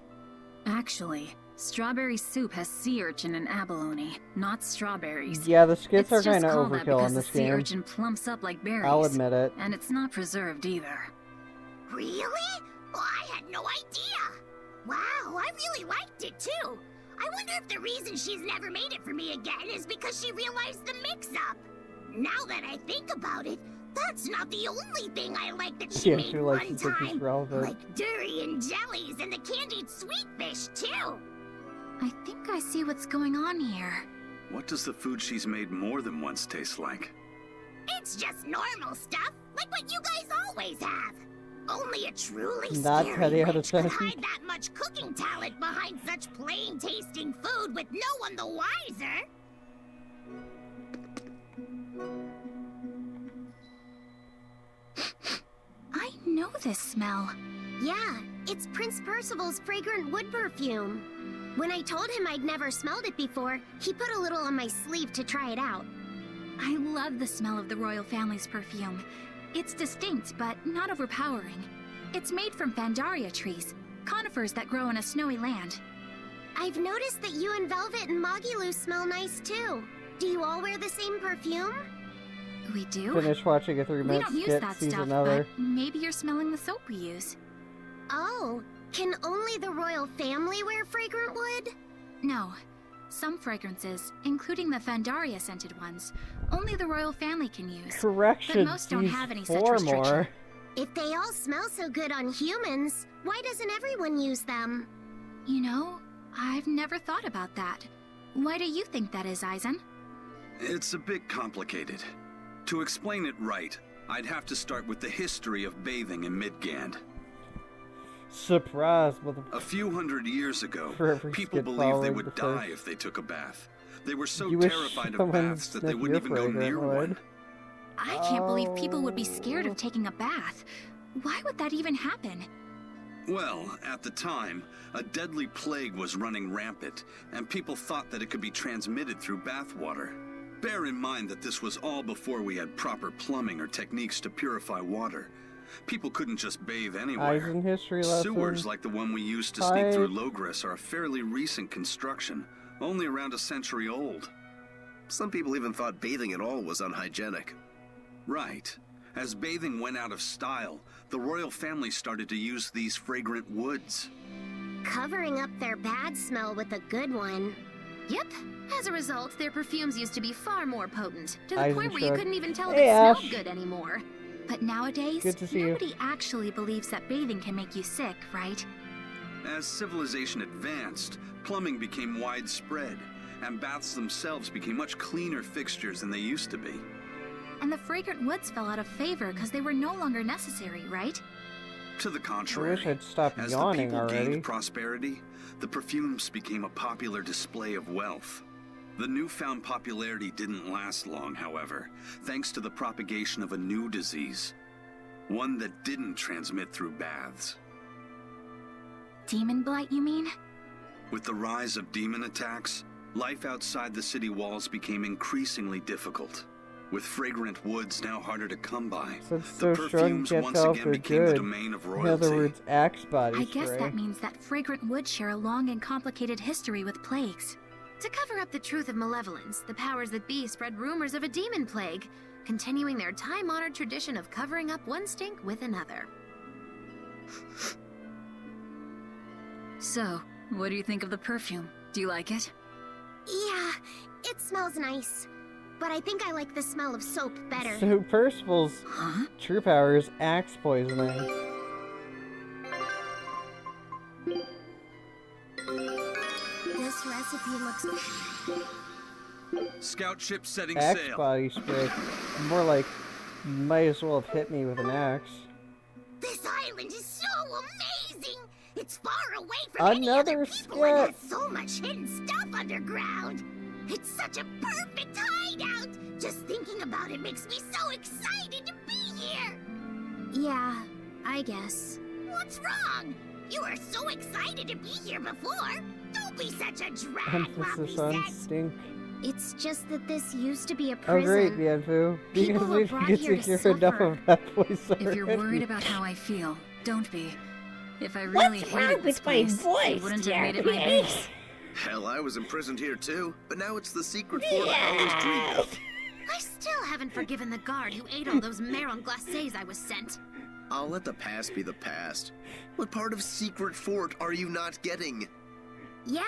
Actually, strawberry soup has sea urchin and abalone, not strawberries. Yeah, the skits It's are kind of just called that overkill because in the this sea game. urchin plumps up like berries. I'll admit it. And it's not preserved either. Really? Well, I had no idea. Wow, I really liked it too. I wonder if the reason she's never made it for me again is because she realized the mix-up. Now that I think about it, that's not the only thing I like that she Yeah, made she likes one to think she's time. relevant. Like durian jellies and the candied sweet fish too. I think I see what's going on here. What does the food she's made more than once taste like? It's just normal stuff, like what you guys always have. Only a truly Not scary Teddy out of witch could 10. hide that much cooking talent behind such plain-tasting food with no one the wiser. this smell. Yeah, it's Prince Percival's fragrant wood perfume. When I told him I'd never smelled it before, he put a little on my sleeve to try it out. I love the smell of the royal family's perfume. It's distinct, but not overpowering. It's made from Fandaria trees, conifers that grow in a snowy land. I've noticed that you and Velvet and Magilu smell nice too. Do you all wear the same perfume? We do? Finish watching a 3-minute We don't use skit, that sees stuff, another. but maybe you're smelling the soap we use. Oh, can only the royal family wear fragrant wood? No. Some fragrances, including the Fandaria scented ones, only the royal family can use. Correction, but most don't have any such 4 restriction. more. If they all smell so good on humans, why doesn't everyone use them? You know, I've never thought about that. Why do you think that is, Eisen? It's a bit complicated. To explain it right, I'd have to start with the history of bathing in Midgand. Surprise, A few hundred years ago, Forever people skip believed they forward would the die first. if they took a bath. They were so You wish terrified of someone baths that they sniffed wouldn't your even go near fragrant wood. one. I can't believe people would be scared of taking a bath. Why would that even happen? Well, at the time, a deadly plague was running rampant, and people thought that it could be transmitted through bathwater. Bear in mind that this was all before we had proper plumbing or techniques to purify water. People couldn't just bathe anywhere. Eisen history lesson. Sewers like the one we used to sneak through Logris are a fairly recent construction, only around a century old. Some people even thought bathing at all was unhygienic. Right. As bathing went out of style, the royal family started to use these fragrant woods. Covering up their bad smell with a good one. Yep. As a result, their perfumes used to be far more potent, to the Eisen point where you shrugged. couldn't even tell if Hey, it Ash. smelled good anymore. But nowadays, Good to see you. nobody actually believes that bathing can make you sick, right? As civilization advanced, plumbing became widespread, and baths themselves became much cleaner fixtures than they used to be. And the fragrant woods fell out of favor because they were no longer necessary, right? To the I contrary, wish I'd stopped as yawning the people already. gained prosperity, the perfumes became a popular display of wealth. The newfound popularity didn't last long, however, thanks to the propagation of a new disease. One that didn't transmit through baths. Demon blight, you mean? With the rise of demon attacks, life outside the city walls became increasingly difficult. With fragrant woods now harder to come by, Since the they're strong, perfumes can't once tell if again they're became the good. domain of In royalty. other words, Axe body I guess spray. that means that fragrant woods share a long and complicated history with plagues. To cover up the truth of malevolence, the powers that be spread rumors of a demon plague, continuing their time-honored tradition of covering up one stink with another. So, what do you think of the perfume? Do you like it? Yeah, it smells nice. But I think I like the smell of soap better. So Percival's true power is axe poisoning. This recipe looks... Scout ship setting Axe sail. body spray. More like, might as well have hit me with an axe. This island is so amazing! It's far away from any Another other people and skit. has so much hidden stuff underground. It's such a perfect hideout! Just thinking about it makes me so excited to be here! Yeah, I guess. What's wrong? You were so excited to be here before. Don't be such a drag, Emphasis on Robbie said. stink. It's just that this used to be a Oh prison. great, Bienfu. People Because were we brought get here to to hear enough suffer. of that voice If you're already. worried about how I feel, don't be. If I really What's hated wrong this with my place, voice, I wouldn't have made it my Jeremy? base. Hell, I was imprisoned here too, but now it's the secret fort I always dreamed of. I still haven't forgiven the guard who ate all those marron glacés I was sent. I'll let the past be the past. What part of secret fort are you not getting? Yeah.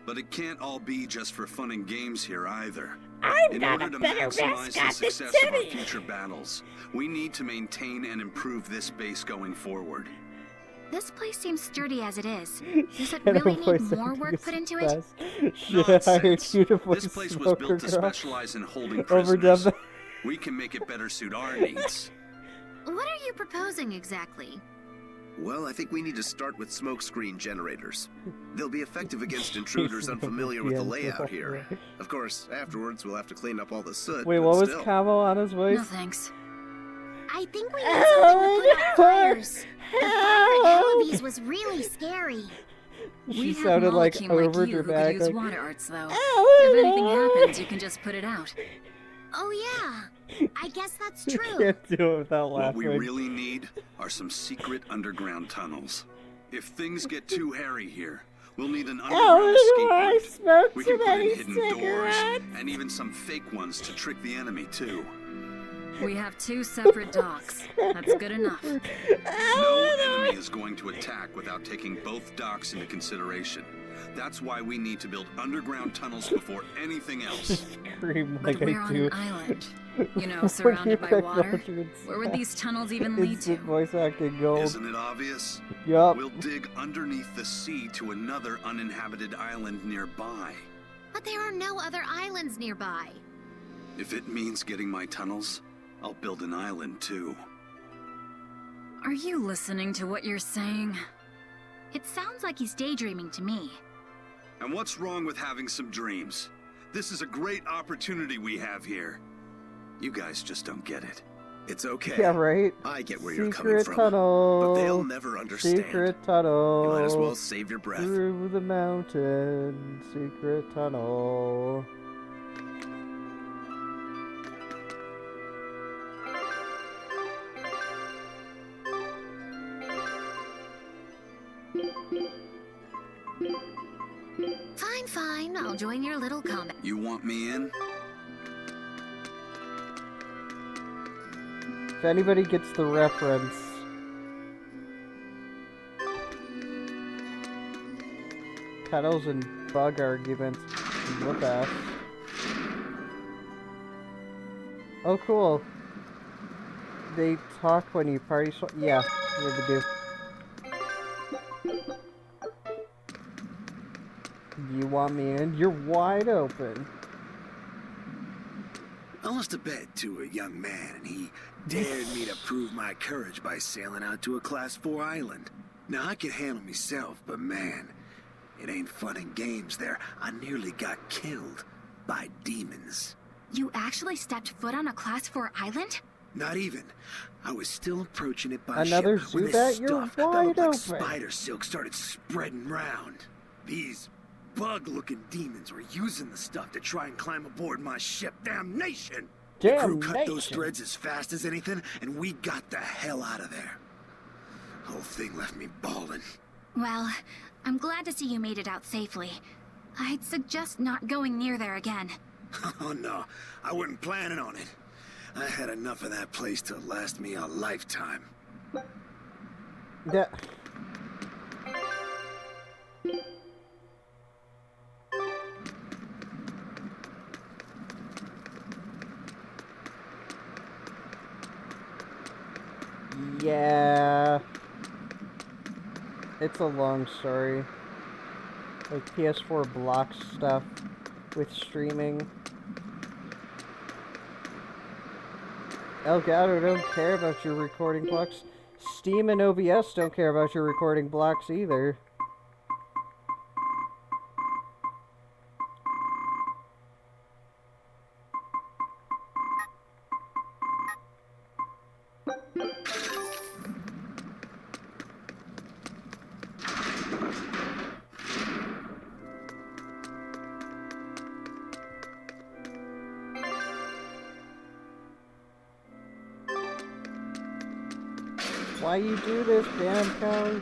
But it can't all be just for fun and games here either. I've In got order a to better maximize the mascot than success of our Teddy. future battles, we need to maintain and improve this base going forward. This place seems sturdy as it is. Does it Shadow really need voice more acting work is put into the it? best. Should have hired Nonsense. you to voice This place was Smoker built to Girl. specialize in holding Overdub prisoners. that. We can make it better suit our needs. What are you proposing exactly? Well, I think we need to start with smokescreen generators. They'll be effective against intruders unfamiliar with the layout here. Of course, afterwards we'll have to clean up all the soot. Wait, but what was still. Camo on his voice? No thanks. I think we need something to put out fires. The fire at Hellaby's was really scary. She sounded like over dramatic. Use water arts, though. If anything happens, you can just put it out. Oh yeah, I guess that's true. Can't do it without What laughing. we really need are some secret underground tunnels. If things get too hairy here, we'll need an underground escape route. We can put in hidden doors and even some fake ones to trick the enemy too. We have 2 separate docks. That's good enough. No enemy is going to attack without taking both docks into consideration. That's why we need to build underground tunnels before anything else. Scream But like we're I on do. an island, you know, surrounded by water. Where would these tunnels even lead to? Voice acting gold. Isn't it obvious? Yup. We'll dig underneath the sea to another uninhabited island nearby. But there are no other islands nearby. If it means getting my tunnels, I'll build an island too. Are you listening to what you're saying? It sounds like he's daydreaming to me. And what's wrong with having some dreams? This is a great opportunity we have here. You guys just don't get it. It's okay. Yeah, right? I get where you're Secret coming from. tunnel. But they'll never understand. Secret tunnel. You might as well save your breath. Through the mountain. Secret tunnel. Fine, fine. I'll join your little comet. You want me in? If anybody gets the reference. Tunnels and bug arguments. The best. Oh, cool. They talk when you party. Yeah, they do. You want me in? You're wide open. I lost a bet to a young man, and he dared me to prove my courage by sailing out to a Class 4 island. Now, I can handle myself, but man, it ain't fun and games there. I nearly got killed by demons. You actually stepped foot on a Class 4 island? Not even. I was still approaching it by Another ship when Zubat? this You're stuff that wide looked like open. spider silk started spreading round. These bug-looking demons were using the stuff to try and climb aboard my ship. Damnation! The crew cut those threads as fast as anything, and we got the hell out of there. Whole thing left me bawling. Well, I'm glad to see you made it out safely. I'd suggest not going near there again. Oh no, I wasn't planning on it. I had enough of that place to last me a lifetime. Yeah. Yeah. It's a long story. Like PS4 blocks stuff with streaming. Elgato don't care about your recording blocks. Steam and OBS don't care about your recording blocks either. Why you do this, damn cow?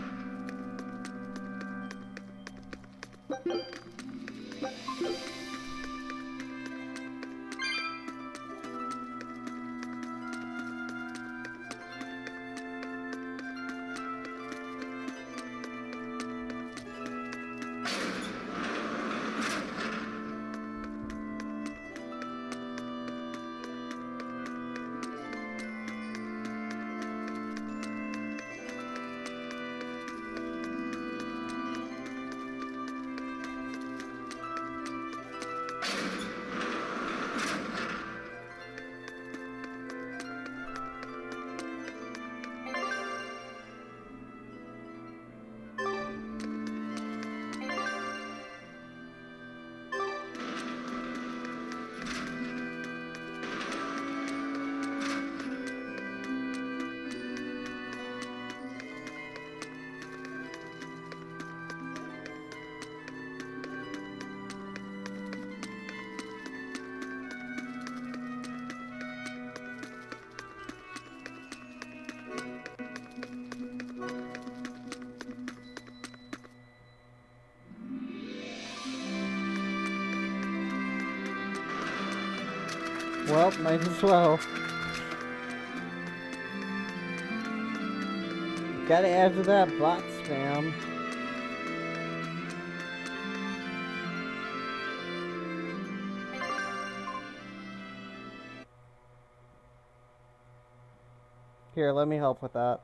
Well, might as well. Gotta add to that bot spam. Here, let me help with that.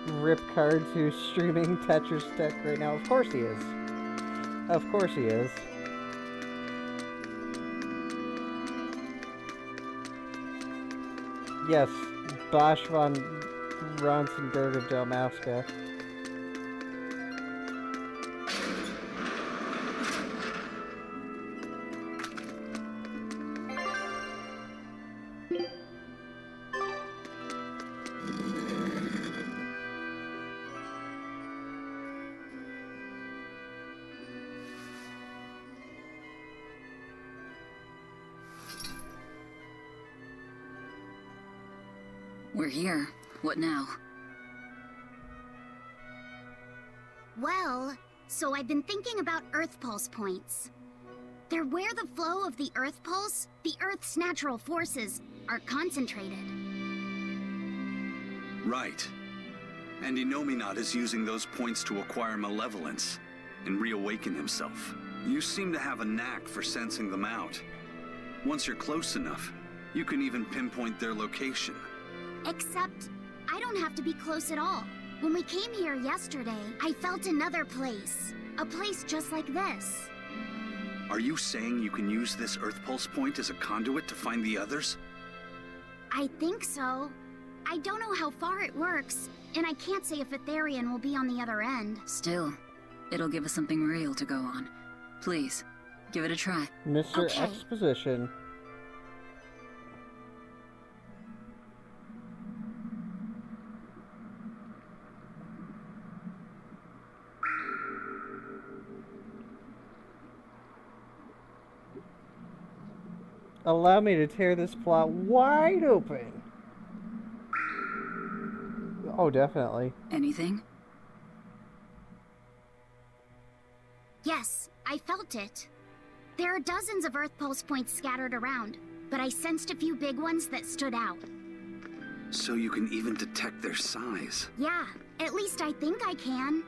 Ripcard who's streaming Tetris Tech right now. Of course he is. Of course he is. Yes, Bosch von Ronsenberg of Dalmasca. We're here. What now? Well, so I've been thinking about Earth Pulse points. They're where the flow of the Earth Pulse, the Earth's natural forces, are concentrated. Right. And Innominat is using those points to acquire malevolence and reawaken himself. You seem to have a knack for sensing them out. Once you're close enough, you can even pinpoint their location. Except, I don't have to be close at all. When we came here yesterday, I felt another place. A place just like this. Are you saying you can use this Earth Pulse point as a conduit to find the others? I think so. I don't know how far it works, and I can't say if Etherian will be on the other end. Still, it'll give us something real to go on. Please, give it a try. Mr. Okay. Exposition. Allow me to tear this plot wide open. Oh, definitely. Anything? Yes, I felt it. There are dozens of Earth Pulse points scattered around, but I sensed a few big ones that stood out. So you can even detect their size? Yeah, at least I think I can.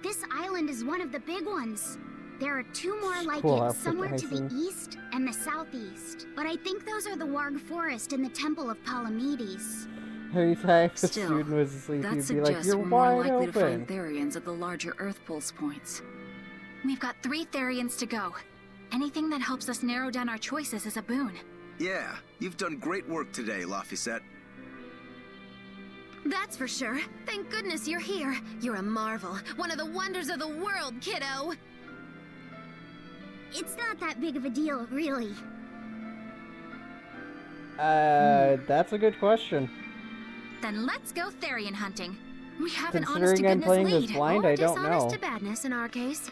This island is one of the big ones. There are two more like it, somewhere to the east and the southeast. But I think those are the Warg Forest and the Temple of Palamedes. Every time the student was asleep, that you'd be like, you're we're wide more likely open. to find Therians at the larger Earth Pulse points. We've got 3 Therians to go. Anything that helps us narrow down our choices is a boon. Yeah, you've done great work today, Laphicet. That's for sure. Thank goodness you're here. You're a marvel. One of the wonders of the world, kiddo. It's not that big of a deal, really. That's a good question. Then let's go Therian hunting. We have an Considering honest to I'm goodness playing lead. this blind, I don't know. Dishonest to badness in our case.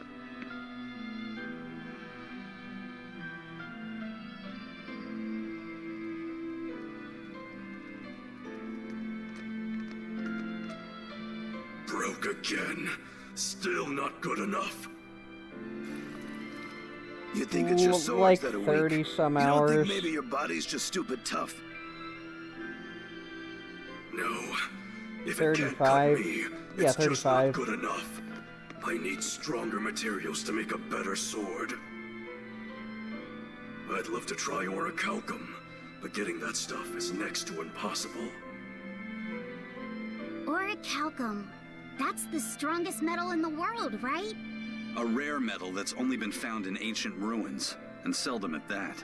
Broke again. Still not good enough. You think it's your swords like that are 30 weak? some You don't hours. think maybe your body's just stupid tough? No. If 35. it can't cut me, Yeah, it's just not 35. good enough. I need stronger materials to make a better sword. I'd love to try orichalcum, but getting that stuff is next to impossible. Orichalcum. That's the strongest metal in the world, right? A rare metal that's only been found in ancient ruins, and seldom at that.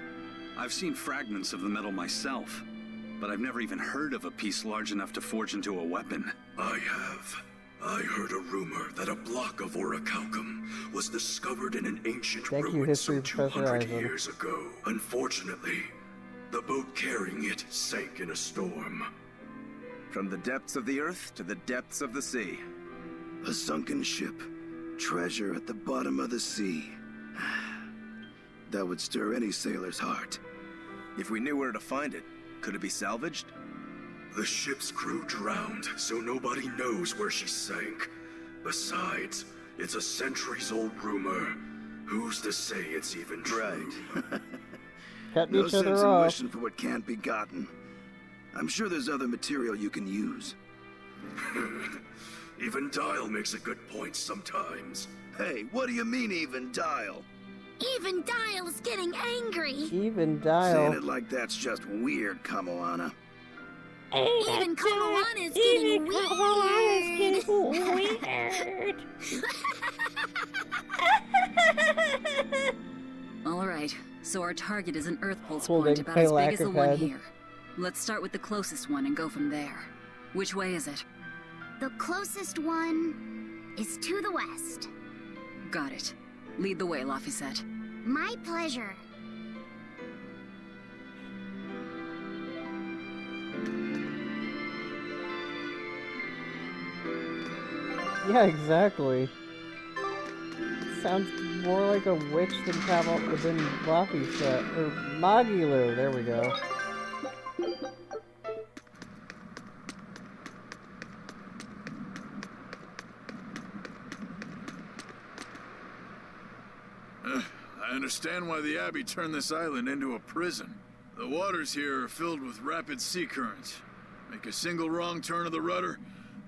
I've seen fragments of the metal myself, but I've never even heard of a piece large enough to forge into a weapon. I have. I heard a rumor that a block of orichalcum was discovered in an ancient ruin some 200 years ago. Unfortunately, the boat carrying it sank in a storm. From the depths of the earth to the depths of the sea. A sunken ship. Treasure at the bottom of the sea. That would stir any sailor's heart. If we knew where to find it, could it be salvaged? The ship's crew drowned, so nobody knows where she sank. Besides, it's a centuries-old rumor. Who's to say it's even true? Cut No each sense other in off. wishing for what can't be gotten. I'm sure there's other material you can use. Even Dial makes a good point sometimes. Hey, what do you mean, even Dial? Even Dial's getting angry. Even Dial. Saying it like that's just weird, Kamoana. Even Kamoana's getting weird. All right, so our target is an Earth pulse Holding point about my as big lack as the of one head. here. Let's start with the closest one and go from there. Which way is it? The closest one is to the west. Got it. Lead the way, Laphicet. My pleasure. Yeah, exactly. Sounds more like a witch than Laphicet. Or Magilu, there we go. I understand why the Abbey turned this island into a prison. The waters here are filled with rapid sea currents. Make a single wrong turn of the rudder,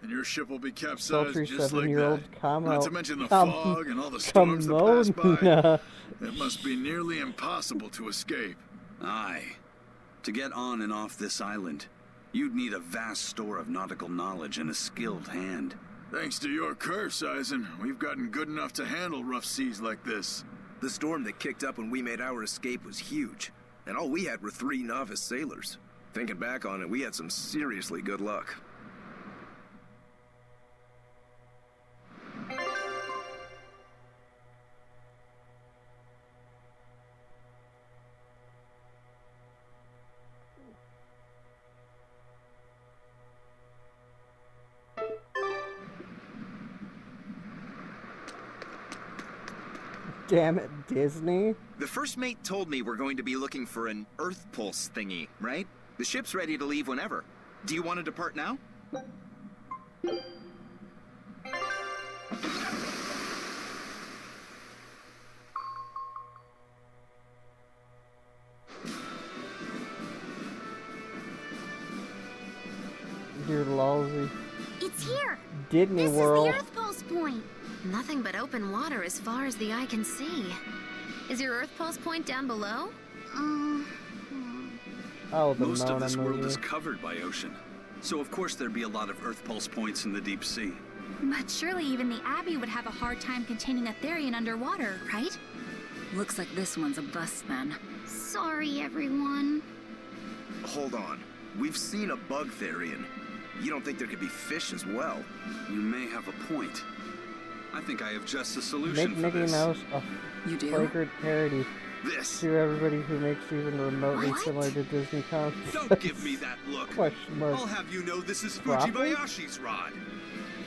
and your ship will be capsized Sultry just like 7-year-old that. Kamo. Not to mention the fog and all the storms that pass by. Kamona. It must be nearly impossible to escape. Aye. To get on and off this island, you'd need a vast store of nautical knowledge and a skilled hand. Thanks to your curse, Eisen, we've gotten good enough to handle rough seas like this. The storm that kicked up when we made our escape was huge, and all we had were 3 novice sailors. Thinking back on it, we had some seriously good luck. Damn it, Disney. The first mate told me we're going to be looking for an Earth pulse thingy, right? The ship's ready to leave whenever. Do you want to depart now? You're lousy. It's here. Disney World. This is the Earth Pulse point. Nothing but open water as far as the eye can see. Is your Earth Pulse point down below? Oh, the Most of Mona this movie. world is covered by ocean, so of course there'd be a lot of Earth pulse points in the deep sea. But surely even the Abbey would have a hard time containing a Therian underwater, right? Looks like this one's a bust then. Sorry, everyone. Hold on. We've seen a bug Therian. You don't think there could be fish as well? You may have a point. I think I have just the solution Make for Mickey this. Mouse a You do? flagrant parody This. to everybody who makes even remotely similar to Disney comics. Don't give me that look. Question mark. I'll have you know this is Broccoli? Fujibayashi's rod.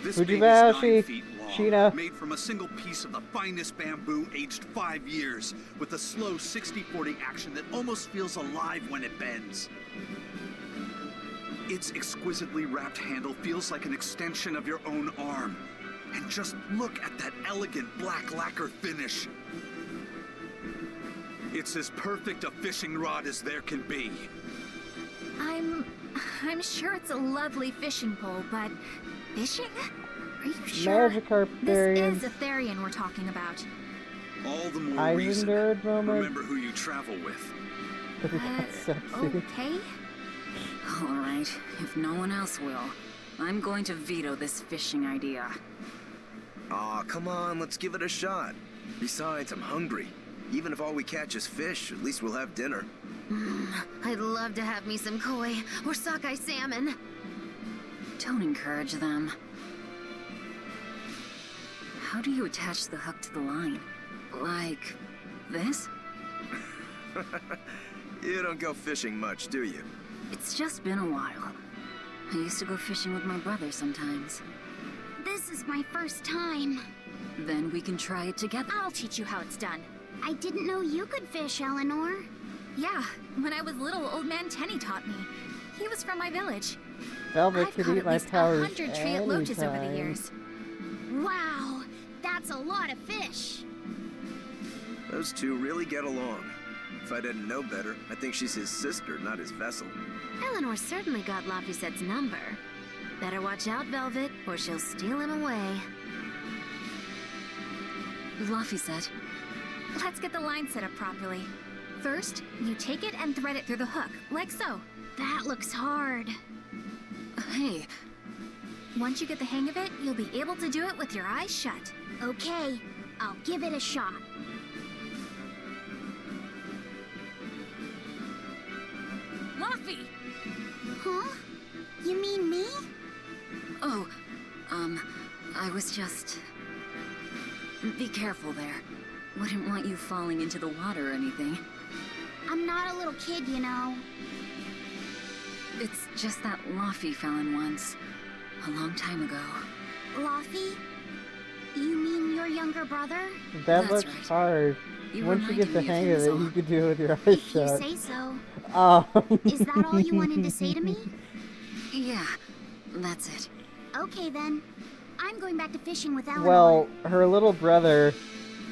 This thing is Fujibayashi, 9 feet long, Sheena. made from a single piece of the finest bamboo aged 5 years, with a slow 60-40 action that almost feels alive when it bends. Its exquisitely wrapped handle feels like an extension of your own arm. And just look at that elegant black lacquer finish. It's as perfect a fishing rod as there can be. I'm sure it's a lovely fishing pole, but fishing? Are you sure? Magikarp This Therian. is a Therian we're talking about. All the more reason. Eisenberg moment. Remember who you travel with. That's sexy. Okay. All right, if no one else will, I'm going to veto this fishing idea. Aw, come on, let's give it a shot. Besides, I'm hungry. Even if all we catch is fish, at least we'll have dinner. I'd love to have me some koi or sockeye salmon. Don't encourage them. How do you attach the hook to the line? Like this? You don't go fishing much, do you? It's just been a while. I used to go fishing with my brother sometimes. This is my first time. Then we can try it together. I'll teach you how it's done. I didn't know you could fish, Eleanor. Yeah, when I was little, Old Man Tenny taught me. He was from my village. Velvet I've could caught eat at my least powers 100 treat loaches over the anytime. years. Wow, that's a lot of fish. Those two really get along. If I didn't know better, I think she's his sister, not his vessel. Eleanor certainly got Lafisette's number. Better watch out, Velvet, or she'll steal him away. Lafisette. Let's get the line set up properly. First, you take it and thread it through the hook, like so. That looks hard. Hey. Once you get the hang of it, you'll be able to do it with your eyes shut. Okay, I'll give it a shot. Laffy! Huh? You mean me? Oh, I was just... Be careful there. Wouldn't want you falling into the water or anything. I'm not a little kid, you know. It's just that Laffy fell in once. A long time ago. Laffy? You mean your younger brother? That That's looks right. hard. You Once you get reminded the me of hang him of is it, all. you could do it with your eyes If you shut. say so. Oh. Is that all you wanted to say to me? Yeah, that's it. Okay then. I'm going back to fishing with Eleanor. Well, her little brother,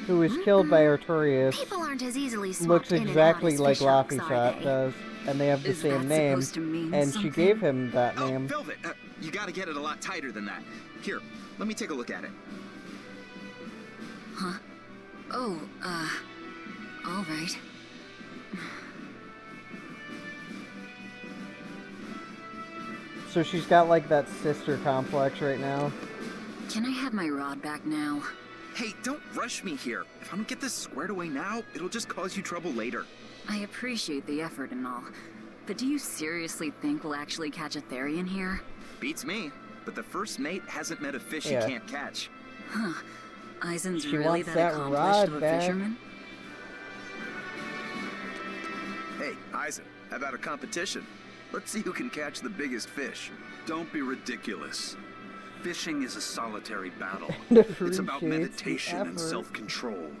who was killed by Artorias, People aren't as easily swapped looks in and out exactly as like fish hawks, are Lafisette they? does, and they have the Is same that name, supposed to mean and she something? gave him that Oh, name. Velvet, you gotta get it a lot tighter than that. Here, let me take a look at it. Huh? Oh, all right. So she's got like that sister complex right now. Can I have my rod back now? Hey, don't rush me here. If I don't get this squared away now, it'll just cause you trouble later. I appreciate the effort and all, but do you seriously think we'll actually catch a Therian here? Beats me, but the first mate hasn't met a fish Yeah. he can't catch. Huh. Eisen's She really wants that that accomplished rod of a back. fisherman? Hey, Eisen, how about a competition? Let's see who can catch the biggest fish. Don't be ridiculous. Fishing is a solitary battle. Appreciates It's about the meditation and effort. self-control.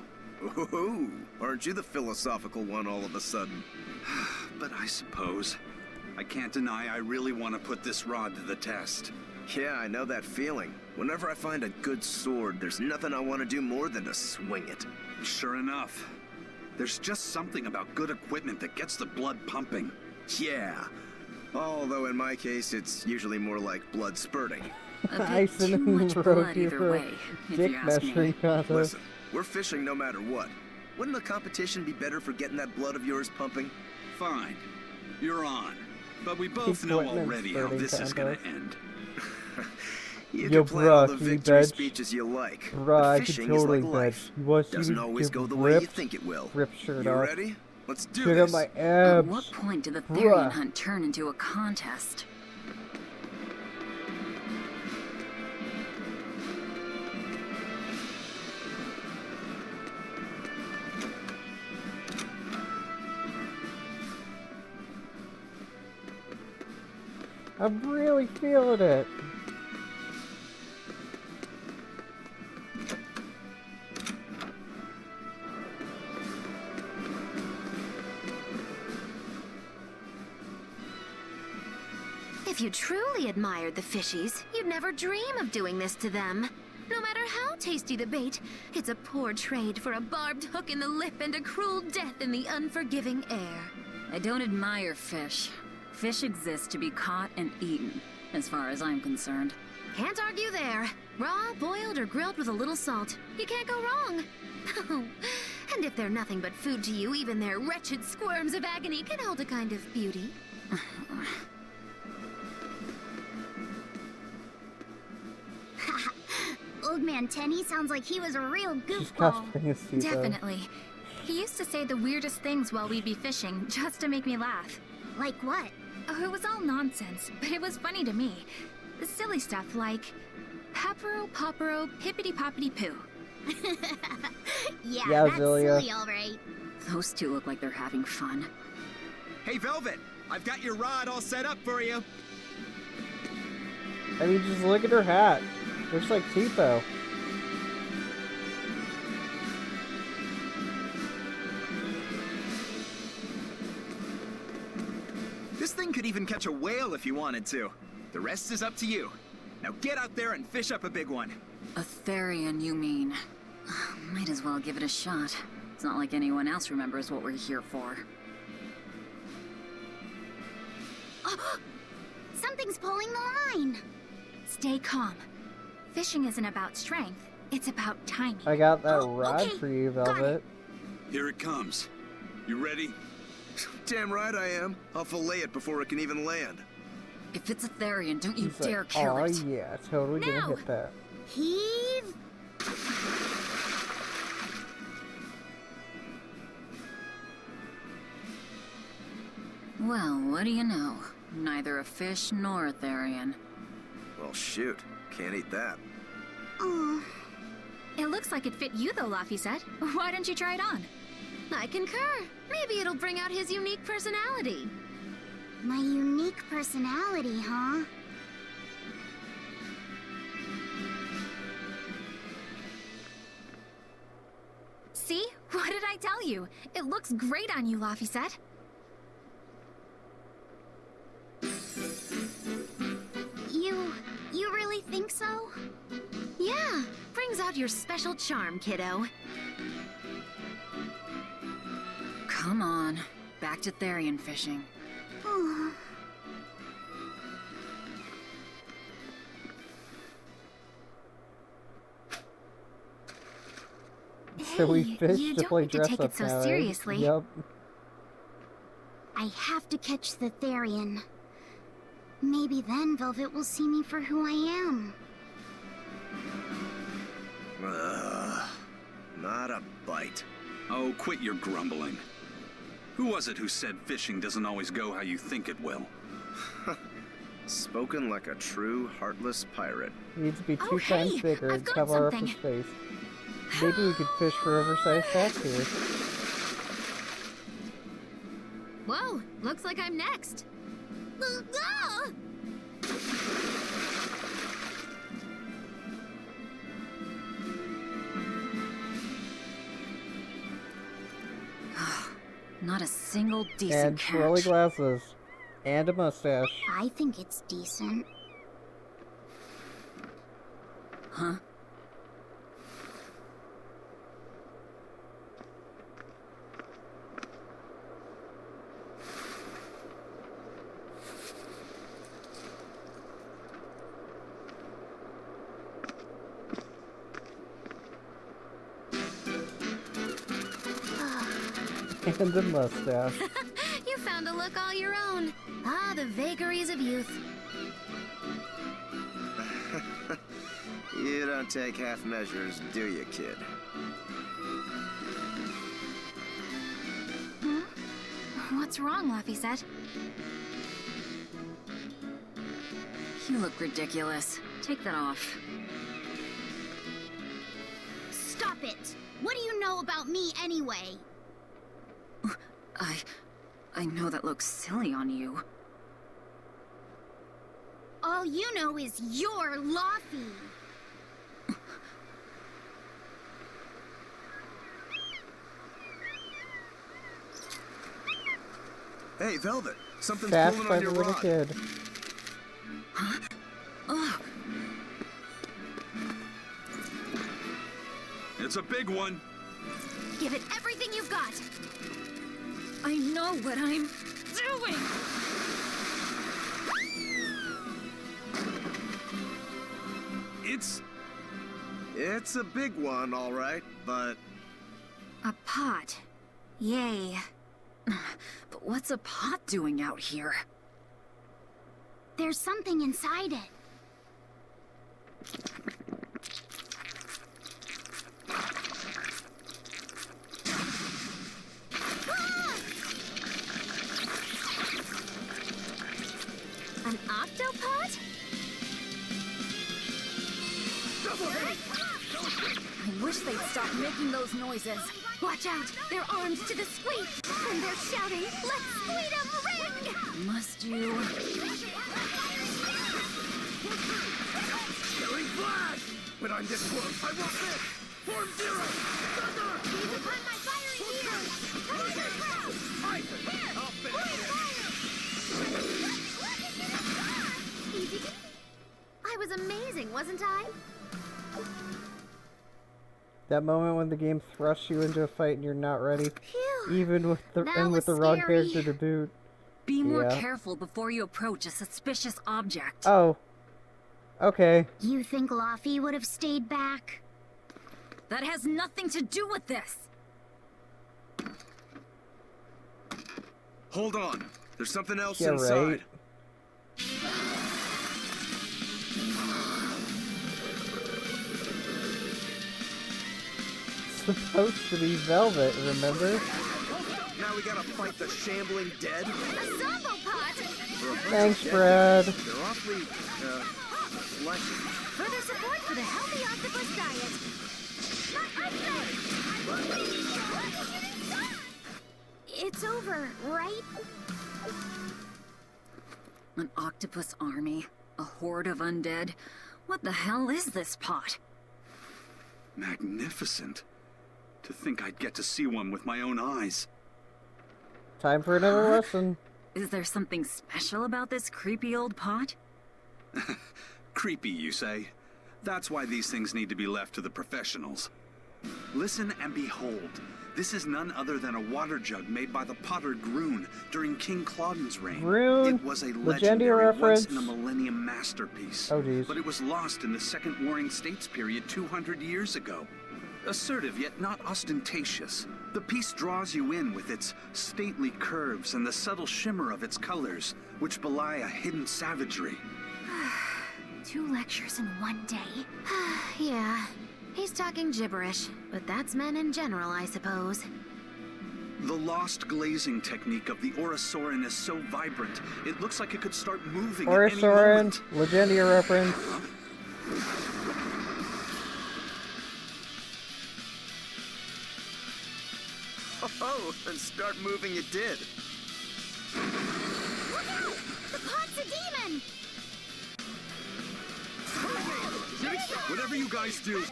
Ooh, aren't you the philosophical one all of a sudden? But I suppose. I can't deny I really want to put this rod to the test. Yeah, I know that feeling. Whenever I find a good sword, there's nothing I want to do more than to swing it. Sure enough. There's just something about good equipment that gets the blood pumping. Yeah. Although in my case, it's usually more like blood spurting. A bit Eisen too much wrote blood you either for way, if dick you ask me. measuring contest. Listen, we're fishing no matter what. Wouldn't a competition be better for getting that blood of yours pumping? Fine. You're on. But we both know Equipment already how spurting this is gonna contest. end. You Yo, can plan all bruh, the can you victory bet? speeches you like. Bruh, but I could fishing totally is like bet. life. You want Doesn't to always get go the way you ripped, think it will. Ripped shirt You off. ready? Let's do Check out this. my At abs. what point did the Bruh. Therian hunt turn into a contest? I'm really feeling it. If you truly admired the fishies, you'd never dream of doing this to them. No matter how tasty the bait, it's a poor trade for a barbed hook in the lip and a cruel death in the unforgiving air. I don't admire fish. Fish exist to be caught and eaten, as far as I'm concerned. Can't argue there. Raw, boiled, or grilled with a little salt. You can't go wrong. And if they're nothing but food to you, even their wretched squirms of agony can hold a kind of beauty. Old Man Tenny sounds like he was a real She's goofball. cosplaying as Sita. Definitely. He used to say the weirdest things while we'd be fishing, just to make me laugh. Like what? Oh, it was all nonsense, but it was funny to me. Silly stuff like Pappero, Poppero, Pippity Poppity Poo. Yeah, Yeah, that's Zilia. silly, all right. Those two look like they're having fun. Hey, Velvet, I've got your rod all set up for you. I mean, just look at her hat. Looks like Tipo. This thing could even catch a whale if you wanted to. The rest is up to you. Now get out there and fish up a big one. A Therian, you mean? Might as well give it a shot. It's not like anyone else remembers what we're here for. Something's pulling the line. Stay calm. Fishing isn't about strength. It's about timing. I got that rod for you, Velvet. Here it comes. You ready? Damn right I am. I'll fillet it before it can even land. If it's a Therian, don't you He's dare like, kill it. Oh yeah, totally gonna hit that. Heave. Well, what do you know? Neither a fish nor a Therian. Well, shoot. Can't eat that. Oh. It looks like it fit you though, Laphicet. Why don't you try it on? I concur. Maybe it'll bring out his unique personality. My unique personality, huh? See? What did I tell you? It looks great on you, Laphicet. You really think so? Yeah, brings out your special charm, kiddo. Come on, back to Therian fishing. Oh. So we fish you to don't play need to dress take up it so now, eh? seriously. Yep. I have to catch the Therian. Maybe then Velvet will see me for who I am. Not a bite. Oh, quit your grumbling. Who was it who said fishing doesn't always go how you think it will? Spoken like a true, heartless pirate. Needs to be two times bigger and cover up his face. Maybe we could fish for oversized hats here. Whoa, looks like I'm next. Not a single decent And swirly glasses. And a mustache. I think it's decent. Huh? And a mustache. You found a look all your own. Ah, the vagaries of youth. You don't take half measures, do you, kid? What's wrong, Laphicet? You look ridiculous. Take that off. Stop it! What do you know about me anyway? I know that looks silly on you. All you know is you're Laffy. Hey, Velvet, something's Fast pulling by on the your little rod. kid. It's a big one. Give it everything you've got. I know what I'm doing! It's a big one, all right, but... A pot. Yay. But what's a pot doing out here? There's something inside it. An octopod? I wish they'd stop making those noises. Watch out! They're armed to the squeak! And they're shouting, "Let's squeak 'em ring!" Must you? time this works. I want this. Form zero. Thunder. He's upon my fiery ear. Come on, your crowd. Here. I'll finish this. Easy. I was amazing, wasn't I? That moment when the game thrusts you into a fight and you're not ready, Phew. even with the That and with the was wrong scary. character to boot. Be more Yeah. careful before you approach a suspicious object. Oh. Okay. You think Laffy would have stayed back? That has nothing to do with this. Hold on. There's something else Yeah, inside. right. Supposed to be Velvet, remember? Now we gotta fight the shambling dead. A Zombo pot! Thanks, Brad. They're awfully, fleshy. Further support for the healthy octopus diet. It's over, right? An octopus army, a horde of undead. What the hell is this pot? Magnificent. To think I'd get to see one with my own eyes. Time for another lesson. Is there something special about this creepy old pot? Creepy, you say? That's why these things need to be left to the professionals. Listen and behold. This is none other than a water jug made by the potter Groon during King Clauden's reign. Groon? It was a Legendary legendary reference? once-in-a-millennium masterpiece. Oh, geez. But it was lost in the Second Warring States period 200 years ago. Assertive yet not ostentatious, the piece draws you in with its stately curves and the subtle shimmer of its colors, which belie a hidden savagery. 2 lectures in one day. Yeah, he's talking gibberish, but that's men in general, I suppose. The lost glazing technique of the Orosaurin is so vibrant, it looks like it could start moving at any Orosaurin, moment. Legendary reference. Oh, and start moving it did. Look out! The pot's a demon! Whatever you guys do.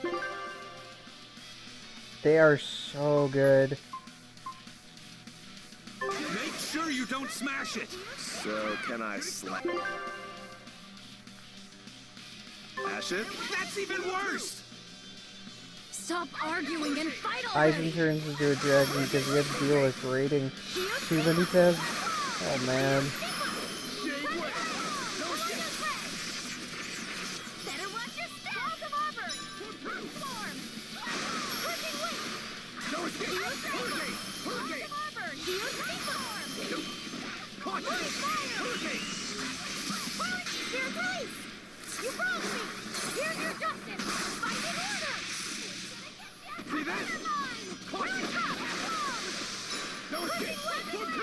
They are so good. Make sure you don't smash it. So, can I slap it? Ash it? That's even worse. Stop arguing and fight Eisen already! turns into a dragon because he had to deal with raiding too many times. Oh man. Better watch your step! Call them over! Form! Crushing wind! No escape! Hurricane! Hurricane! Over! Here's reform! Caution! Hurricane! Here's police! You broke me! Here's your justice! Fight in order! Breathe in! Caution! No escape! Form 2!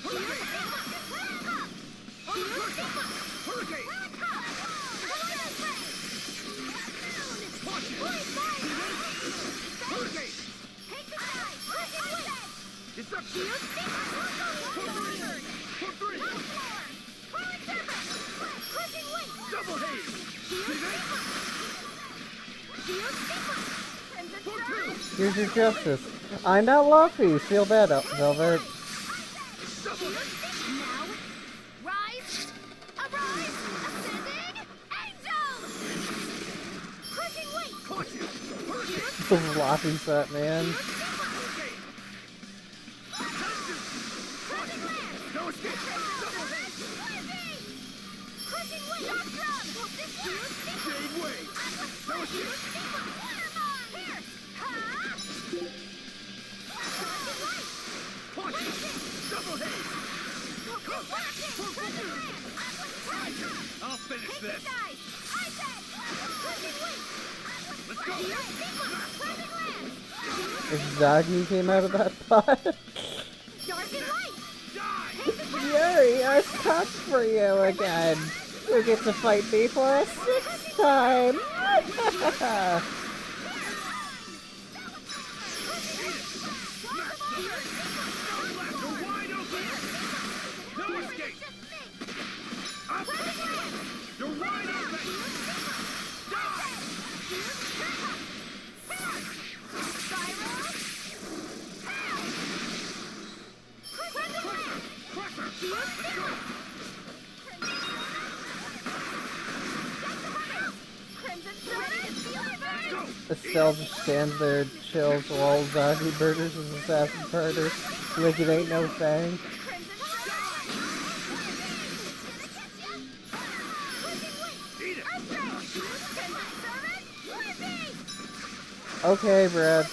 Hurricane! Hurricane! Hurricane! Deception! Form 3! Double haze! Breathe in! Form 2! Here's your justice. I'm not Luffy. Feel that up, Velvet. Double haze! Now, rise! Arise! Ascending! Angels! Crushing weight! Caution! Hurricane! The Luffy set, man. No escape! Double haze! Crushing weight! Jade Way! No escape! Caution! Double haze! I'll finish this. Let's go. If Zagi came out of that pot. Yuri, I stuck for you again. You get to fight me for a 6th time. No escape! Up! You're wide open! Die! Estelle just stands there and chills while Zombie murders his assassin partner like it ain't no thing. Okay, Brad.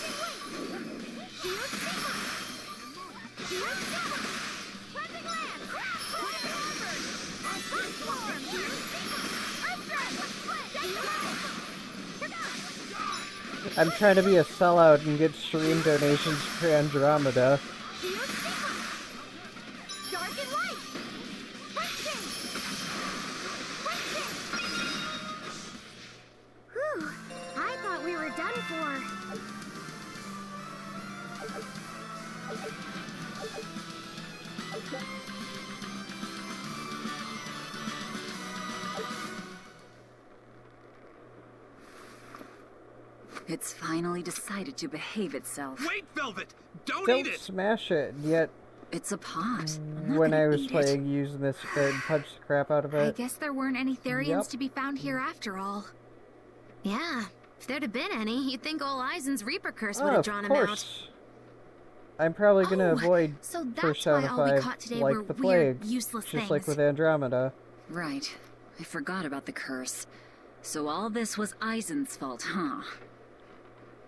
I'm trying to be a sellout and get stream donations for Andromeda. Whew, I thought we were done for. It's finally decided to behave itself. Wait, Velvet! Don't Don't eat it! smash it, yet... It's a pot. When I was playing, using this and punched the crap out of I it. guess there weren't any Therians Yep. to be found here after all. Yeah, if there'd have been any, you'd think old Eisen's Reaper curse would Oh, have of drawn him out. course. I'm probably gonna avoid so that's Persona why all we 5 caught today like were the weird, plague, useless just like things. with Andromeda. Right. I forgot about the curse. So all this was Eisen's fault, huh?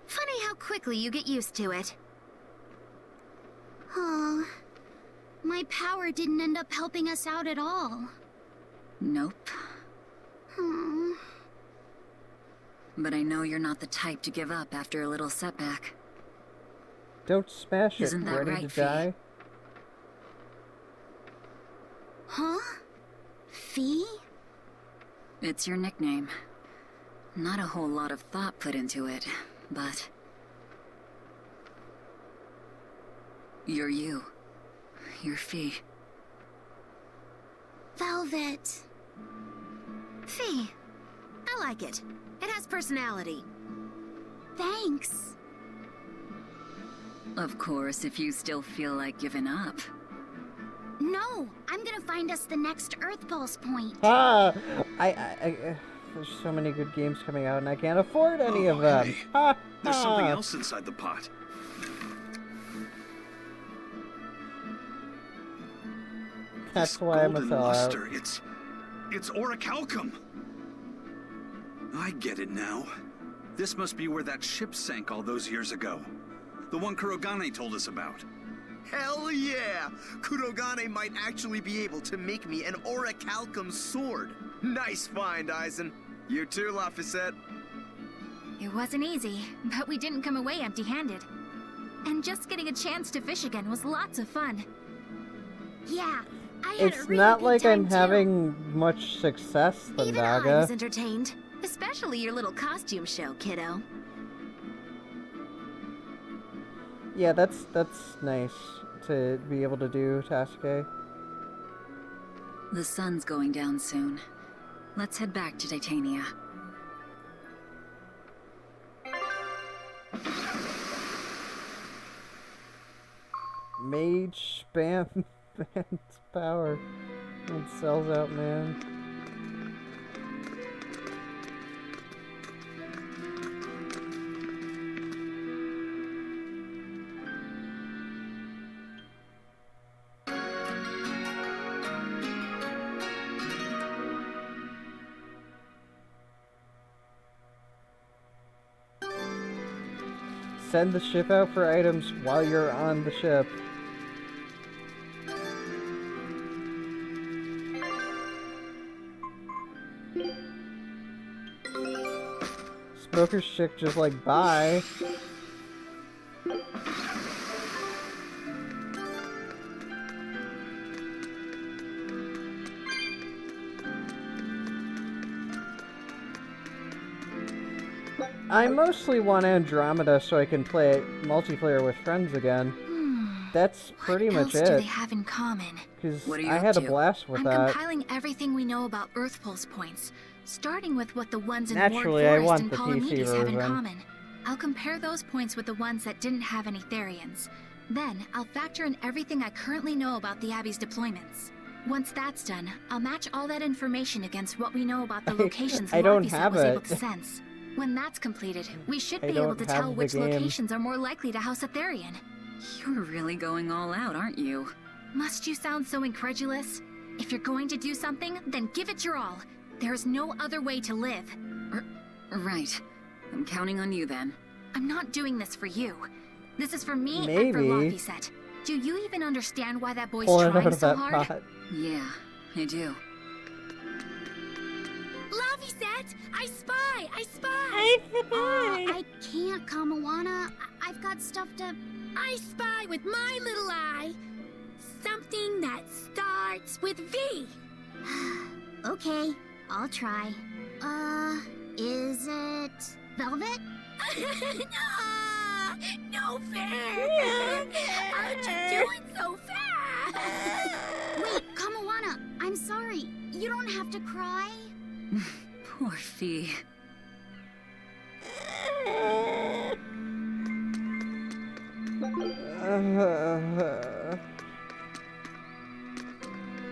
Funny how quickly you get used to it. Oh, my power didn't end up helping us out at all. Nope. Hmm. But I know you're not the type to give up after a little setback. Don't smash it. Isn't that Ready right, to Fee? die? Huh? Fee? It's your nickname. Not a whole lot of thought put into it, but... You're you. You're Fee. Velvet. Fee. I like it. It has personality. Thanks. Of course, if you still feel like giving up. No, I'm gonna find us the next Earth Pulse point. Ah! There's so many good games coming out and I can't afford any of them. Hey, Ha! there's something ha. else inside the pot. That's This why I'm a golden sellout. luster, it's orichalcum. I get it now. This must be where that ship sank all those years ago. The one Kurogane told us about. Hell yeah! Kurogane might actually be able to make me an orichalcum sword. Nice find, Eisen. You too, Laphicet. It wasn't easy, but we didn't come away empty-handed. And just getting a chance to fish again was lots of fun. Yeah, I had It's a really not good like time I'm too. having much success, Even I Thundaga. was entertained. Especially your little costume show, kiddo. Yeah, that's nice to be able to do, Tasuke. The sun's going down soon. Let's head back to Titania. Mage spam fans power and sells out, man. Send the ship out for items while you're on the ship. Smoker's chick just like, bye. I mostly want Andromeda so I can play multiplayer with friends again. That's pretty What much else do it. they have in common? Because What are you I up had a to? blast with I'm that. compiling everything we know about Earth Pulse points, starting with what the ones in Naturally, Ward I Forest want and the PC Palamedes have in version. common. I'll compare those points with the ones that didn't have any Therians. Then, I'll factor in everything I currently know about the Abbey's deployments. Once that's done, I'll match all that information against what we know about the locations I don't Laphicet have was able it. to sense. When that's completed, we should I be able don't to have tell the which game. locations are more likely to house a Therian. You're really going all out, aren't you? Must you sound so incredulous? If you're going to do something, then give it your all. There is no other way to live. Right. I'm counting on you then. I'm not doing this for you. This is for me Maybe. and for Laphicet. Do you even understand why that boy's Pull it out trying of so that hard? pot. Yeah, I do. Laphicet! I spy! I spy! I can't, Kamawana. I've got stuff to... I spy with my little eye. Something that starts with V. Okay, I'll try. Is it Velvet? No fair! How'd you do it so fast? Wait, Kamawana, I'm sorry. You don't have to cry. Poor Fee.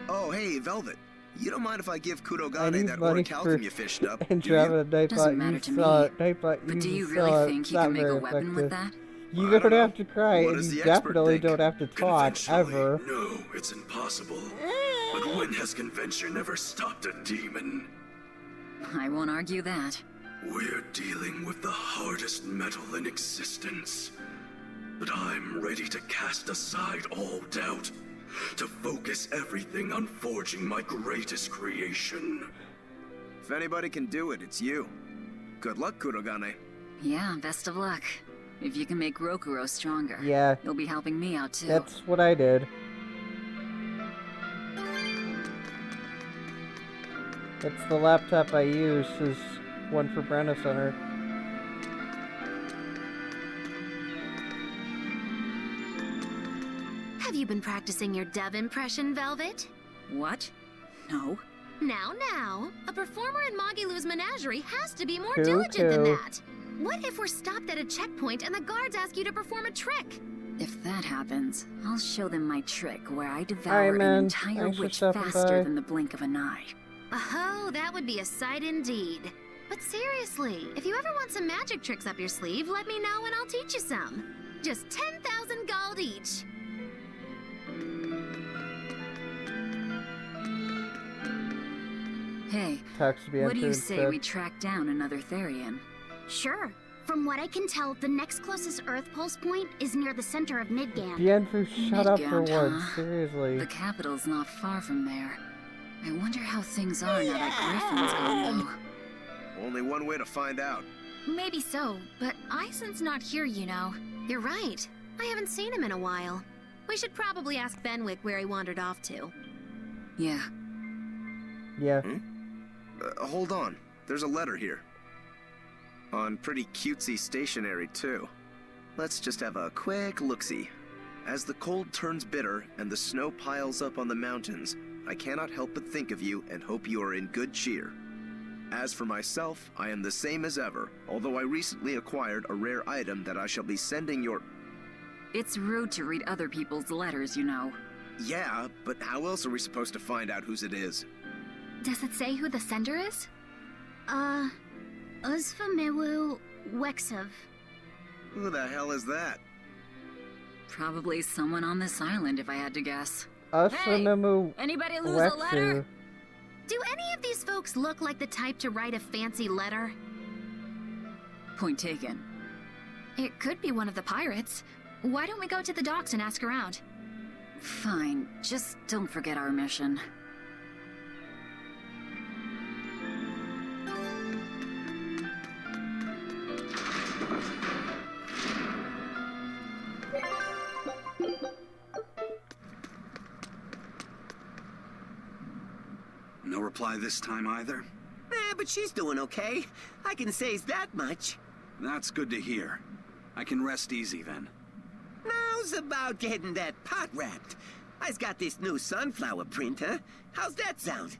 Oh, hey, Velvet. You don't mind if I give I Kurogane need that money orichalcum you fished up, and do driving you? a Nightbot. Doesn't matter to me. But do you really think you can make a weapon with that? You don't have to cry, What and does you the expert definitely think? don't have to talk, ever. No, it's impossible. But when has convention ever stopped a demon? I won't argue that. We're dealing with the hardest metal in existence. But I'm ready to cast aside all doubt, to focus everything on forging my greatest creation. If anybody can do it, it's you. Good luck, Kurogane. Yeah, best of luck. If you can make Rokuro stronger, Yeah. you'll be helping me out too. That's what I did. It's the laptop I use, is one for Brenna Center. Have you been practicing your dove impression, Velvet? What? No. Now, a performer in Magilou's menagerie has to be more Coo, diligent than coo. that. What if we're stopped at a checkpoint and the guards ask you to perform a trick? If that happens, I'll show them my trick where I Alright, devour man. an entire Thanks for witch stopping faster by. than the blink of an eye. Oh, that would be a sight indeed. But seriously, if you ever want some magic tricks up your sleeve, let me know and I'll teach you some. Just 10,000 gold each. Hey, Talks to be what do you answered say instead. we track down another Therian? Sure. From what I can tell, the next closest Earth pulse point is near the center of Midgand. Bienfu, shut up for Midgand, once, huh? seriously. The capital's not far from there. I wonder how things are now that Griffin's gone though. Only one way to find out. Maybe so, but Aizen's not here, you know. You're right. I haven't seen him in a while. We should probably ask Benwick where he wandered off to. Yeah. Yeah. Hold on. There's a letter here. On pretty cutesy stationery, too. Let's just have a quick look-see. As the cold turns bitter and the snow piles up on the mountains, I cannot help but think of you and hope you are in good cheer. As for myself, I am the same as ever, although I recently acquired a rare item that I shall be sending your... It's rude to read other people's letters, you know. Yeah, but how else are we supposed to find out whose it is? Does it say who the sender is? Uzfamewu Wexov. Who the hell is that? Probably someone on this island, if I had to guess. Usfamemu anybody lose a letter? Wexu. Do any of these folks look like the type to write a fancy letter? Point taken. It could be one of the pirates. Why don't we go to the docks and ask around? Fine, just don't forget our mission. No reply this time either? But she's doing okay. I can say that much. That's good to hear. I can rest easy then. How's about getting that pot wrapped? I's got this new sunflower printer. How's that sound?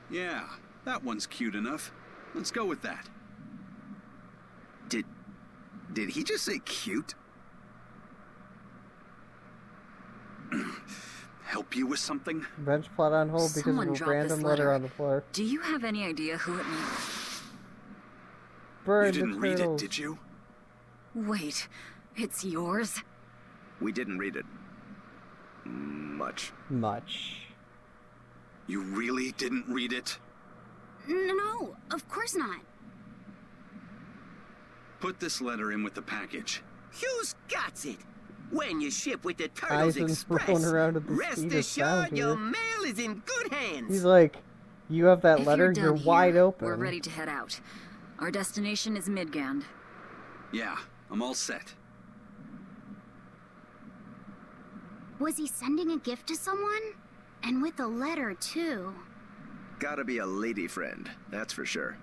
Yeah, that one's cute enough. Let's go with that. Did he just say cute? Help you with something? Bench plot on hold because Someone of a dropped random this letter letter. on the floor. Do you have any idea who it may Burn You the didn't read it, turtles. did you? Wait, it's yours? We didn't read it. Much. You really didn't read it? No, of course not. Put this letter in with the package. Who's got it? When you ship with the Turtles Eisen's Express, rolling around at the rest speed of sound assured your here. mail is in good hands. He's like, you have that If letter, you're you're done wide here, open. We're ready to head out. Our destination is Midgand. Yeah, I'm all set. Was he sending a gift to someone? And with a letter, too. Gotta be a lady friend, that's for sure.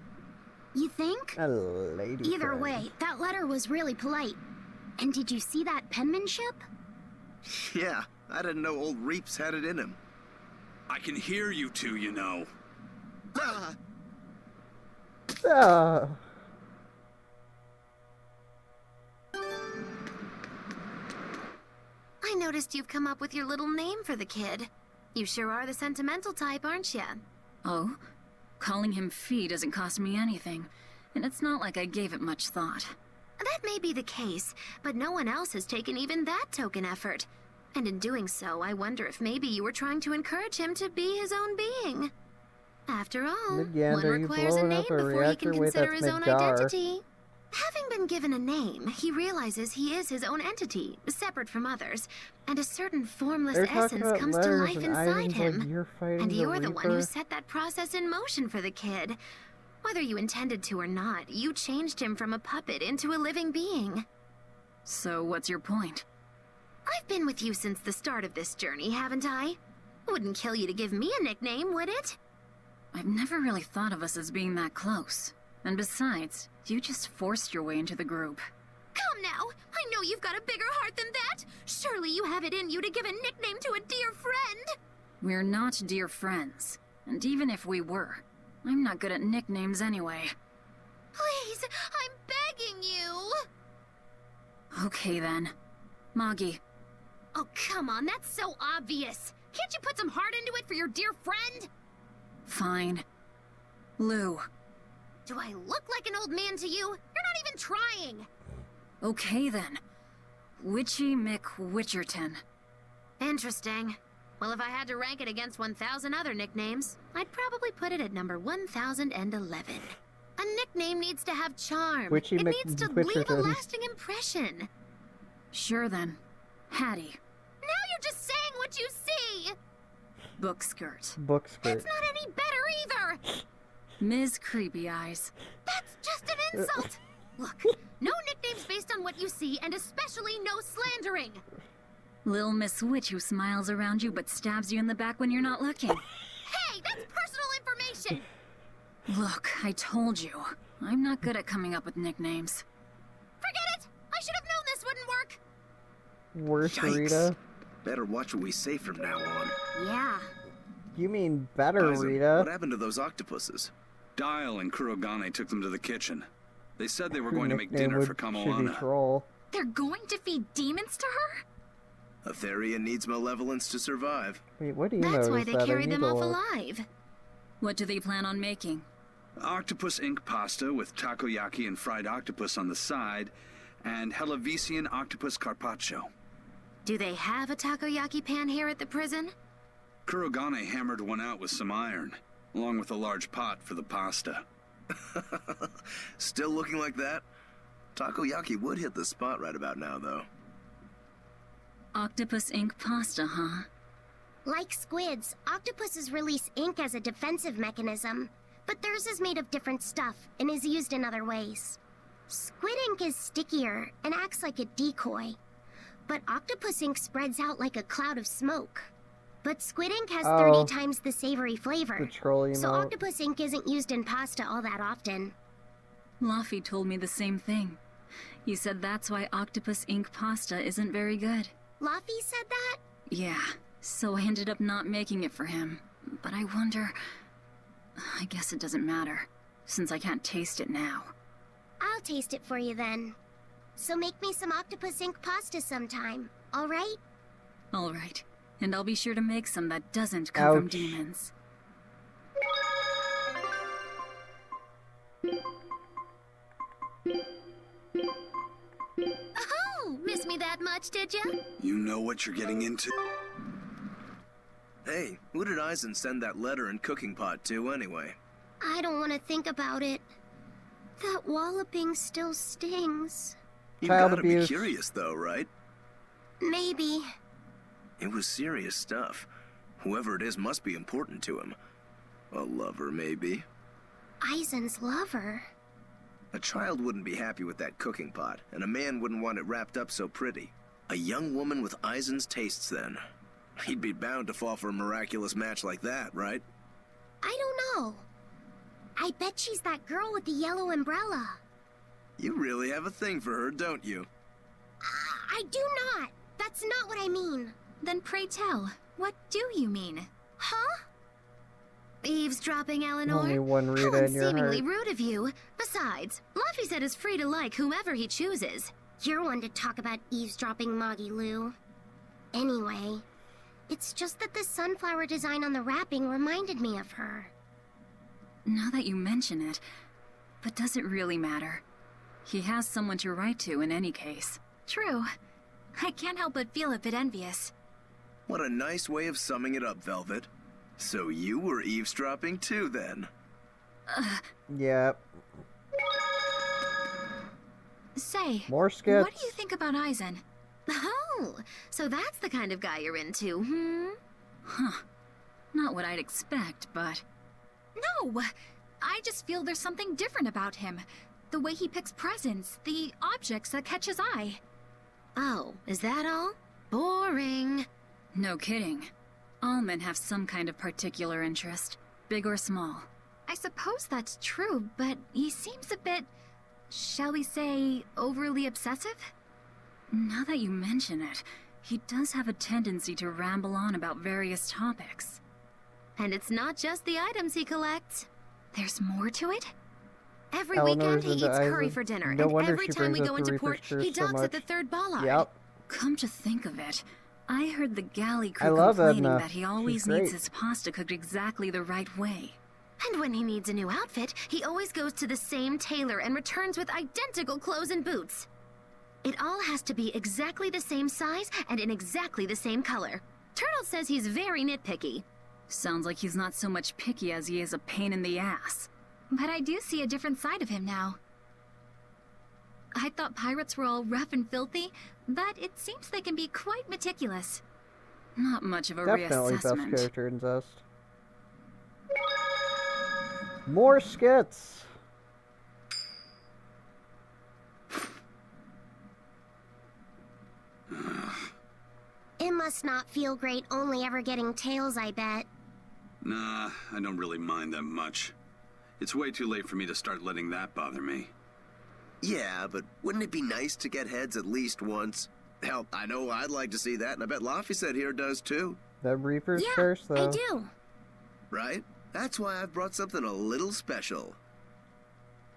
You think? A lady Either friend. way, that letter was really polite. And did you see that penmanship? Yeah, I didn't know old Reeps had it in him. I can hear you two, you know. I noticed you've come up with your little name for the kid. You sure are the sentimental type, aren't you? Oh? Calling him Fee doesn't cost me anything, and it's not like I gave it much thought. That may be the case, but no one else has taken even that token effort. And in doing so, I wonder if maybe you were trying to encourage him to be his own being. After all, Midgander, one you requires a blowing name up a before he reactor? can Wait, consider that's his own Midgar. identity. Having been given a name, he realizes he is his own entity, separate from others, and a certain formless They're talking essence about comes to letters life and inside Eisen's him. like, you're fighting And the you're the one who Reaper. set that process in motion for the kid. Whether you intended to or not, you changed him from a puppet into a living being. So what's your point? I've been with you since the start of this journey, haven't I? Wouldn't kill you to give me a nickname, would it? I've never really thought of us as being that close. And besides, you just forced your way into the group. Come now! I know you've got a bigger heart than that! Surely you have it in you to give a nickname to a dear friend! We're not dear friends. And even if we were, I'm not good at nicknames anyway. Please, I'm begging you! Okay then. Moggy. Oh, come on, that's so obvious! Can't you put some heart into it for your dear friend? Fine. Lou. Do I look like an old man to you? You're not even trying! Okay then. Witchy McWitcherton. Interesting. Well, if I had to rank it against 1,000 other nicknames, I'd probably put it at number 1011. A nickname needs to have charm. Witchy It needs to leave a McWitcherton. lasting impression. Sure then. Hattie. Now you're just saying what you see! Book skirt. Book skirt. It's not any better either! Ms. Creepy Eyes. That's just an insult! Look, no nicknames based on what you see, and especially no slandering! Lil Miss Witch who smiles around you but stabs you in the back when you're not looking. Hey, that's personal information! Look, I told you. I'm not good at coming up with nicknames. Forget it! I should have known this wouldn't work! Worse, Yikes. Rita. Better watch what we say from now on. Yeah. You mean better, Eisen, Rita? what happened to those octopuses? Dial and Kurogane took them to the kitchen. They said they were going to make Nickname dinner would- for should be Kamoana. Troll. They're going to feed demons to her? Etheria needs malevolence to survive. Wait, what do you know? That's why they that carried them off evil? alive. What do they plan on making? Octopus ink pasta with takoyaki and fried octopus on the side, and Hellavesian octopus carpaccio. Do they have a takoyaki pan here at the prison? Kurogane hammered one out with some iron, along with a large pot for the pasta. Still looking like that? Takoyaki would hit the spot right about now, though. Octopus ink pasta, huh? Like squids, octopuses release ink as a defensive mechanism, but theirs is made of different stuff and is used in other ways. Squid ink is stickier and acts like a decoy, but octopus ink spreads out like a cloud of smoke. But squid ink has 30 times the savory flavor, The troll so emote. octopus ink isn't used in pasta all that often. Laffy told me the same thing. He said that's why octopus ink pasta isn't very good. Laffy said that? Yeah, so I ended up not making it for him. But I wonder... I guess it doesn't matter, since I can't taste it now. I'll taste it for you then. So make me some octopus ink pasta sometime, alright? Alright, and I'll be sure to make some that doesn't come from Ouch. demons. Oh, miss me that much, did ya? You know what you're getting into? Hey, who did Eisen send that letter and cooking pot to anyway? I don't want to think about it. That walloping still stings. You Child gotta abuse. be curious though, right? Maybe. It was serious stuff. Whoever it is must be important to him. A lover, maybe. Eisen's lover. A child wouldn't be happy with that cooking pot, and a man wouldn't want it wrapped up so pretty. A young woman with Eisen's tastes, then. He'd be bound to fall for a miraculous match like that, right? I don't know. I bet she's that girl with the yellow umbrella. You really have a thing for her, don't you? I do not. That's not what I mean. Then pray tell, what do you mean? Huh? Eavesdropping, Eleanor? Only one Rita How in your unseemingly heart. rude of you. Besides, Luffy said is free to like whomever he chooses. You're one to talk about eavesdropping, Moggy Lou. Anyway, it's just that the sunflower design on the wrapping reminded me of her. Now that you mention it, but does it really matter? He has someone to write to in any case. True. I can't help but feel a bit envious. What a nice way of summing it up, Velvet. So you were eavesdropping too, then? Yep. Say, More skits. what do you think about Eisen? Oh, so that's the kind of guy you're into, hmm? Huh. Not what I'd expect, but... No! I just feel there's something different about him. The way he picks presents, the objects that catch his eye. Oh, is that all? Boring. No kidding. All men have some kind of particular interest, big or small. I suppose that's true, but he seems a bit, shall we say, overly obsessive? Now that you mention it, he does have a tendency to ramble on about various topics. And it's not just the items he collects. There's more to it? Every Eleanor's weekend he into eats curry Eisen. for dinner, No and wonder every she time we brings go up the into port, Reaper's he curse so docks at the much. third bollard. Yep. Come to think of it, I heard the galley I crew love complaining Edna. that he She's always great. needs his pasta cooked exactly the right way. And when he needs a new outfit, he always goes to the same tailor and returns with identical clothes and boots. It all has to be exactly the same size and in exactly the same color. Turtle says he's very nitpicky. Sounds like he's not so much picky as he is a pain in the ass. But I do see a different side of him now. I thought pirates were all rough and filthy, but it seems they can be quite meticulous. Not much of a Definitely best reassessment. character in Zest. More skits. It must not feel great only ever getting tails, I bet. Nah, I don't really mind that much. It's way too late for me to start letting that bother me. Yeah, but wouldn't it be nice to get heads at least once? Hell, I know I'd like to see that, and I bet Laphicet here does too. The Reaper's Yeah, curse, though. I do. Right? That's why I've brought something a little special.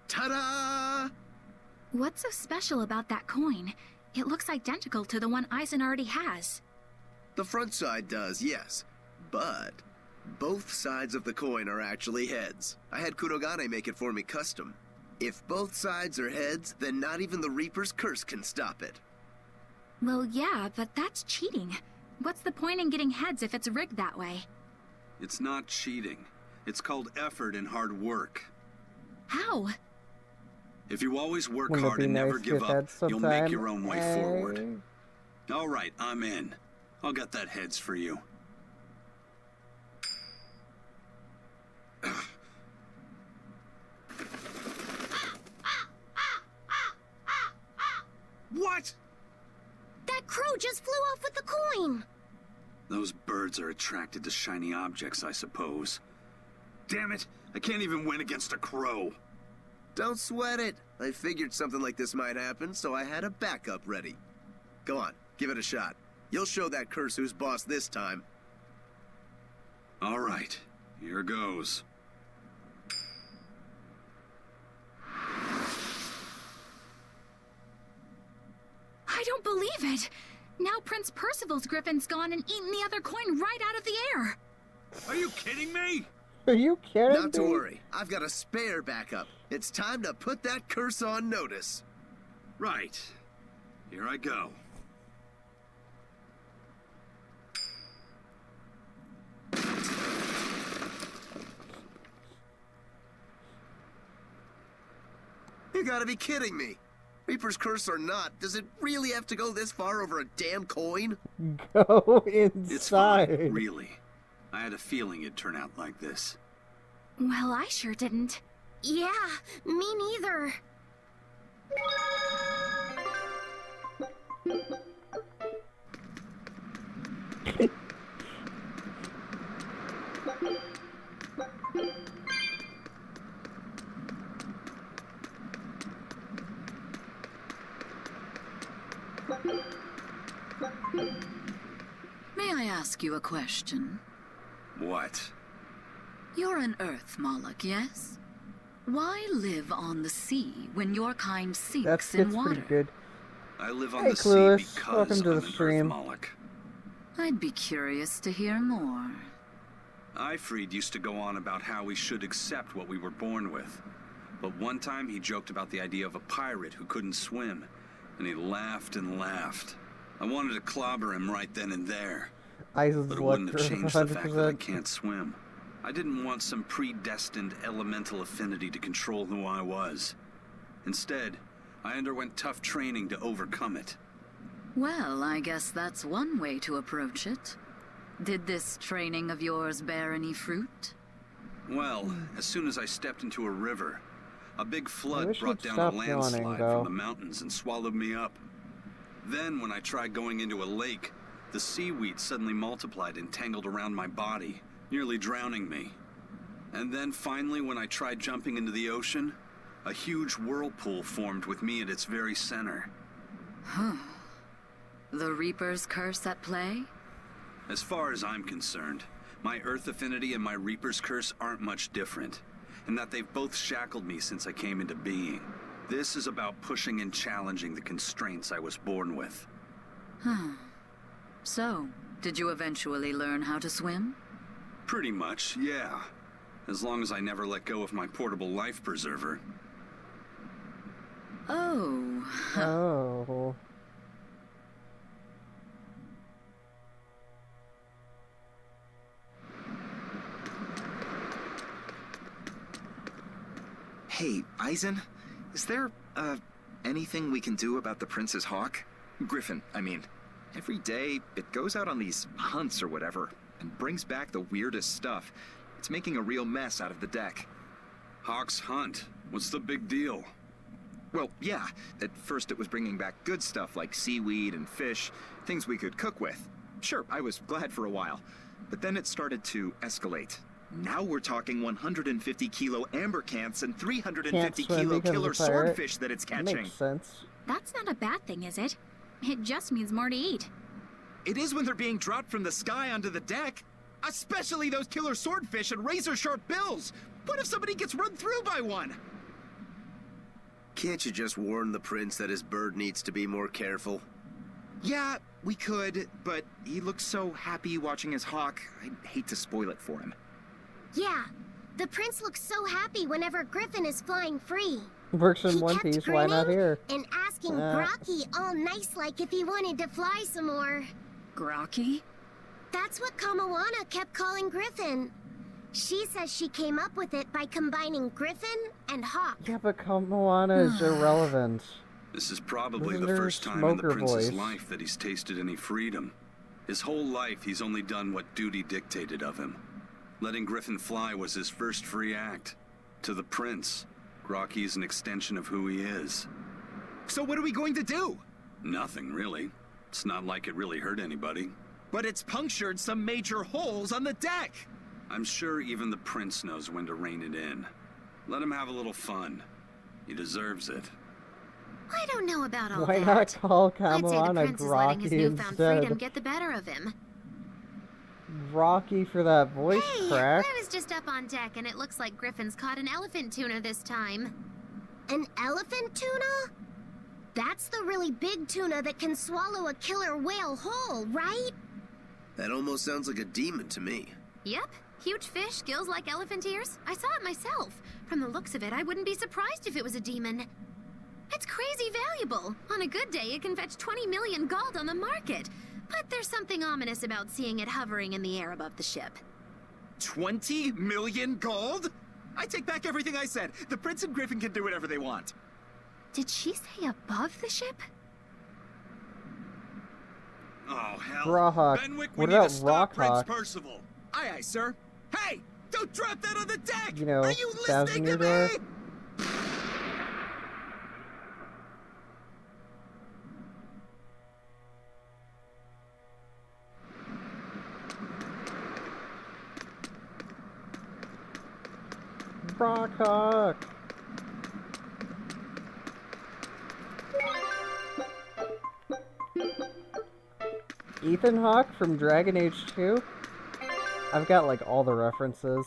Ta-da! What's so special about that coin? It looks identical to the one Eisen already has. The front side does, yes. But both sides of the coin are actually heads. I had Kurogane make it for me custom. If both sides are heads, then not even the Reaper's curse can stop it. Well, yeah, but that's cheating. What's the point in getting heads if it's rigged that way? It's not cheating. It's called effort and hard work. How? If you always work Wouldn't it hard be and never nice to give get up, heads you'll make sometime? your own way Hey. forward. All right, I'm in. I'll get that heads for you. What? That crow just flew off with the coin. Those birds are attracted to shiny objects, I suppose. Damn it! I can't even win against a crow. Don't sweat it. I figured something like this might happen, so I had a backup ready. Go on, give it a shot. You'll show that curse who's boss this time. All right, here goes. I don't believe it! Now Prince Percival's griffin's gone and eaten the other coin right out of the air! Are you kidding me? Are you kidding Not to me? worry. I've got a spare backup. It's time to put that curse on notice. Right. Here I go. You gotta be kidding me. Reaper's curse or not, does it really have to go this far over a damn coin? Go inside. It's fine, really. I had a feeling it'd turn out like this. Well, I sure didn't. Yeah, me neither. May I ask you a question? What? You're an Earth Moloch, yes? Why live on the sea when your kind sinks in water? Pretty good. I live on Hey, the Clueless. sea because Welcome to I'm the an stream. Earth Moloch. I'd be curious to hear more. Ifrid used to go on about how we should accept what we were born with. But one time he joked about the idea of a pirate who couldn't swim, and he laughed and laughed. I wanted to clobber him right then and there. But it wouldn't have changed the fact that I can't swim. I didn't want some predestined elemental affinity to control who I was. Instead, I underwent tough training to overcome it. Well, I guess that's one way to approach it. Did this training of yours bear any fruit? Well, as soon as I stepped into a river, a big flood brought down a stop landslide yawning, from the mountains and swallowed me up. Then, when I tried going into a lake, the seaweed suddenly multiplied and tangled around my body, nearly drowning me. And then finally, when I tried jumping into the ocean, a huge whirlpool formed with me at its very center. Huh. The Reaper's curse at play? As far as I'm concerned, my Earth affinity and my Reaper's curse aren't much different, in that they've both shackled me since I came into being. This is about pushing and challenging the constraints I was born with. Huh. So, did you eventually learn how to swim? Pretty much, yeah. As long as I never let go of my portable life preserver. Oh. Oh. Hey, Eisen, is there, anything we can do about the Prince's hawk? Griffin, I mean. Every day, it goes out on these hunts or whatever, and brings back the weirdest stuff. It's making a real mess out of the deck. Hawk's hunt? What's the big deal? Well, yeah. At first it was bringing back good stuff like seaweed and fish, things we could cook with. Sure, I was glad for a while. But then it started to escalate. Now we're talking 150-kilo amber cants and 350-kilo killer swordfish that it's catching. Makes sense. That's not a bad thing, is it? It just means more to eat. It is when they're being dropped from the sky onto the deck. Especially those killer swordfish and razor-sharp bills. What if somebody gets run through by one? Can't you just warn the prince that his bird needs to be more careful? Yeah, we could, but he looks so happy watching his hawk. I'd hate to spoil it for him. Yeah, the prince looks so happy whenever Griffin is flying free. Works in One Piece, why not here? And asking Grocky all nice-like if he wanted to fly some more. Grocky? That's what Kamawana kept calling Griffin. She says she came up with it by combining Griffin and Hawk. Yeah, but Kamawana is irrelevant. This is probably the There's first time in the prince's voice. life that he's tasted any freedom. His whole life, he's only done what duty dictated of him. Letting Griffin fly was his first free act. To the prince, Grocky's an extension of who he is. So what are we going to do? Nothing, really. It's not like it really hurt anybody. But it's punctured some major holes on the deck. I'm sure even the prince knows when to rein it in. Let him have a little fun. He deserves it. I don't know about all Why that. not call I'd say the Kamawana prince is letting his Grocky newfound freedom instead? get the better of him. Rocky for that voice Hey, crack. I was just up on deck and it looks like Griffin's caught an elephant tuna this time. An elephant tuna? That's the really big tuna that can swallow a killer whale whole, right? That almost sounds like a demon to me. Yep, Huge fish, gills like elephant ears? I saw it myself. From the looks of it, I wouldn't be surprised if it was a demon. It's crazy valuable. On a good day, it can fetch 20 million gold on the market. But there's something ominous about seeing it hovering in the air above the ship. 20 million gold? I take back everything I said. The Prince and Griffin can do whatever they want. Did she say above the ship? Oh, hell. Rawhawk. Benwick, What we need about to stop Prince Rockhawk? Percival. Aye, aye, sir. Hey! Don't drop that on the deck! You know, Are you Thousand listening Year to Door? me? Rockhawk. Ethan Hawke from Dragon Age 2? I've got like all the references.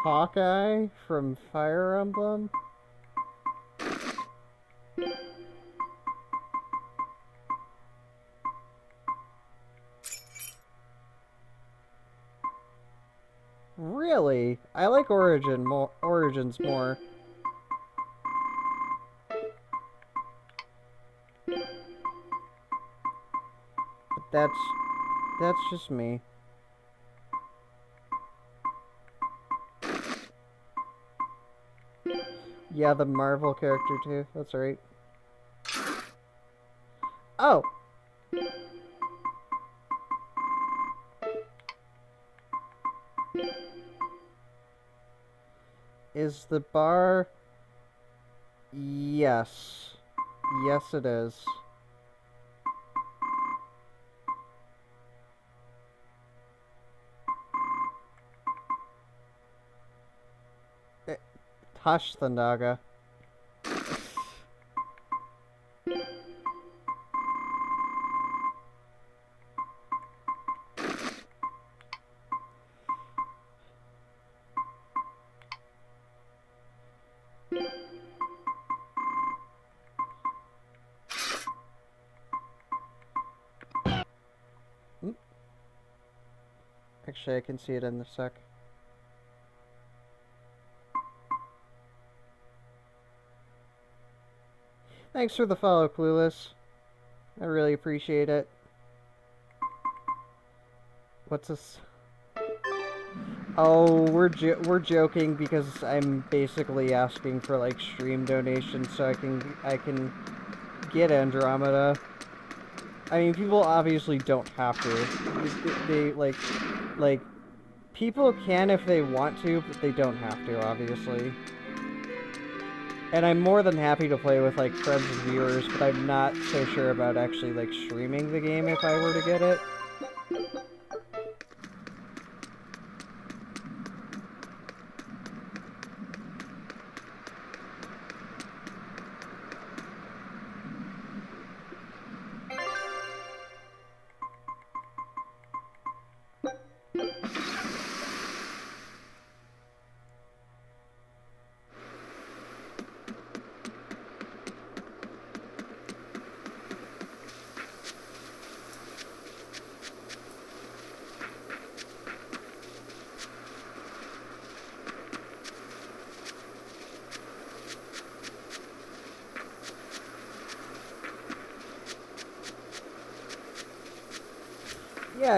Hawkeye from Fire Emblem? Really? I like Origins more. But that's just me. Yeah, the Marvel character too. That's right. Oh! Is the bar... Yes. Yes, it is. Hush, Thundaga. Actually, I can see it in the sec. Thanks for the follow, Clueless. I really appreciate it. What's this? Oh, we're joking because I'm basically asking for like stream donations so I can get Andromeda. I mean, people obviously don't have to. They like people can if they want to, but they don't have to, obviously. And I'm more than happy to play with like friends and viewers, but I'm not so sure about actually like streaming the game if I were to get it.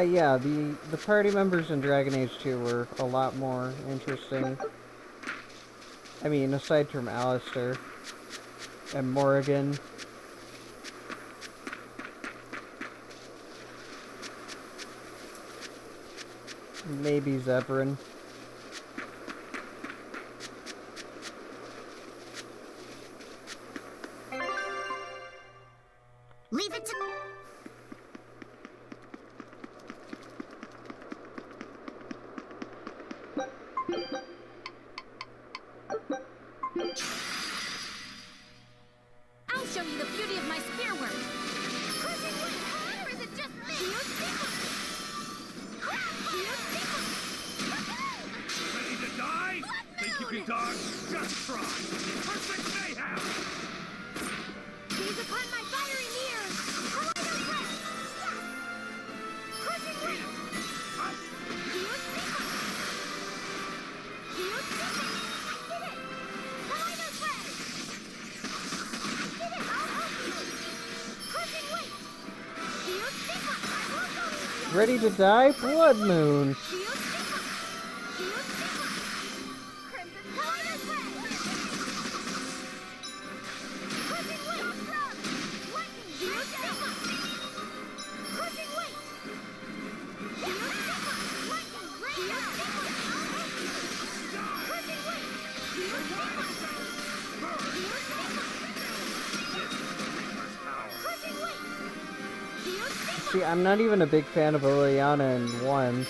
Yeah, the party members in Dragon Age 2 were a lot more interesting. I mean, aside from Alistair and Morrigan. Maybe Zebrin. Leave it to... try! Perfect mayhem! Gaze upon my fiery mirror! Kaleido Thread! Crushing weight! I did it! Kaleido Thread! I did it! I'll help you! Crushing weight! I won't go easy! Ready to die? Blood Moon. See, I'm not even a big fan of Liliana in 1.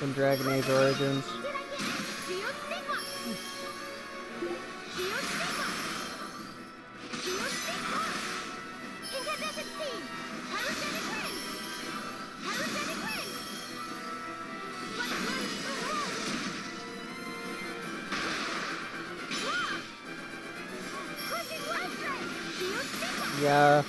In Dragon Age Origins. Yeah.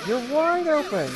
You're wide open!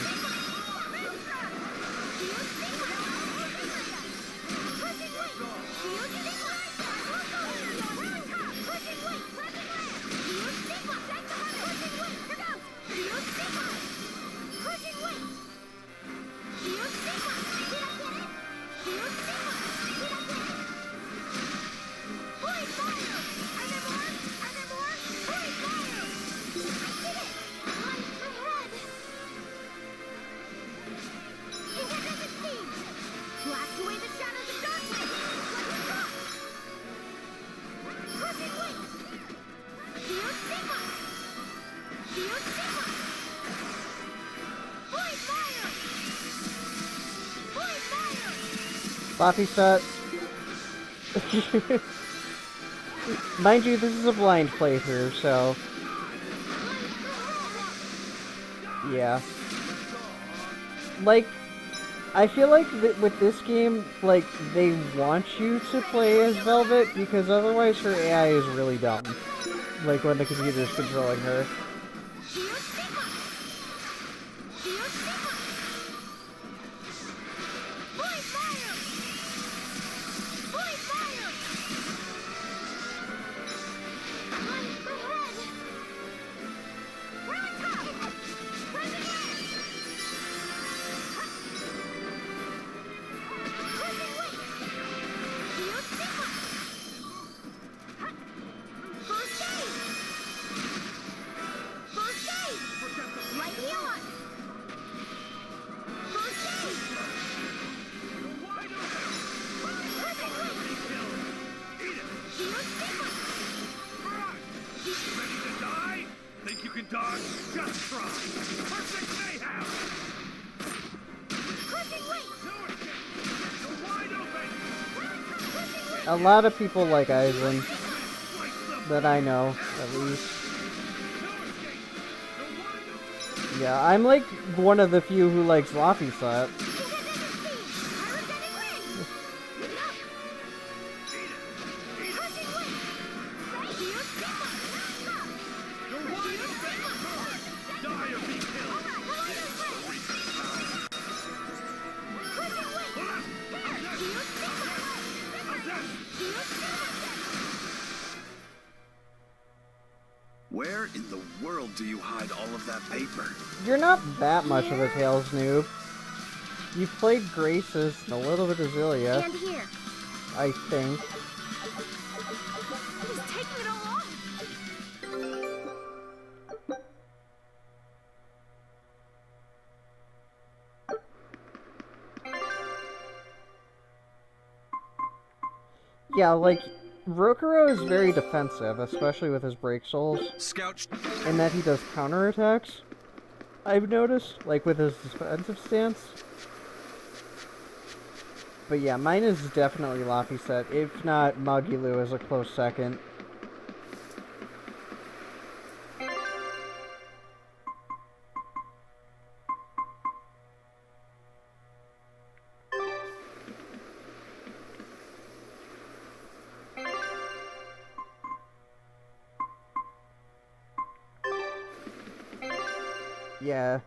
Floppy set. Mind you, this is a blind playthrough, so... yeah. Like, I feel like with this game, like, they want you to play as Velvet, because otherwise her AI is really dumb. Like, when the computer's controlling her. A lot of people like Aizen. That I know, at least. Yeah, I'm like one of the few who likes Laphicet. Where in the world do you hide all of that paper? You're not that much of a Tails noob. You've played Graces and a little bit of Zilia. And here. I think. He's taking it all off. Yeah, like, Rokuro is very defensive, especially with his break souls. Scout. In that he does counterattacks, I've noticed, like with his defensive stance. But yeah, mine is definitely Laphicet. If not, Magilou is a close second. Yeah.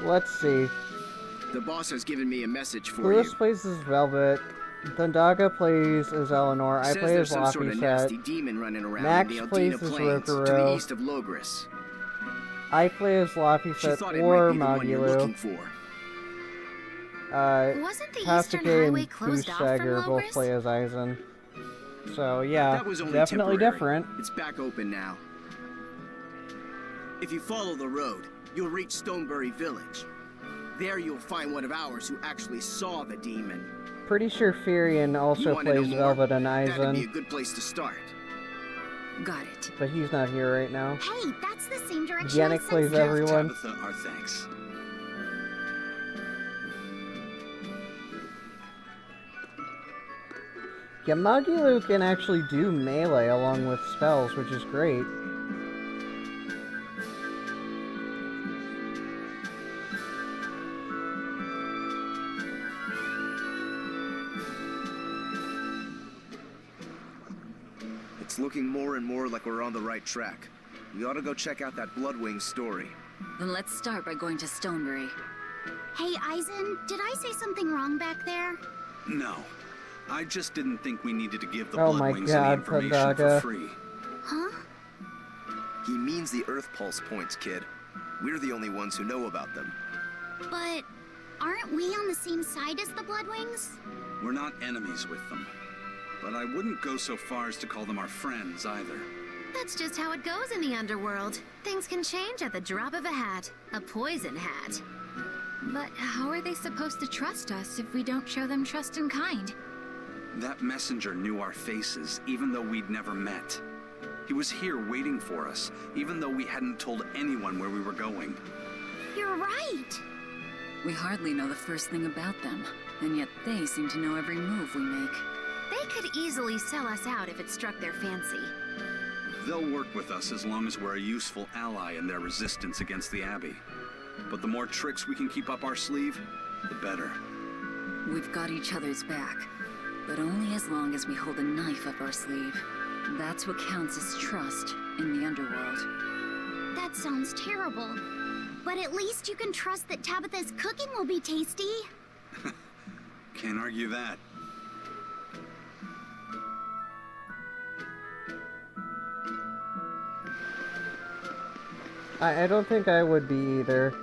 Let's see. The boss has given me a message for Lewis you. plays as Velvet. Thundaga plays as Eleanor. I Says play there's as some sort of Laphicet. nasty demon running around Max in the plays Aldina as Plains to the Rokuro. east of Logris. I play as She Laphicet thought it or might be the one you're looking Magilou. for. Wasn't the Kasuke Eastern Highway and closed off from Goose-Dagger both Logris? play as Aizen. So yeah, That was only definitely temporary. different. It's back open now. If you follow the road, you'll reach Stonebury Village. There you'll find one of ours who actually saw the demon. Pretty sure Furion You also wanna know plays more? Velvet and That'd be a Aizen, good place to start. Got it. but he's not here right now. Hey, that's the same direction I Yannick sensed plays it. everyone. Tabitha, our thanks. Yeah, Magilou can actually do melee along with spells, which is great. It's looking more and more like we're on the right track. We ought to go check out that Bloodwing story. Then let's start by going to Stonebury. Hey, Aizen, did I say something wrong back there? No. I just didn't think we needed to give the Oh my Bloodwings any God, information Thundaga. for free. Huh? He means the Earth Pulse points, kid. We're the only ones who know about them. But aren't we on the same side as the Bloodwings? We're not enemies with them. But I wouldn't go so far as to call them our friends either. That's just how it goes in the underworld. Things can change at the drop of a hat. A poison hat. But how are they supposed to trust us if we don't show them trust in kind? That messenger knew our faces, even though we'd never met. He was here waiting for us, even though we hadn't told anyone where we were going. You're right. We hardly know the first thing about them, and yet they seem to know every move we make. They could easily sell us out if it struck their fancy. They'll work with us as long as we're a useful ally in their resistance against the Abbey. But the more tricks we can keep up our sleeve, the better. We've got each other's back, but only as long as we hold a knife up our sleeve. That's what counts as trust in the underworld. That sounds terrible. But at least you can trust that Tabitha's cooking will be tasty. Can't argue that. I don't think I would be either.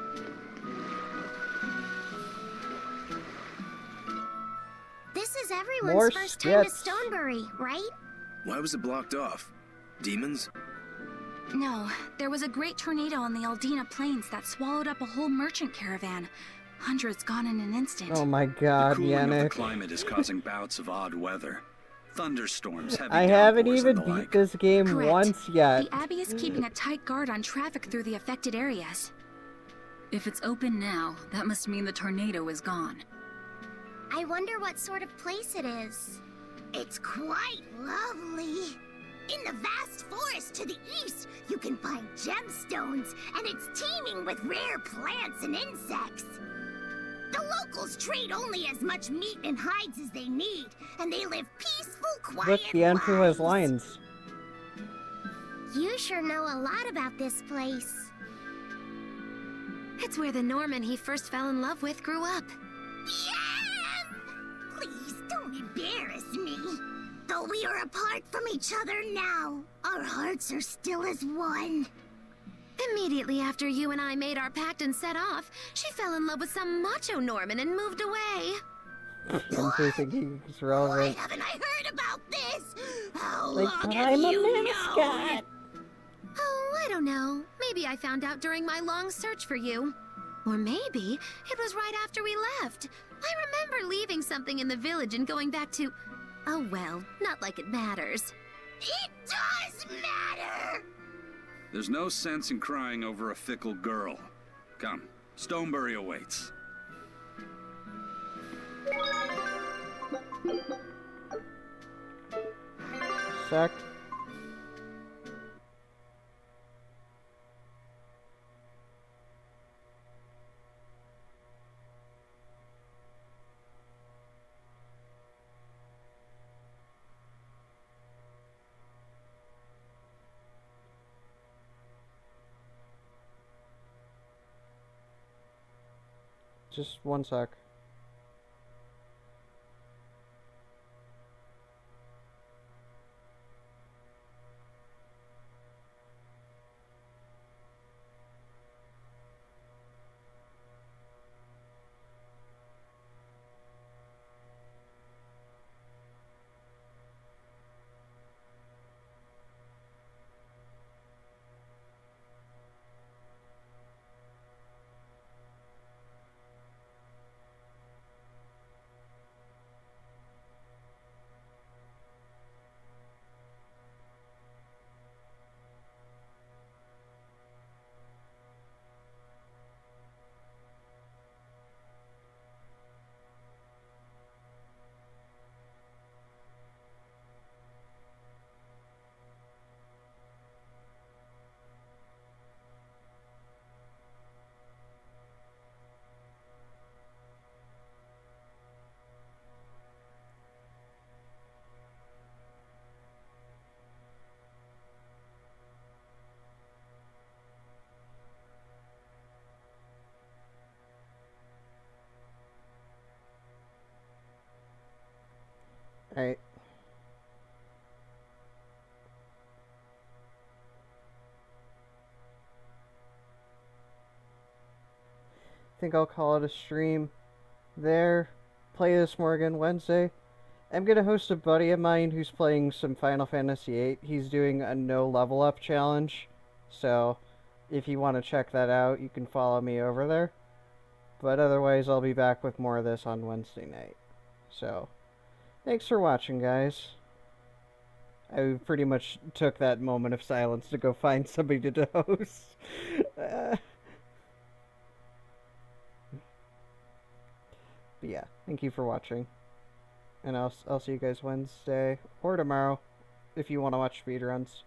This is everyone's More first time to skits. Stonebury, right? Why was it blocked off? Demons? No, there was a great tornado on the Aldina Plains that swallowed up a whole merchant caravan. Hundreds gone in an instant. Oh my God, The cooling of the Yannick. climate is causing bouts of odd weather. Thunderstorms, heavy I haven't downpours, even and the beat like. this game Correct. once yet. The Abbey is keeping a tight guard on traffic through the affected areas. If it's open now, that must mean the tornado is gone. I wonder what sort of place it is. It's quite lovely. In the vast forest to the east, you can find gemstones, and it's teeming with rare plants and insects. The locals trade only as much meat and hides as they need, and they live peaceful, quiet Look, the Anfu has lives. lines. You sure know a lot about this place. It's where the Norman he first fell in love with grew up. Yes! Please don't embarrass me. Though we are apart from each other now, our hearts are still as one. Immediately after you and I made our pact and set off, she fell in love with some macho Norman and moved away. I'm thinking he's relevant. Why haven't I heard about this? How Like, long but have I'm a you mascot. Oh, I don't know. Maybe I found out during my long search for you. Or maybe it was right after we left. I remember leaving something in the village and going back to... Oh well, not like it matters. It does matter! There's no sense in crying over a fickle girl. Come, Stonebury awaits. Sec. Just one sec. Alright. I think I'll call it a stream there. Play this Morgan Wednesday. I'm gonna host a buddy of mine who's playing some Final Fantasy VIII. He's doing a no level up challenge. So if you want to check that out, you can follow me over there. But otherwise, I'll be back with more of this on Wednesday night. So, thanks for watching, guys. I pretty much took that moment of silence to go find somebody to host. But yeah, thank you for watching. And I'll see you guys Wednesday or tomorrow if you want to watch speedruns.